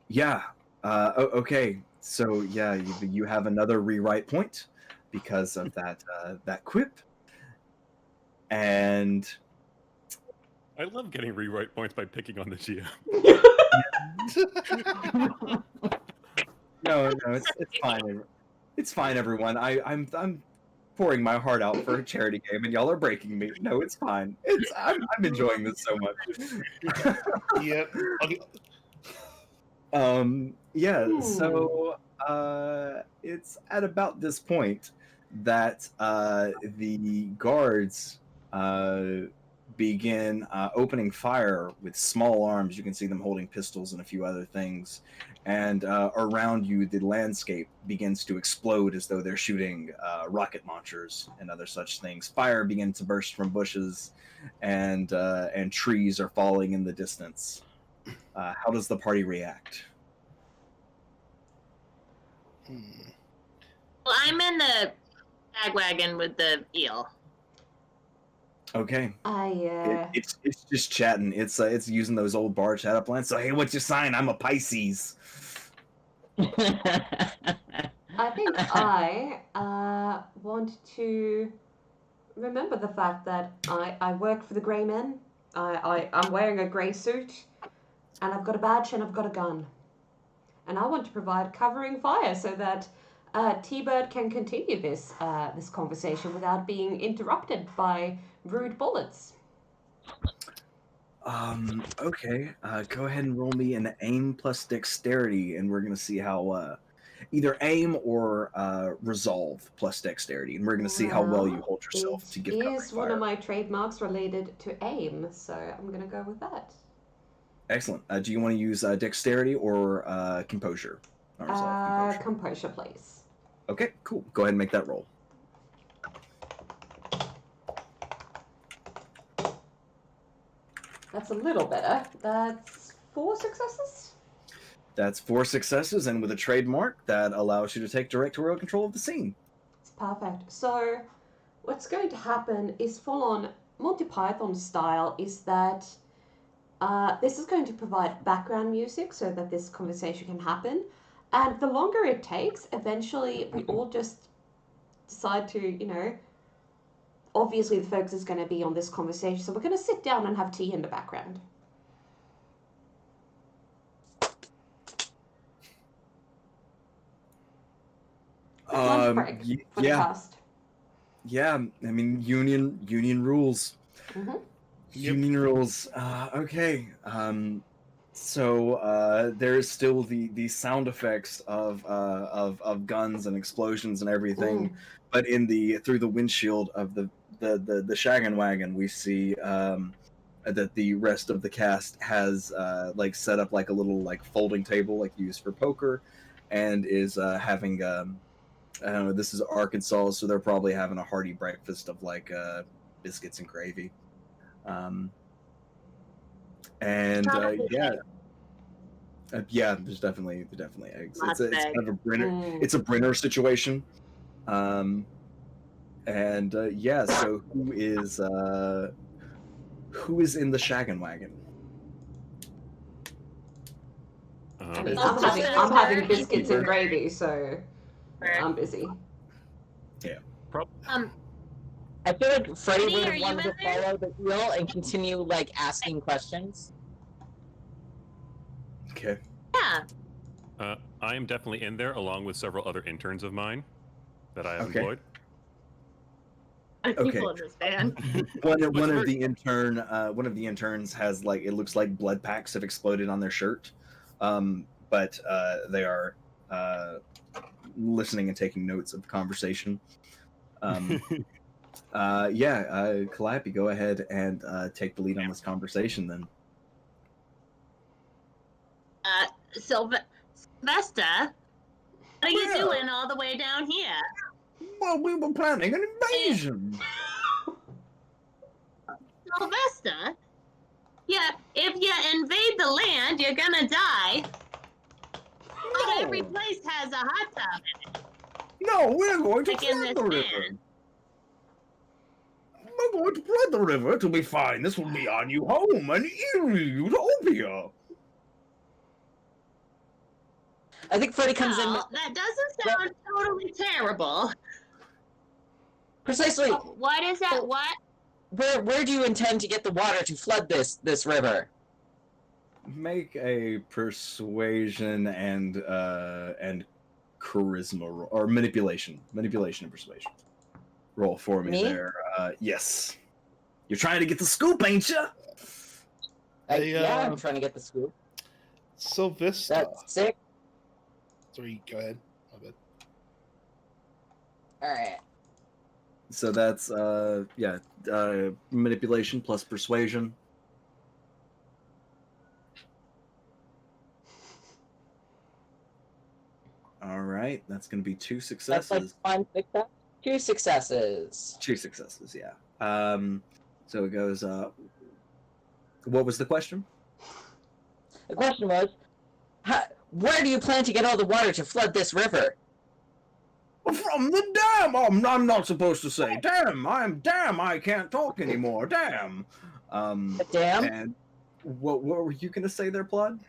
Yeah. Okay. So yeah, you have another rewrite point because of that quip. And I love getting rewrite points by picking on the GM. no, it's fine. It's fine, everyone. I'm pouring my heart out for a charity game, and y'all are breaking me. No, it's fine. I'm enjoying this so much. Yep. Yeah. Hmm. So it's at about this point that the guards begin opening fire with small arms. You can see them holding pistols and a few other things. And around you, the landscape begins to explode as though they're shooting rocket launchers and other such things. Fire begins to burst from bushes, and trees are falling in the distance. How does the party react? Well, I'm in the bag wagon with the eel. Okay. I It's just chatting. It's using those old bar chat up lines. So hey, what's your sign? I'm a Pisces. think I want to remember the fact that I work for the Grey Men. I'm wearing a grey suit, and I've got a badge and I've got a gun. And I want to provide covering fire so that T-Bird can continue this conversation without being interrupted by rude bullets. Okay. Go ahead and roll me an aim plus dexterity, and we're gonna see how either aim or resolve plus dexterity, and we're gonna see how well you hold yourself to give It covering is one fire. of my trademarks related to aim, so I'm going to go with that. Excellent. Do you want to use dexterity or composure? Not resolve, composure. Composure, please. Okay, cool. Go ahead and make that roll. That's a little better. That's 4 successes. That's 4 successes, and with a trademark, that allows you to take directorial control of the scene. It's perfect. So, what's going to happen is full on Monty Python style is that this is going to provide background music so that this conversation can happen. And the longer it takes, eventually we all just decide to, obviously the focus is going to be on this conversation. So we're going to sit down and have tea in the background. Lunch break for the cast. Yeah, I mean union rules. Mm-hmm. Union rules. Okay. So there's still the sound effects of guns and explosions and everything, but through the windshield of the Shaggin' Wagon, we see that the rest of the cast has set up like a little folding table used for poker, and is having I don't know. This is Arkansas, so they're probably having a hearty breakfast of biscuits and gravy. And yeah, there's definitely eggs. It's kind of a Brenner. It's a Brenner situation. And yeah, so who is in the shaggin' wagon? I mean, Um, I'm having biscuits and gravy, so I'm busy. I feel like Freddie Vinny, would are have you wanted to in there? follow the wheel and continue like asking questions. Okay. Yeah. I am definitely in there, along with several other interns of mine that I have Okay. employed. People in this band. One of very- the interns has like it looks like blood packs have exploded on their shirt, but they are listening and taking notes of the conversation. Calliope, go ahead and take the lead on this conversation then. Sylvester, what are you Well. doing all the way down here? Well, we were planning an invasion. Sylvester? Yeah, if you invade the land, you're gonna die. Not every place has a hot tub in it. No, we're going to Like in flood this the river. band. We're going to flood the river till we find this will be our new home, an eerie utopia. I think Freddie comes in Well, that doesn't sound totally terrible. precisely. What is that? What? Where do you intend to get the water to flood this river? Make a persuasion and charisma or manipulation and persuasion roll for me. Me? There. Yes. You're trying to get the scoop, ain't you? Yeah, I'm trying to get the scoop. Sylvester. That's sick. Sorry, go ahead. My bad. All right. So that's manipulation plus persuasion. All right, that's going to be 2 That's successes. like 1 success. 2 successes. 2 successes, yeah. So it goes. What was the question? The question was, where do you plan to get all the water to flood this river? From the dam. I'm not supposed to say damn. I can't talk anymore. Damn. The dam? And what were you going to say there, Plod?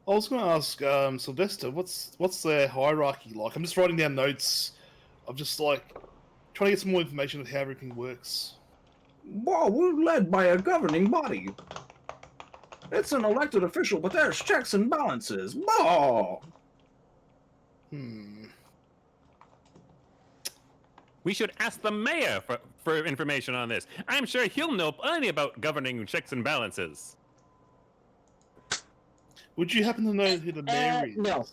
I was going to ask Sylvester, what's their hierarchy like? I'm just writing down notes. I'm just like trying to get some more information on how everything works. Well, we're led by a governing body. It's an elected official, but there's checks and balances. Bah! We should ask the mayor for information on this. I'm sure he'll know plenty about governing checks and balances. Would you happen to know who the mayor is? No.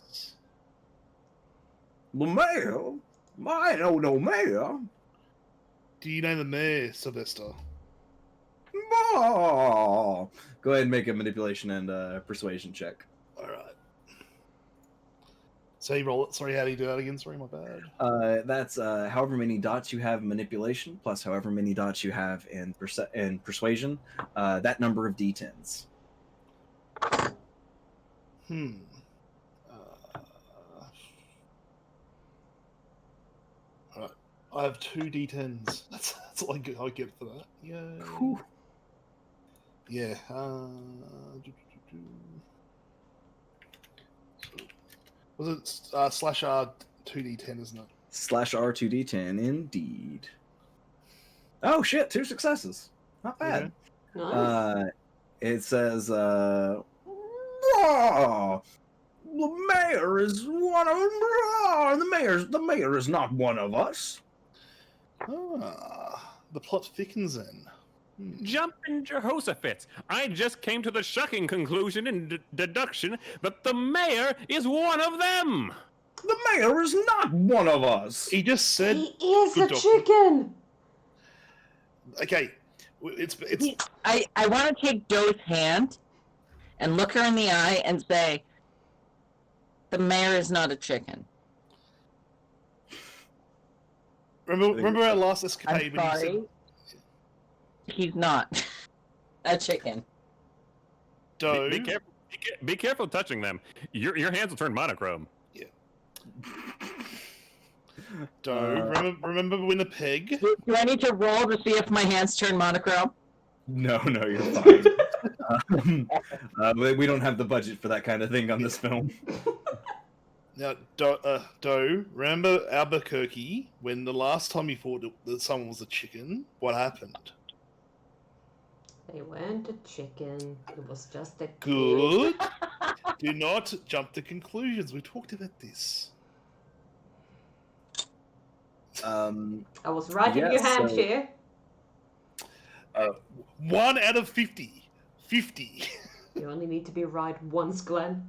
The mayor? I know no mayor. Do you know the mayor, Sylvester? Bah! Go ahead and make a manipulation and persuasion check. Alright. So you roll it. Sorry, how do you do that again? Sorry, my bad. That's however many dots you have in manipulation, plus however many dots you have in persuasion. That number of d10s. Alright. I have 2 d10s. That's all I get for that. Yeah. Whew. Yeah. Was it slash R 2d10, isn't it? Slash R2d10, indeed. Oh shit, 2 successes. Not bad. Nice. It says, the mayor is one of the mayor is not one of us. The plot thickens then. Jumping Jehoshaphat, I just came to the shocking conclusion and deduction that the mayor is one of them. The mayor is not one of us. He just said. He is Good a job. chicken. Okay, it's I want to take Doe's hand and look her in the eye and say, the mayor is not a chicken. remember our last I'm escapade when you sorry. said He's not a chicken. Doe. Be careful. Be careful touching them. Your hands will turn monochrome. Remember Winnipeg? Do I need to roll to see if my hands turn monochrome? No, you're fine. We don't have the budget for that kind of thing on this film. Now, Doe, remember Albuquerque, when the last time you thought that someone was a chicken, what happened? They weren't a chicken. It was just a Good. Do not jump to conclusions. We talked about this. I was right in New Hampshire. 1 out of 50. 50. You only need to be right once, Glenn.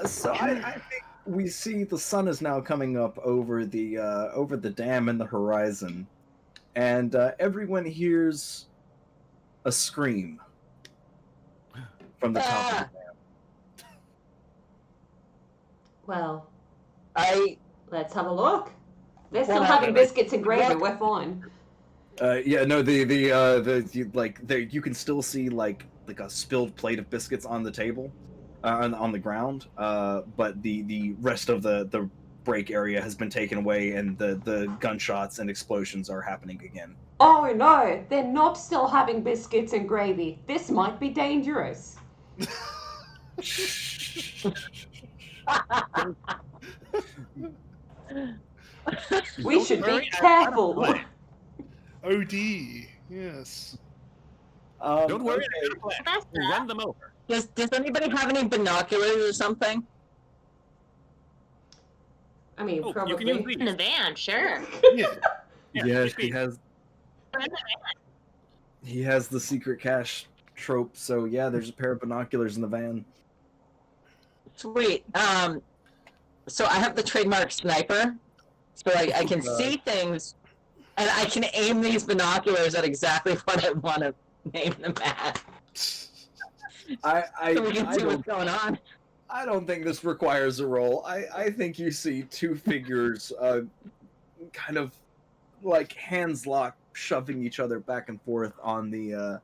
So I think we see the sun is now coming up over the dam in the horizon, and everyone hears a scream from the top of the dam. Well, I let's have a look. They're still Well, having biscuits and gravy. We're fine. Yeah, no, you can still see like a spilled plate of biscuits on the table, on the ground. But the rest of the break area has been taken away, and the gunshots and explosions are happening again. Oh no, they're not still having biscuits and gravy. This might be dangerous. We should be careful. Oh dear. Yes. Don't worry, okay. I got a plan. That's We'll run them over. does anybody have any binoculars or something? I mean, Oh, probably. you can use in the these. van, sure. Yeah. Yes, maybe. he has the secret cache trope. So yeah, there's a pair of binoculars in the van. Sweet. So I have the trademark sniper, so I can see things, and I can aim these binoculars at exactly what I want to name them at. So we can see what's going on. I don't think this requires a roll. I think you see two figures, kind of like hands locked, shoving each other back and forth on the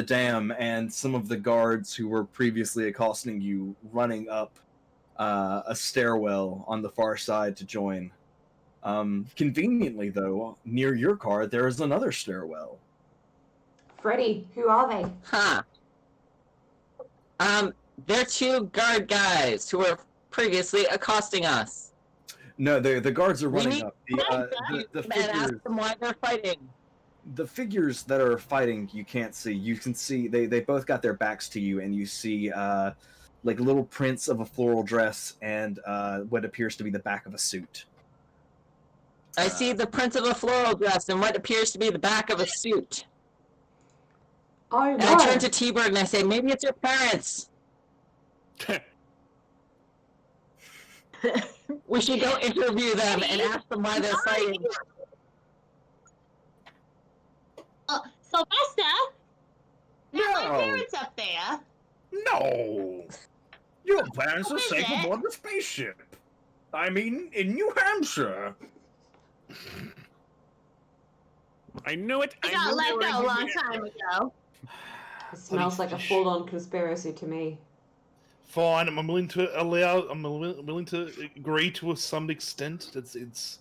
dam, and some of the guards who were previously accosting you running up a stairwell on the far side to join. Conveniently, though, near your car, there is another stairwell. Freddy, who are they? Huh. They're two guard guys who were previously accosting us. No, the guards are We running need- up. The And figures, ask them why they're fighting. the figures that are fighting, you can't see. You can see they both got their backs to you, and you see like little prints of a floral dress and what appears to be the back of a suit. I see the prints of a floral dress and what appears to be the back of a suit. Oh And no. I turn to T-Bird and I say, maybe it's your parents. We should go interview them and ask them why they're fighting. Sylvester? No. My parents up there. No! Your parents are What is safe it? aboard the spaceship. I mean, in New Hampshire. I knew it. I I got knew let they were go a in long New time ago. It smells like a full-on conspiracy to me. Fine, I'm willing to allow. I'm willing to agree to some extent. It's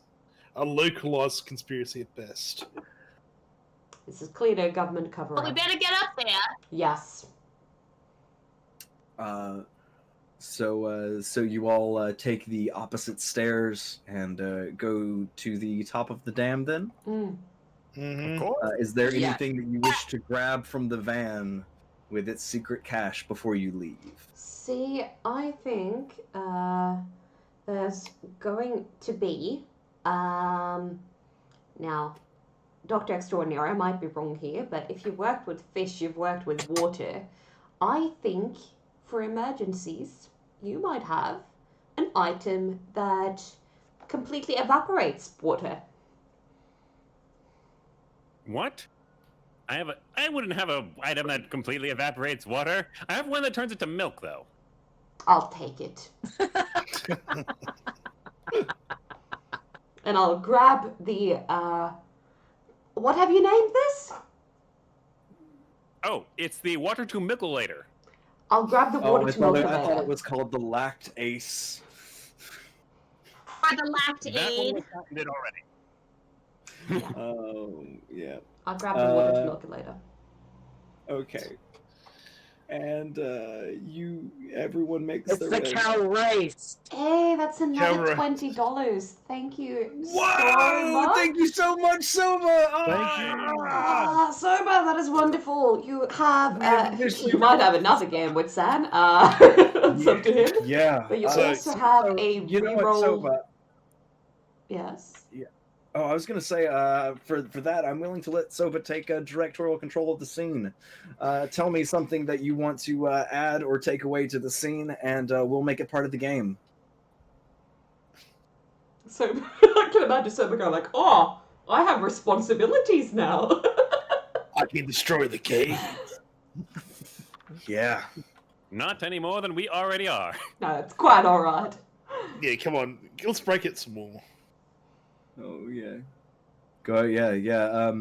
a localized conspiracy at best. This is clearly a government But we cover-up. better get up there. Yes. So you all take the opposite stairs and go to the top of the dam. Then, Mm. Mhm. Of course. is there Yeah. anything that you wish to grab from the van with its secret cache before you leave? See, I think there's going to be now, Dr. Extraordinary, I might be wrong here, but if you've worked with fish, you've worked with water. I think for emergencies, you might have an item that completely evaporates water. What? I wouldn't have a item that completely evaporates water. I have one that turns it to milk, though. I'll take it. And I'll grab the, what have you named this? Oh, it's the water to milkulator. I'll grab the water I to thought it milk. was called the Lact Ace. For the lacked That one aid. was patented already. Oh, yeah. I'll grab the water to milk it later. Okay. And everyone makes It's their the way. cow rice. Hey, that's another Camera. $20. Thank you so Whoa! much. Thank you so much, Soma. Thank you. Soba, that is wonderful. You have, this- you might have another game with San. It's up to him. Yeah. But you So- also have so, a you know what, reroll. Soma? Yes. Oh, I was gonna say, for that, I'm willing to let Soba take directorial control of the scene. Tell me something that you want to add or take away to the scene, and we'll make it part of the game. So I can imagine Soba going like, "Oh, I have responsibilities now." I can destroy the cave. Yeah. Not any more than we already are. No, it's quite all right. Yeah, come on. Let's break it some more. Oh yeah. Go yeah.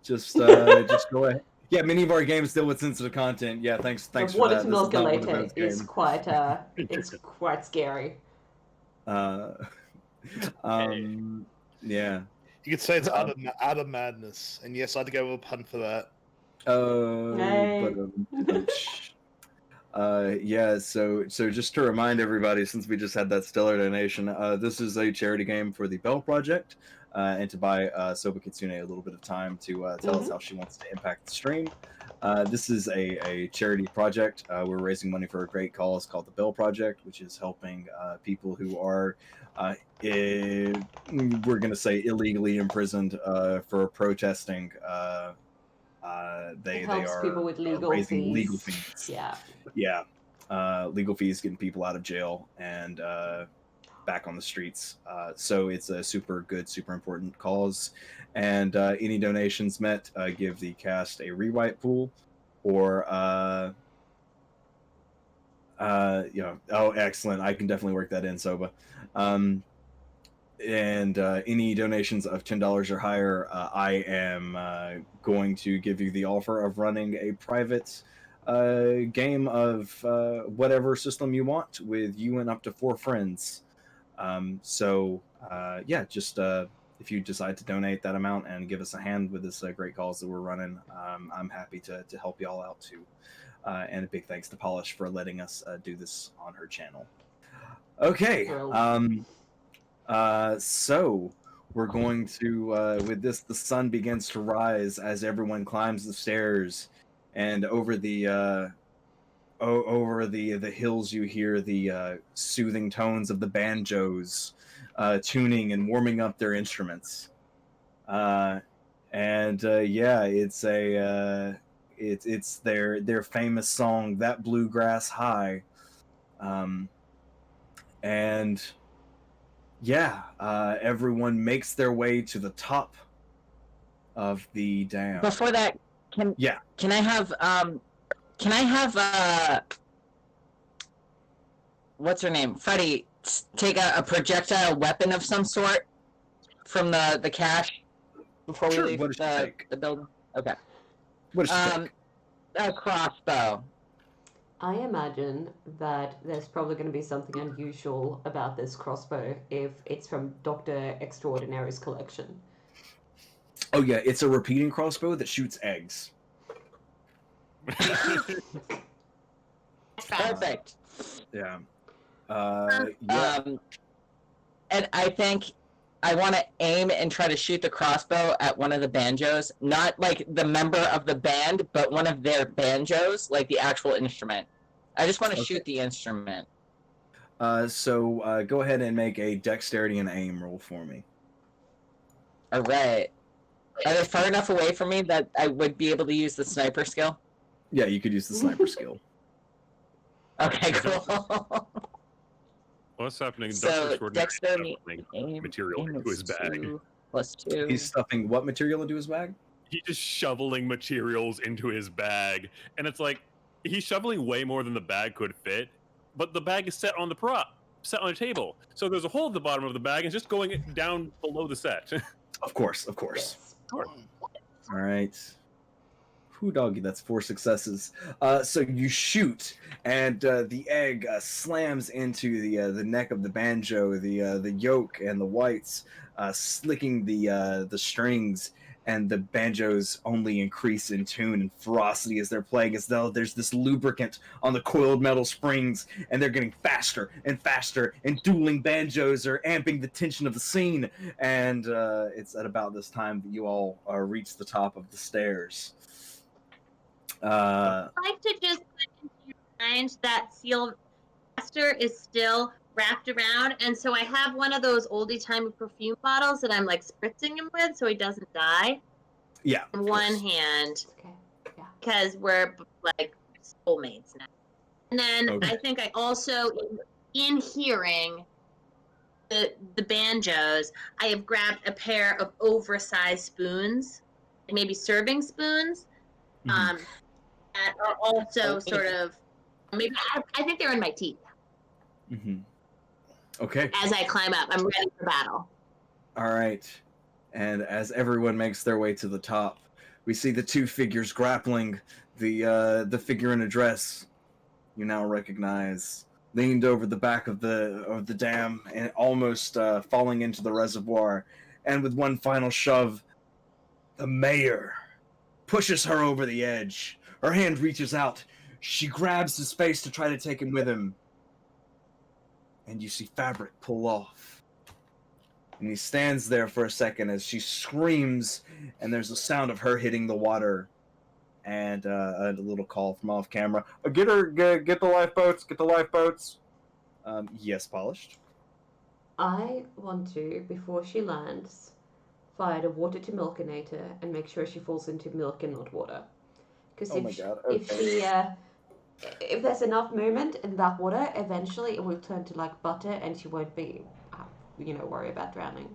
Just go ahead. Yeah, many of our games deal with sensitive content. Yeah, thanks The for water that. to This is milk it not one of later those is games. quite it's quite scary. Yeah. You could say it's utter madness. And yes, I had to go with a pun for that. Hey. Yeah, so just to remind everybody, since we just had that stellar donation, this is a charity game for the Bell Project, and to buy Soba Kitsune a little bit of time to tell us how she wants to impact the stream. This is a charity project. We're raising money for a great cause called the Bell Project, which is helping people who are, we're going to say, illegally imprisoned for protesting. They helps are people with legal raising fees. legal fees. Yeah. Legal fees, getting people out of jail and back on the streets. So it's a super good, super important cause. And any donations met give the cast a rewrite pool, or oh, excellent! I can definitely work that in, Soba. And any donations of $10 or higher, I am going to give you the offer of running a private game of whatever system you want with you and up to 4 friends. Yeah, just if you decide to donate that amount and give us a hand with this great cause that we're running, I'm happy to help you all out too. And a big thanks to Polish for letting us do this on her channel. Okay. So we're going to with this, the sun begins to rise as everyone climbs the stairs, and over the hills you hear the soothing tones of the banjos tuning and warming up their instruments. Yeah, it's it's their famous song, That Bluegrass High. And yeah, everyone makes their way to the top of the dam. Before that, can I have what's her name? Freddie, take a projectile weapon of some sort from the cache before we leave the building? Okay. What does she take? A crossbow. I imagine that there's probably going to be something unusual about this crossbow if it's from Dr. Extraordinary's collection. Oh yeah, it's a repeating crossbow that shoots eggs. Perfect. Yeah. And I think I want to aim and try to shoot the crossbow at one of the banjos. Not like the member of the band, but one of their banjos, like the actual instrument. I just want to shoot the instrument. So go ahead and make a dexterity and aim roll for me. All right. Are they far enough away from me that I would be able to use the sniper skill? Yeah, you could use the sniper skill. Okay, cool. What's happening? So, Dr. dexterity, aim, material into his bag. 2+2. He's stuffing what material into his bag? He's just shoveling materials into his bag, and it's like he's shoveling way more than the bag could fit. But the bag is set on the prop, set on a table, so there's a hole at the bottom of the bag, and it's just going down below the set. Of course. Yes. All right. Whoo doggy, that's 4 successes. So you shoot, and the egg slams into the neck of the banjo, the yolk and the whites, slicking the strings, and the banjos only increase in tune and ferocity as they're playing, as though there's this lubricant on the coiled metal springs, and they're getting faster and faster, and dueling banjos are amping the tension of the scene. And it's at about this time that you all reach the top of the stairs. I'd like to just put into your mind that Seal Master is still wrapped around, and so I have one of those oldie-timey perfume bottles that I'm like spritzing him with so he doesn't die. Yeah. In one hand, Okay. Yeah. because we're like soulmates now. And then Okay. I think I also, in hearing the banjos, I have grabbed a pair of oversized spoons, maybe serving spoons, that are also sort of maybe I think they're in my teeth. Okay. As I climb up, I'm ready for battle. All right. And as everyone makes their way to the top, we see the 2 figures grappling. The figure in a dress you now recognize leaned over the back of the dam and almost falling into the reservoir. And with one final shove, the mayor pushes her over the edge. Her hand reaches out. She grabs his face to try to take him with him. And you see fabric pull off. And he stands there for a second as she screams, and there's a sound of her hitting the water. And a little call from off camera. Get the lifeboats, get the lifeboats. Yes, Polished. I want to, before she lands, fire the water to Milkinator and make sure she falls into milk and not water. Because Oh my God, if there's enough movement in that water, eventually it will turn to like butter, and she won't be, worry about drowning.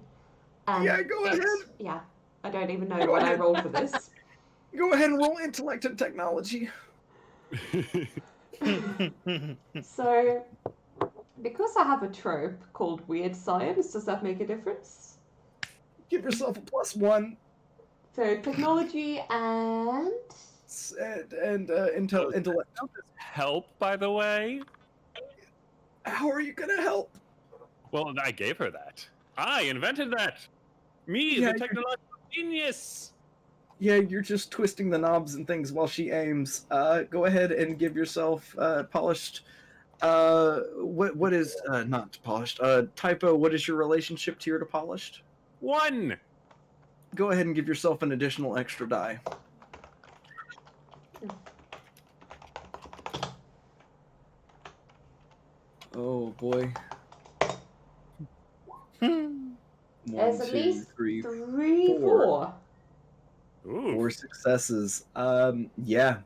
Yeah, go ahead. Yeah, I don't even know what I rolled for this. Go ahead and roll intellect and technology. So, because I have a trope called weird science, does that make a difference? Give yourself a +1. So technology and intellect. Help, by the way. How are you gonna help? Well, I gave her that. I invented that. Me, Yeah, the technological genius. Yeah, you're just twisting the knobs and things while she aims. Go ahead and give yourself polished. What is not polished? Typo. What is your relationship tier to polished? 1. Go ahead and give yourself an additional extra die. Oh boy. there's at least 3, 3, 4. 4. Ooh. 4 successes. Yeah.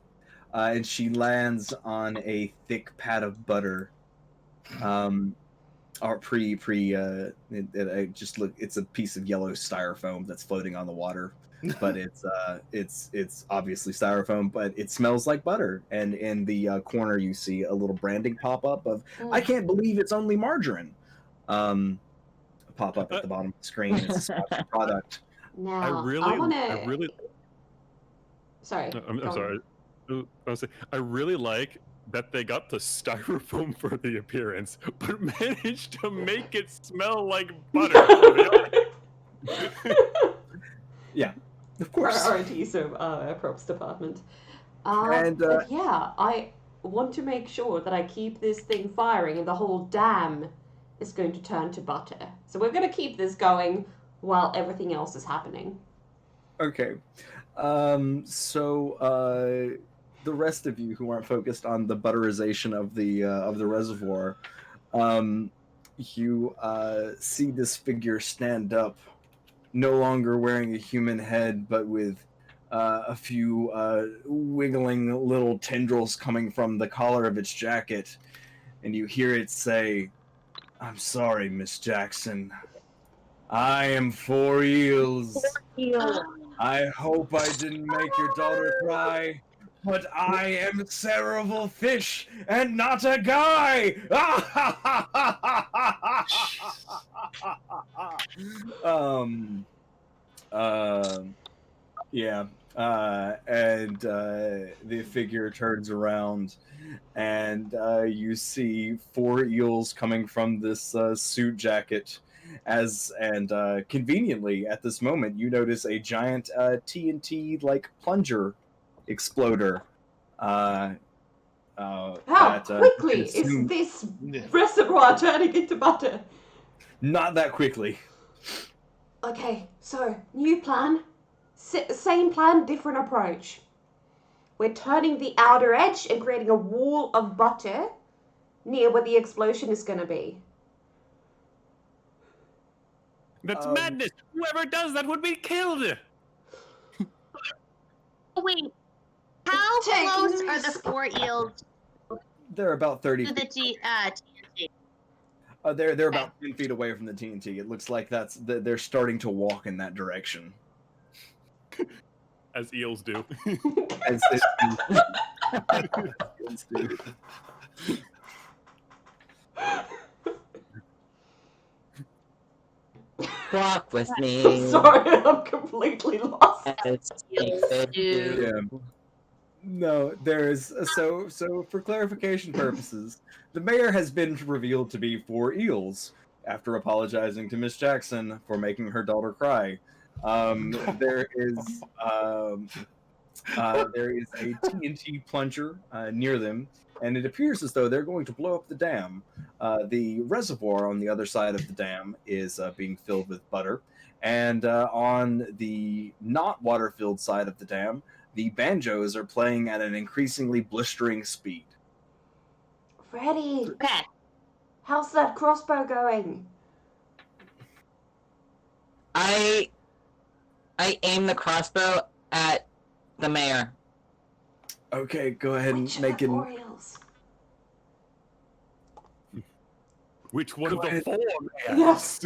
And she lands on a thick pad of butter. Or it just look. It's a piece of yellow styrofoam that's floating on the water, but it's obviously styrofoam, but it smells like butter. And in the corner, you see a little branding pop up of "I can't believe it's only margarine." Pop up at the bottom of the screen. It's a Scotch product. Now, I really. Sorry. I'm sorry. I really like that they got the styrofoam for the appearance, but managed to make it smell like butter. Yeah, of course. R&D, so props department. And, but yeah, I want to make sure that I keep this thing firing, and the whole dam is going to turn to butter. So we're going to keep this going while everything else is happening. Okay. The rest of you who aren't focused on the butterization of the reservoir, you see this figure stand up, no longer wearing a human head, but with a few wiggling little tendrils coming from the collar of its jacket, and you hear it say, "I'm sorry, Miss Jackson. I am 4 eels. I hope I didn't make your daughter cry, but I am cerebral fish and not a guy." Yeah. And the figure turns around, and you see 4 eels coming from this suit jacket. Conveniently at this moment, you notice a giant TNT like plunger exploder. Uh, How that you can quickly is assume this Yeah. reservoir turning into butter? not that quickly. Okay, so new plan. Same plan, different approach. We're turning the outer edge and creating a wall of butter near where the explosion is going to be. That's Um, madness. Whoever does that would be killed. Oh, wait. How Take close are the risk. 4 eels They're about 30 to the feet. TNT? They're about 10 feet away from the TNT. It looks like they're starting to walk in that direction. As eels do. As eels do. Walk with me. Sorry, I'm completely lost. As Eels do. Yeah. No, there's so for clarification purposes, the mayor has been revealed to be 4 eels after apologizing to Miss Jackson for making her daughter cry. There is a TNT plunger near them, and it appears as though they're going to blow up the dam. The reservoir on the other side of the dam is being filled with butter, and on the not water-filled side of the dam, the banjos are playing at an increasingly blistering speed. Freddy, Okay. how's that crossbow going? I aim the crossbow at the mayor. Okay, go ahead and Which of make the an. 4 eels? Which one of the ahead. 4? Yes.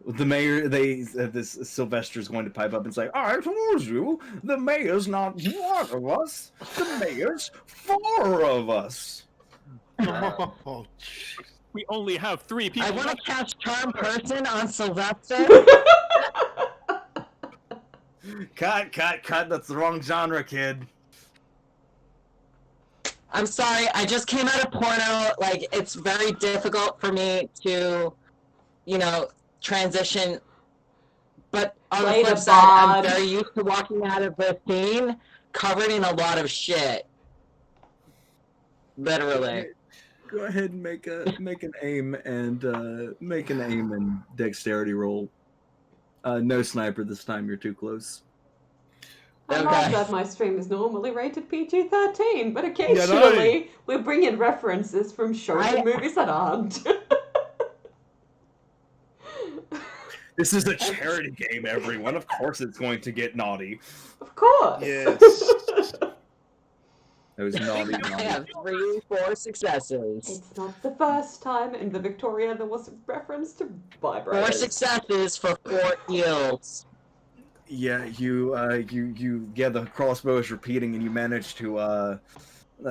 The mayor, this Sylvester's going to pipe up and say, "I told you, the mayor's not 1 of us. The mayor's 4 of us." Oh, jeez. We only have 3 people. I want to cast Charm Person on Sylvester. Cut! That's the wrong genre, kid. I'm sorry, I just came out of porno. Like, it's very difficult for me to, transition. But on Play the flip the side, I'm bard. very used to walking out of the scene covered in a lot of shit. Literally. Go ahead and make an aim and dexterity roll. No sniper this time. You're too close. I Okay. love that my stream is normally rated PG-13, but Yeah, occasionally we bring in references from shows I- and movies that aren't. This is a charity game, everyone. Of course, it's going to get naughty. Of course. Yes. Those naughty. I have 4 successes. It's not the first time in the Victoria there was a reference to 4 vibrators. successes for 4 eels. Yeah, the crossbow is repeating, and you manage to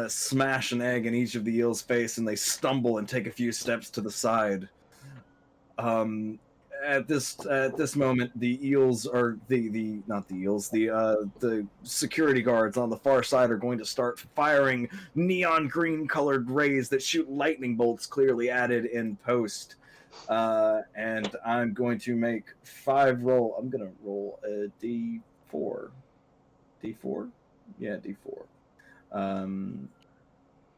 smash an egg in each of the eel's face, and they stumble and take a few steps to the side. At this moment, the eels are the security guards on the far side are going to start firing neon green colored rays that shoot lightning bolts clearly added in post. And I'm going to make 5 roll. I'm gonna roll a D4. D4? Yeah, D4.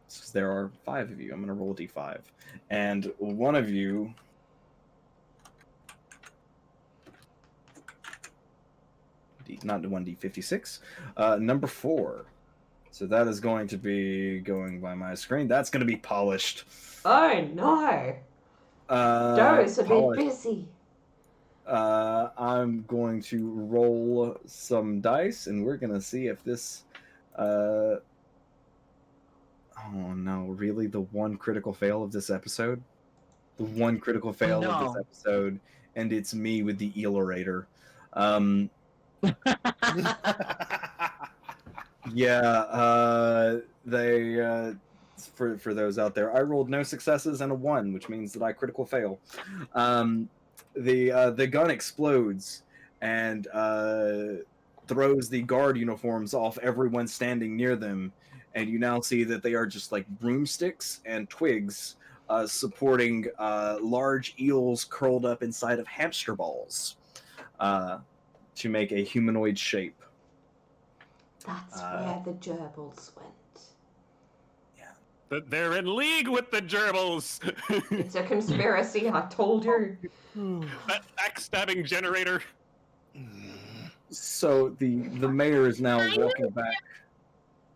Since there are 5 of you, I'm gonna roll a D5, and one of you. Not 1D56. Number 4. So that is going to be going by my screen. That's going to be polished. Oh no! Doe's a bit Polished. busy. I'm going to roll some dice, and we're going to see if this. Oh no! Really, the one critical fail of this episode. The one critical fail of this episode, and it's me with the Elorator. Yeah, they for those out there, I rolled no successes and a 1, which means that I critical fail. The gun explodes, and throws the guard uniforms off everyone standing near them, and you now see that they are just like broomsticks and twigs supporting large eels curled up inside of hamster balls to make a humanoid shape. That's where the gerbils went. That they're in league with the gerbils. It's a conspiracy, I told you. That backstabbing generator. So the mayor is now walking back.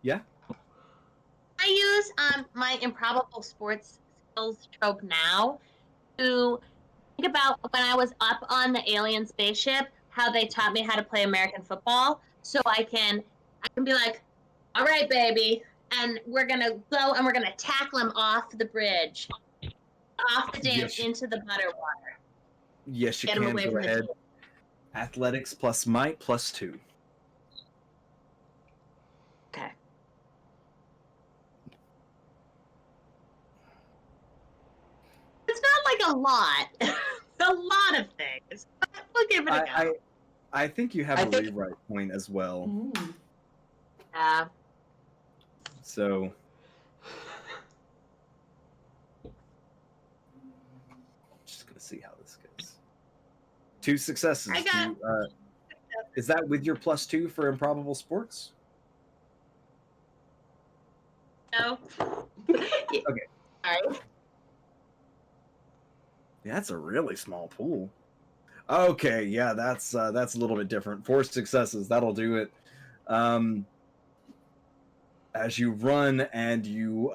Yeah. I use my improbable sports skills trope now to think about when I was up on the alien spaceship, how they taught me how to play American football, so I can be like, all right, baby, and we're gonna go and we're gonna tackle him off the bridge, off the dam into the butter water. Yes, you Get him can away go from the ahead. team. Athletics plus might plus 2. Okay. It's not like a lot. It's a lot of things. We'll give it a go. I think you have I a think- rewrite point as well. Mm. So just gonna see how this goes. 2 successes. I got- Is that with your plus 2 for improbable sports? No. Okay. All right. Yeah, that's a really small pool. Okay, yeah, that's a little bit different. 4 successes, that'll do it. As you run and you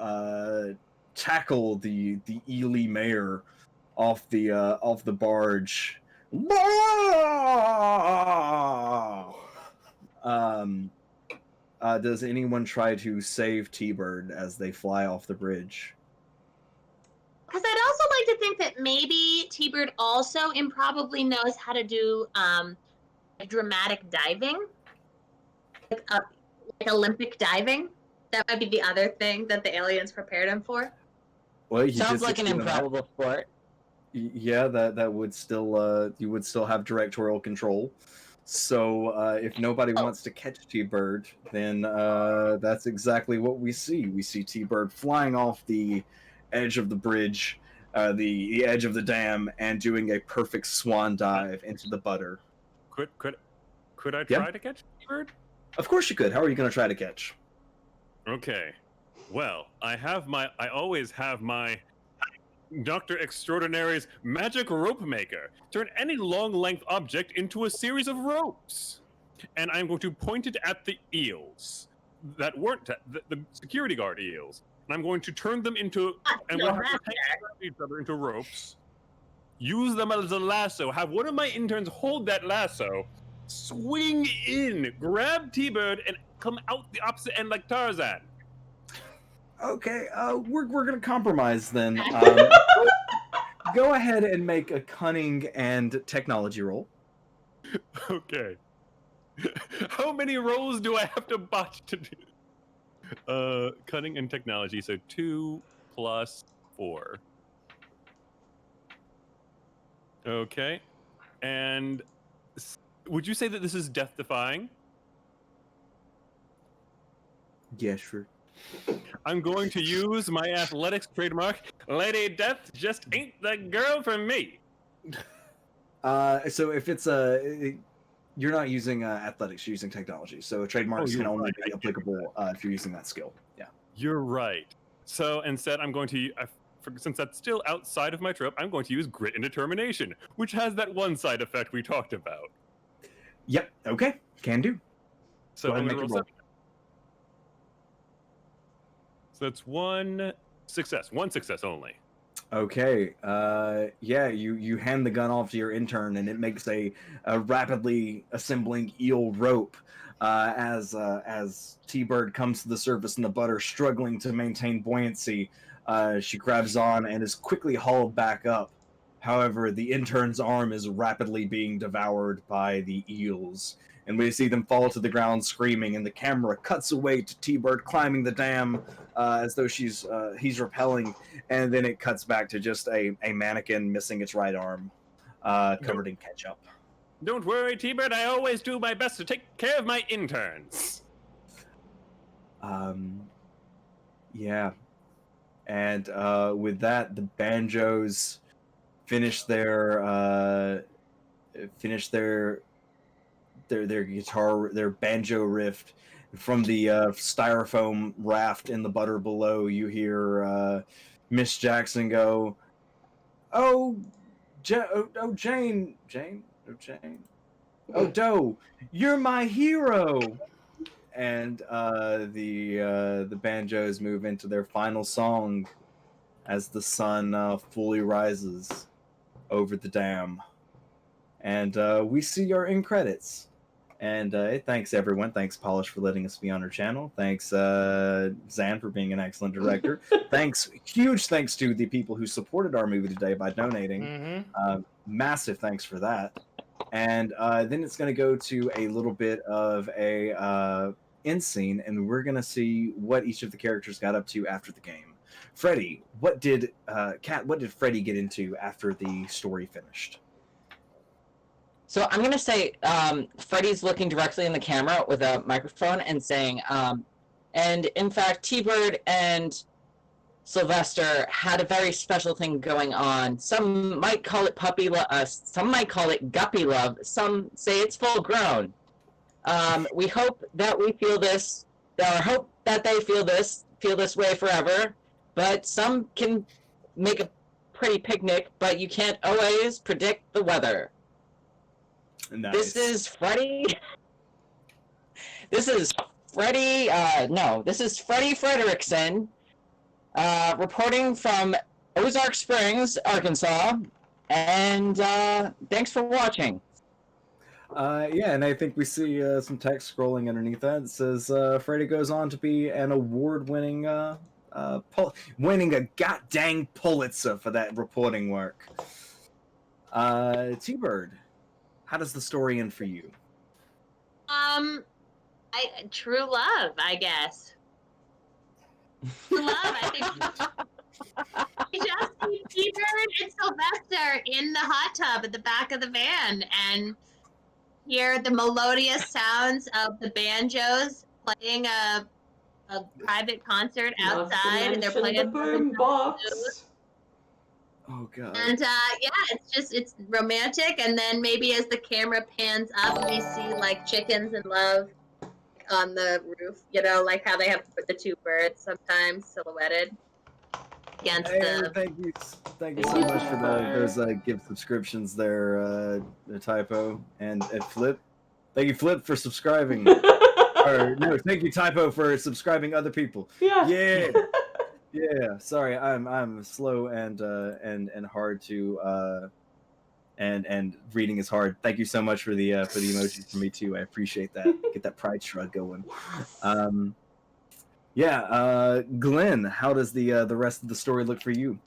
tackle the Ely mayor off the barge. Does anyone try to save T-Bird as they fly off the bridge? Because I'd also like to think that maybe T-Bird also improbably knows how to do dramatic diving, like Olympic diving. That might be the other thing that the aliens prepared him for. Well, Sounds like an improbable sport. Yeah, that would still you would still have directorial control. So if nobody wants to catch T-Bird, then that's exactly what we see. We see T-Bird flying off the edge of the bridge, the edge of the dam, and doing a perfect swan dive into the butter. Could I try to catch T-Bird? Of course you could. How are you going to try to catch? Okay. Well, I always have my Dr. Extraordinary's magic rope maker. Turn any long-length object into a series of ropes. And I'm going to point it at the eels that weren't the security guard eels. And I'm going to turn them into and we'll have to hang each other into ropes. Use them as a lasso. Have one of my interns hold that lasso, swing in, grab T-Bird, and come out the opposite end like Tarzan. Okay, we're going to compromise then. Go ahead and make a cunning and technology roll. Okay. How many rolls do I have to botch to do? Cunning and technology, so 2 plus 4. Okay. And would you say that this is death-defying? Yeah, sure. I'm going to use my athletics trademark. Lady Death just ain't the girl for me. So if it's you're not using athletics, you're using technology. So trademarks can only be applicable if you're using that skill. Yeah. You're right. So instead, I'm going to, since that's still outside of my trope, I'm going to use grit and determination, which has that one side effect we talked about. Yep. Okay. Can do. So Go ahead I'm and going to make roll a 7. So that's 1 success. 1 success only. Okay. Yeah. You hand the gun off to your intern, and it makes a rapidly assembling eel rope. As T-Bird comes to the surface in the butter, struggling to maintain buoyancy, she grabs on and is quickly hauled back up. However, the intern's arm is rapidly being devoured by the eels, and we see them fall to the ground screaming, and the camera cuts away to T-Bird climbing the dam as though he's rappelling, and then it cuts back to just a mannequin missing its right arm, covered in ketchup. Don't worry, T-Bird. I always do my best to take care of my interns. Yeah. And with that, the banjos finish their guitar, their banjo riff. From the styrofoam raft in the butter below, you hear Miss Jackson go, "Oh, Jane, oh Doe, you're my hero." And the banjos move into their final song as the sun fully rises over the dam, and we see our end credits. And thanks everyone. Thanks Polish for letting us be on her channel. Thanks Zan for being an excellent director. Huge thanks to the people who supported our movie today by donating. Massive thanks for that. And then it's going to go to a little bit of a end scene, and we're going to see what each of the characters got up to after the game. Freddy, what did Freddy get into after the story finished? So I'm gonna say Freddy's looking directly in the camera with a microphone and saying, and in fact, T-Bird and Sylvester had a very special thing going on. Some might call it puppy love, some might call it guppy love, some say it's full grown. We hope that we feel this, or hope that they feel this way forever, but some can make a pretty picnic, but you can't always predict the weather. Nice. This is Freddy. This is Freddy Frederickson, reporting from Ozark Springs, Arkansas, and thanks for watching. Yeah, and I think we see some text scrolling underneath that. It says Freddy goes on to be an award-winning, winning a goddamn Pulitzer for that reporting work. T-Bird, how does the story end for you? True love, I guess. True love, I think. We just see T-Bird and Sylvester in the hot tub at the back of the van and hear the melodious sounds of the banjos playing a private concert outside, and they're playing the boombox. Oh god. And yeah, it's romantic, and then maybe as the camera pans up, we see like chickens in love on the roof. You know, like how they have the two birds sometimes silhouetted against the. Thank you so much for those gift subscriptions there, Typo and Flip. Thank you, Flip, for subscribing. Or no, thank you, Typo, for subscribing other people. Yeah. Yeah, sorry, I'm slow and hard to and reading is hard. Thank you so much for the emojis for me too. I appreciate that. Get that pride shrug going. Yeah, Glenn, how does the rest of the story look for you?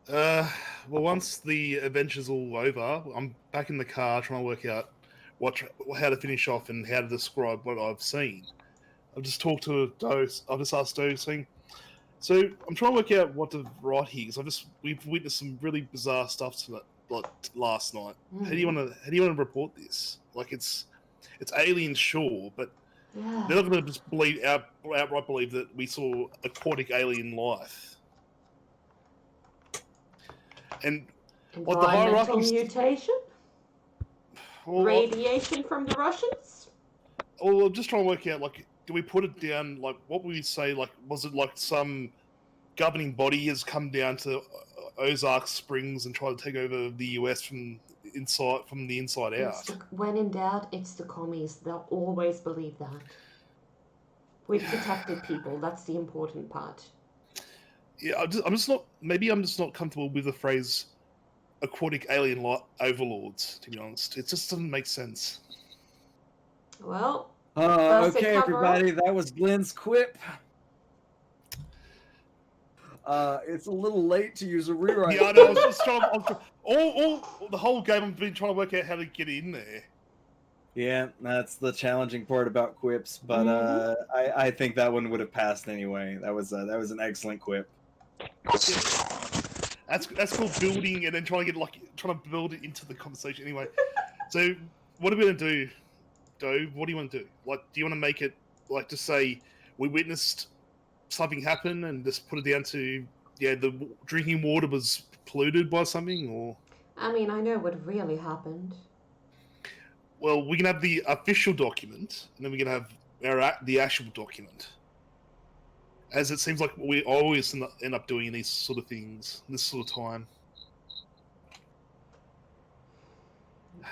Well, once the adventure's all over, I'm back in the car trying to work out how to finish off and how to describe what I've seen. I've just talked to Doe. I've just asked Doe, saying, so I'm trying to work out what to write here because we've witnessed some really bizarre stuff like last night. How do you want to report this? Like it's alien, sure, but they're not going to just outright believe that we saw aquatic alien life. And what the Environmental hierarchy mutation? Radiation from the Russians? Well, I'm just trying to work out, like, do we put it down, like, what would we say, like, was it like some governing body has come down to Ozark Springs and tried to take over the US from the inside out? When in doubt, it's the commies. They'll always believe that. We've detected people. That's the important part. Yeah, I'm just not comfortable with the phrase aquatic alien overlords, to be honest. It just doesn't make sense. Well, okay, everybody, that was Glenn's quip. It's a little late to use a rewrite. Yeah, I know. I was just trying. The whole game, I've been trying to work out how to get in there. Yeah, that's the challenging part about quips, but I think that one would have passed anyway. That was an excellent quip. That's called building, and then trying to build it into the conversation. Anyway, so what are we gonna do, Doe? What do you want to do? Like, do you want to make it like to say we witnessed something happen and just put it down to the drinking water was polluted by something, or I mean, I know what really happened. well, we can have the official document and then we can have the actual document. As it seems like we always end up doing these sort of things this sort of time.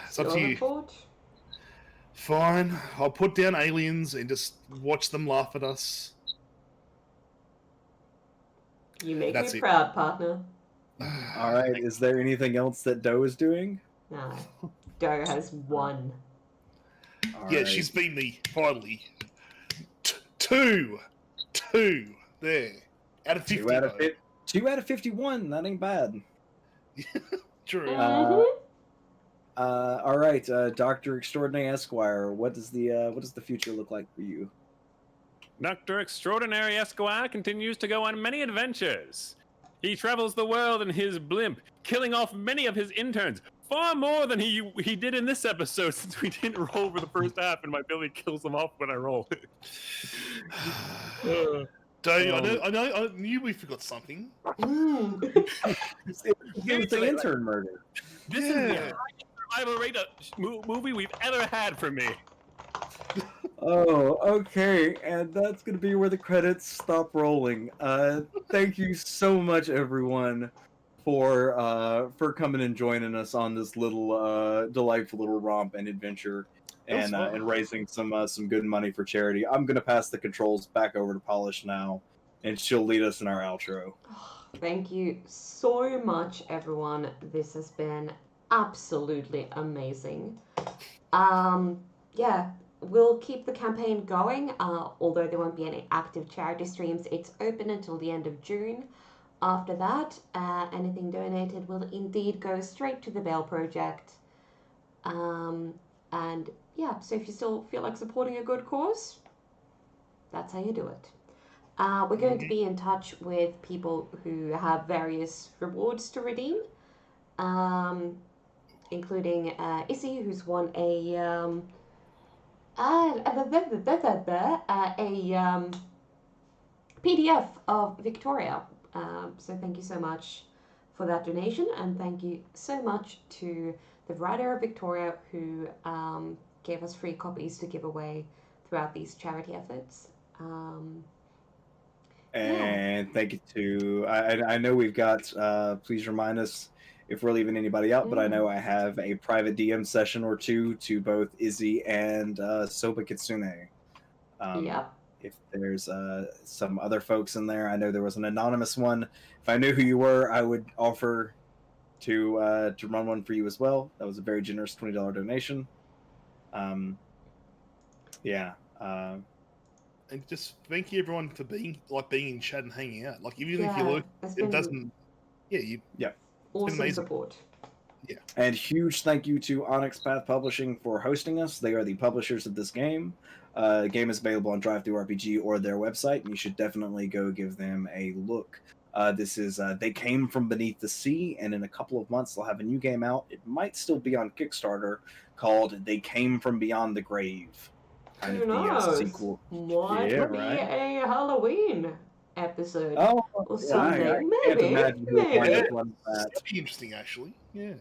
It's up to Your you. report? Fine, I'll put down aliens and just watch them laugh at us. You make That's me it. proud, partner. All right. Is there anything else that Doe is doing? No. Doe has one. All Yeah, right. she's beat me finally. Two there out of 50. 2 out of 51. That ain't bad. True. Mm-hmm. All right, Doctor Extraordinary Esquire. What does the future look like for you? Dr. Extraordinary Esquire continues to go on many adventures. He travels the world in his blimp, killing off many of his interns, far more than he did in this episode, since we didn't roll for the first half and my ability kills them off when I roll. I knew we forgot something. Mm. It was the intern murder. This is the highest survival rate movie we've ever had for me. Oh, okay, and that's gonna be where the credits stop rolling. Thank you so much, everyone, for coming and joining us on this little delightful little romp and adventure, and raising some good money for charity. I'm gonna pass the controls back over to Polish now, and she'll lead us in our outro. Thank you so much, everyone. This has been absolutely amazing. Yeah, we'll keep the campaign going, although there won't be any active charity streams. It's open until the end of June. After that, anything donated will indeed go straight to the Bell Project. And yeah, so if you still feel like supporting a good cause, that's how you do it. We're going to be in touch with people who have various rewards to redeem, including Issy, who's won a PDF of Victoria. So thank you so much for that donation, and thank you so much to the writer of Victoria who gave us free copies to give away throughout these charity efforts. And thank you to I know we've got please remind us if we're leaving anybody out, but I know I have a private DM session or two to both Izzy and Soba Kitsune. Yep. If there's some other folks in there, I know there was an anonymous one. If I knew who you were, I would offer to run one for you as well. That was a very generous $20 donation. And just thank you everyone for being in chat and hanging out. Like even if you Yeah, look, that's it been doesn't. Yeah, awesome amazing. support. Yeah. And huge thank you to Onyx Path Publishing for hosting us. They are the publishers of this game. The game is available on DriveThruRPG or their website, and you should definitely go give them a look. This is They Came From Beneath the Sea, and in a couple of months they'll have a new game out. It might still be on Kickstarter, called They Came From Beyond the Grave. Kind Who of the knows? sequel. Might Yeah, be right. a Halloween episode Oh, or yeah, something. I can't Maybe. imagine who'll find Maybe. this one for that. That'd be interesting actually. Yeah.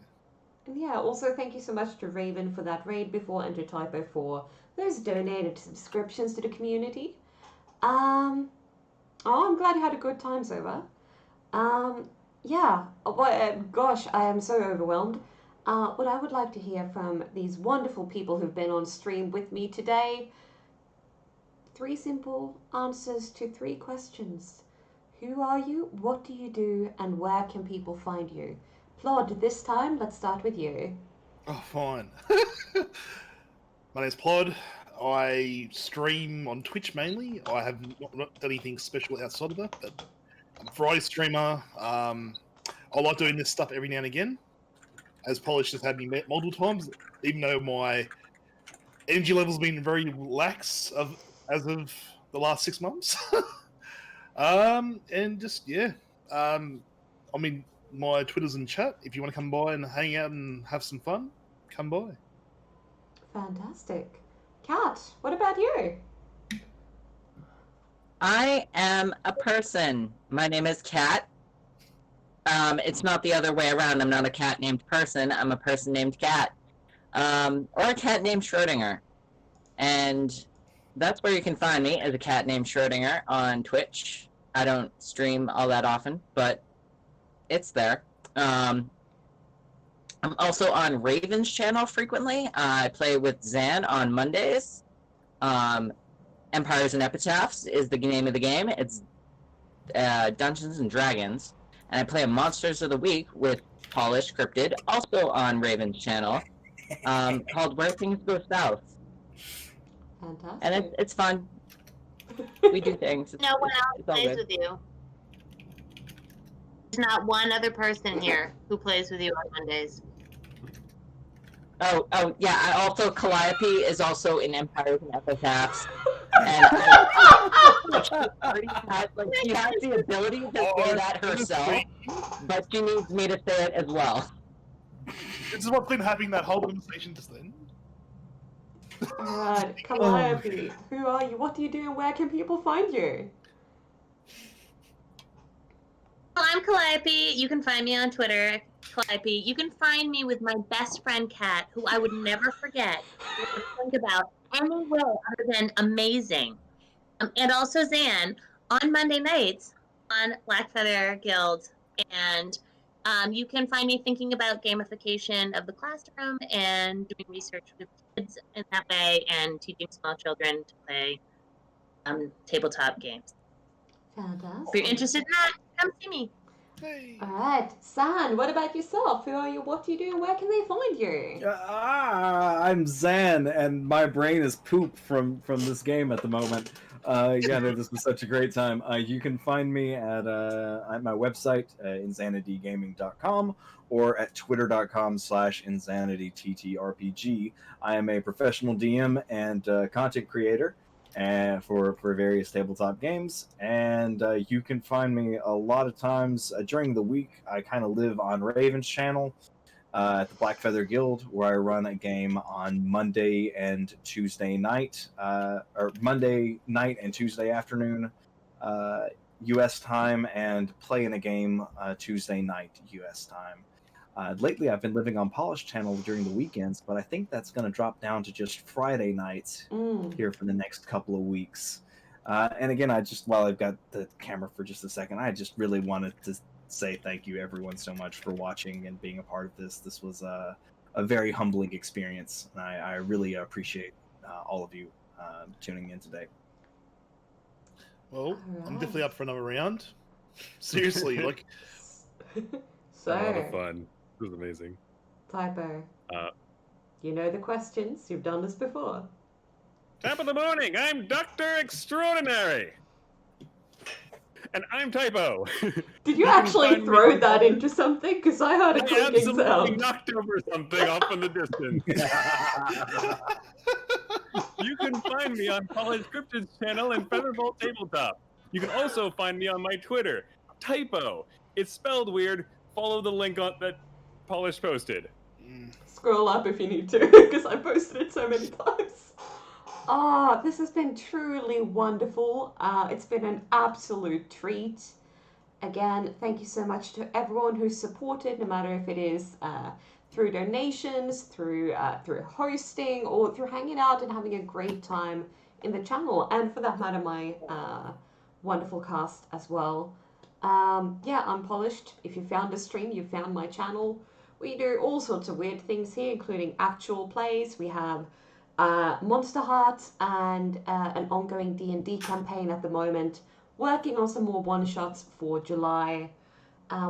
And yeah, also thank you so much to Raven for that raid before, and to Typo for those donated subscriptions to the community. I'm glad you had a good time, Soba. Yeah, gosh, I am so overwhelmed. What I would like to hear from these wonderful people who've been on stream with me today. 3 simple answers to 3 questions. Who are you? What do you do? And where can people find you? Plod, this time, let's start with you. Oh, fine. My name's Plod. I stream on Twitch mainly. I have not done anything special outside of that, but I'm a variety streamer. I like doing this stuff every now and again. As Polish has had me multiple times, even though my energy level's been very lax as of the last 6 months. And just I mean, my Twitter's in chat. If you want to come by and hang out and have some fun, come by. Fantastic. Kat, what about you? I am a person. My name is Kat. It's not the other way around. I'm not a cat named person. I'm a person named Kat. Or a cat named Schrodinger. And that's where you can find me, as a cat named Schrodinger on Twitch. I don't stream all that often, but it's there. I'm also on Raven's channel frequently. I play with Zan on Mondays. Empires and Epitaphs is the name of the game. It's Dungeons and Dragons. And I play a Monsters of the Week with Polished Cryptid, also on Raven's channel, called Where Things Go South. Fantastic. And it's fun. We do things. No one else It's all plays good. with you. There's not one other person here who plays with you on Mondays. Oh, yeah. I also, Calliope is also in Empires and Epitaphs. And she has the ability to say that herself, but she needs me to say it as well. This is what's been happening that whole conversation just then. Alright, Calliope, who are you? What do you do? And where can people find you? Well, I'm Calliope. You can find me on Twitter, Calliope. You can find me with my best friend Kat, who I would never forget or think about any way other than amazing. And also Zan on Monday nights on Blackfeather Guild. And you can find me thinking about gamification of the classroom and doing research with kids in that way and teaching small children to play tabletop games. Fantastic. If you're interested in that, come see me. Hey. Alright, San, what about yourself? Who are you? What do you do? And where can they find you? I'm Zan, and my brain is poop from this game at the moment. Yeah, no, this was such a great time. You can find me at my website, insanitygaming.com, or at twitter.com/insanityttrpg. I am a professional DM and content creator for various tabletop games, and you can find me a lot of times during the week. I kind of live on Raven's channel at the Blackfeather Guild, where I run a game on Monday and Tuesday night, or Monday night and Tuesday afternoon U.S. time, and play in a game Tuesday night U.S. time. Lately, I've been living on Polished channel during the weekends, but I think that's going to drop down to just Friday nights here for the next couple of weeks. And again, while I've got the camera for just a second, I just really wanted to say thank you everyone so much for watching and being a part of this. This was a very humbling experience, and I really appreciate all of you tuning in today. Well, I'm definitely up for another round. Seriously, like. So, A lot of fun. It was amazing. Typo. Uh, You know the questions. You've done this before. Top of the morning. I'm Dr. Extraordinary. And I'm Typo. Did you can actually find me throw on that Twitter. into something? Because I heard a I clicking absolutely sound. knocked over something off in the distance. You can find me on Polished Cryptid's channel and Featherbolt Tabletop. You can also find me on my Twitter, Typo. It's spelled weird. Follow the link on that Polished posted. Scroll up if you need to, because I posted it so many times. Ah, this has been truly wonderful. It's been an absolute treat. Again, thank you so much to everyone who's supported, no matter if it is through donations, through hosting, or through hanging out and having a great time in the channel, and for that matter, my wonderful cast as well. Yeah, I'm Polished. If you found a stream, you found my channel. We do all sorts of weird things here, including actual plays. We have Monster Hearts and an ongoing D&D campaign at the moment. Working on some more one-shots for July.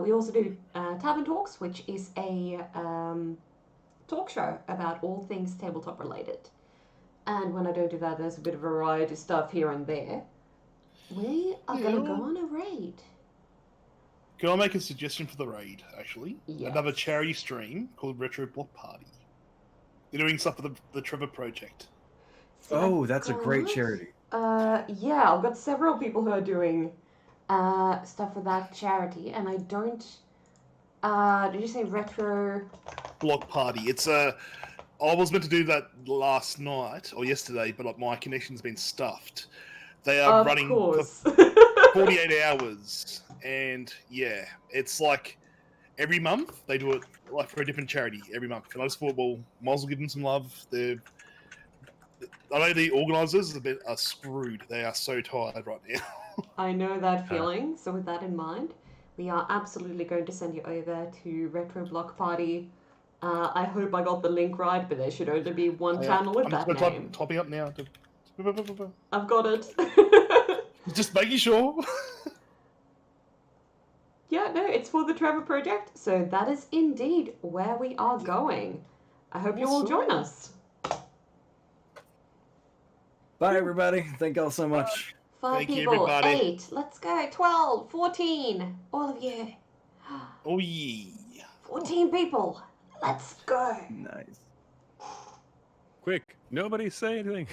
We also do Tavern Talks, which is a talk show about all things tabletop related. And when I don't do that, there's a bit of variety stuff here and there. We are going to go on a raid. Can I make a suggestion for the raid, actually? Yes. Another charity stream called Retro Block Party. They're doing stuff for the Trevor Project. Oh, that's a great charity. Yeah, I've got several people who are doing stuff for that charity, and I don't... did you say Retro... Block Party. It's I was meant to do that last night or yesterday, but my connection's been stuffed. They are Of running course. for 48 hours, and yeah, it's like every month they do it like for a different charity every month. And I just thought, well, might as well give them some love. I know the organisers are screwed. They are so tired right now. I know that feeling. So with that in mind, we are absolutely going to send you over to Retro Block Party. I hope I got the link right, but there should only be one channel with that name. Topping up now. I've got it. Just making sure. Yeah, no, it's for the Trevor Project, so that is indeed where we are going. I hope you all join us. Bye, everybody. Thank y'all so much. 5 Thank you, people, everybody. 8, let's go, 12, 14, all of you. Oh yeah. 14 people, let's go. Nice. Quick, nobody say anything.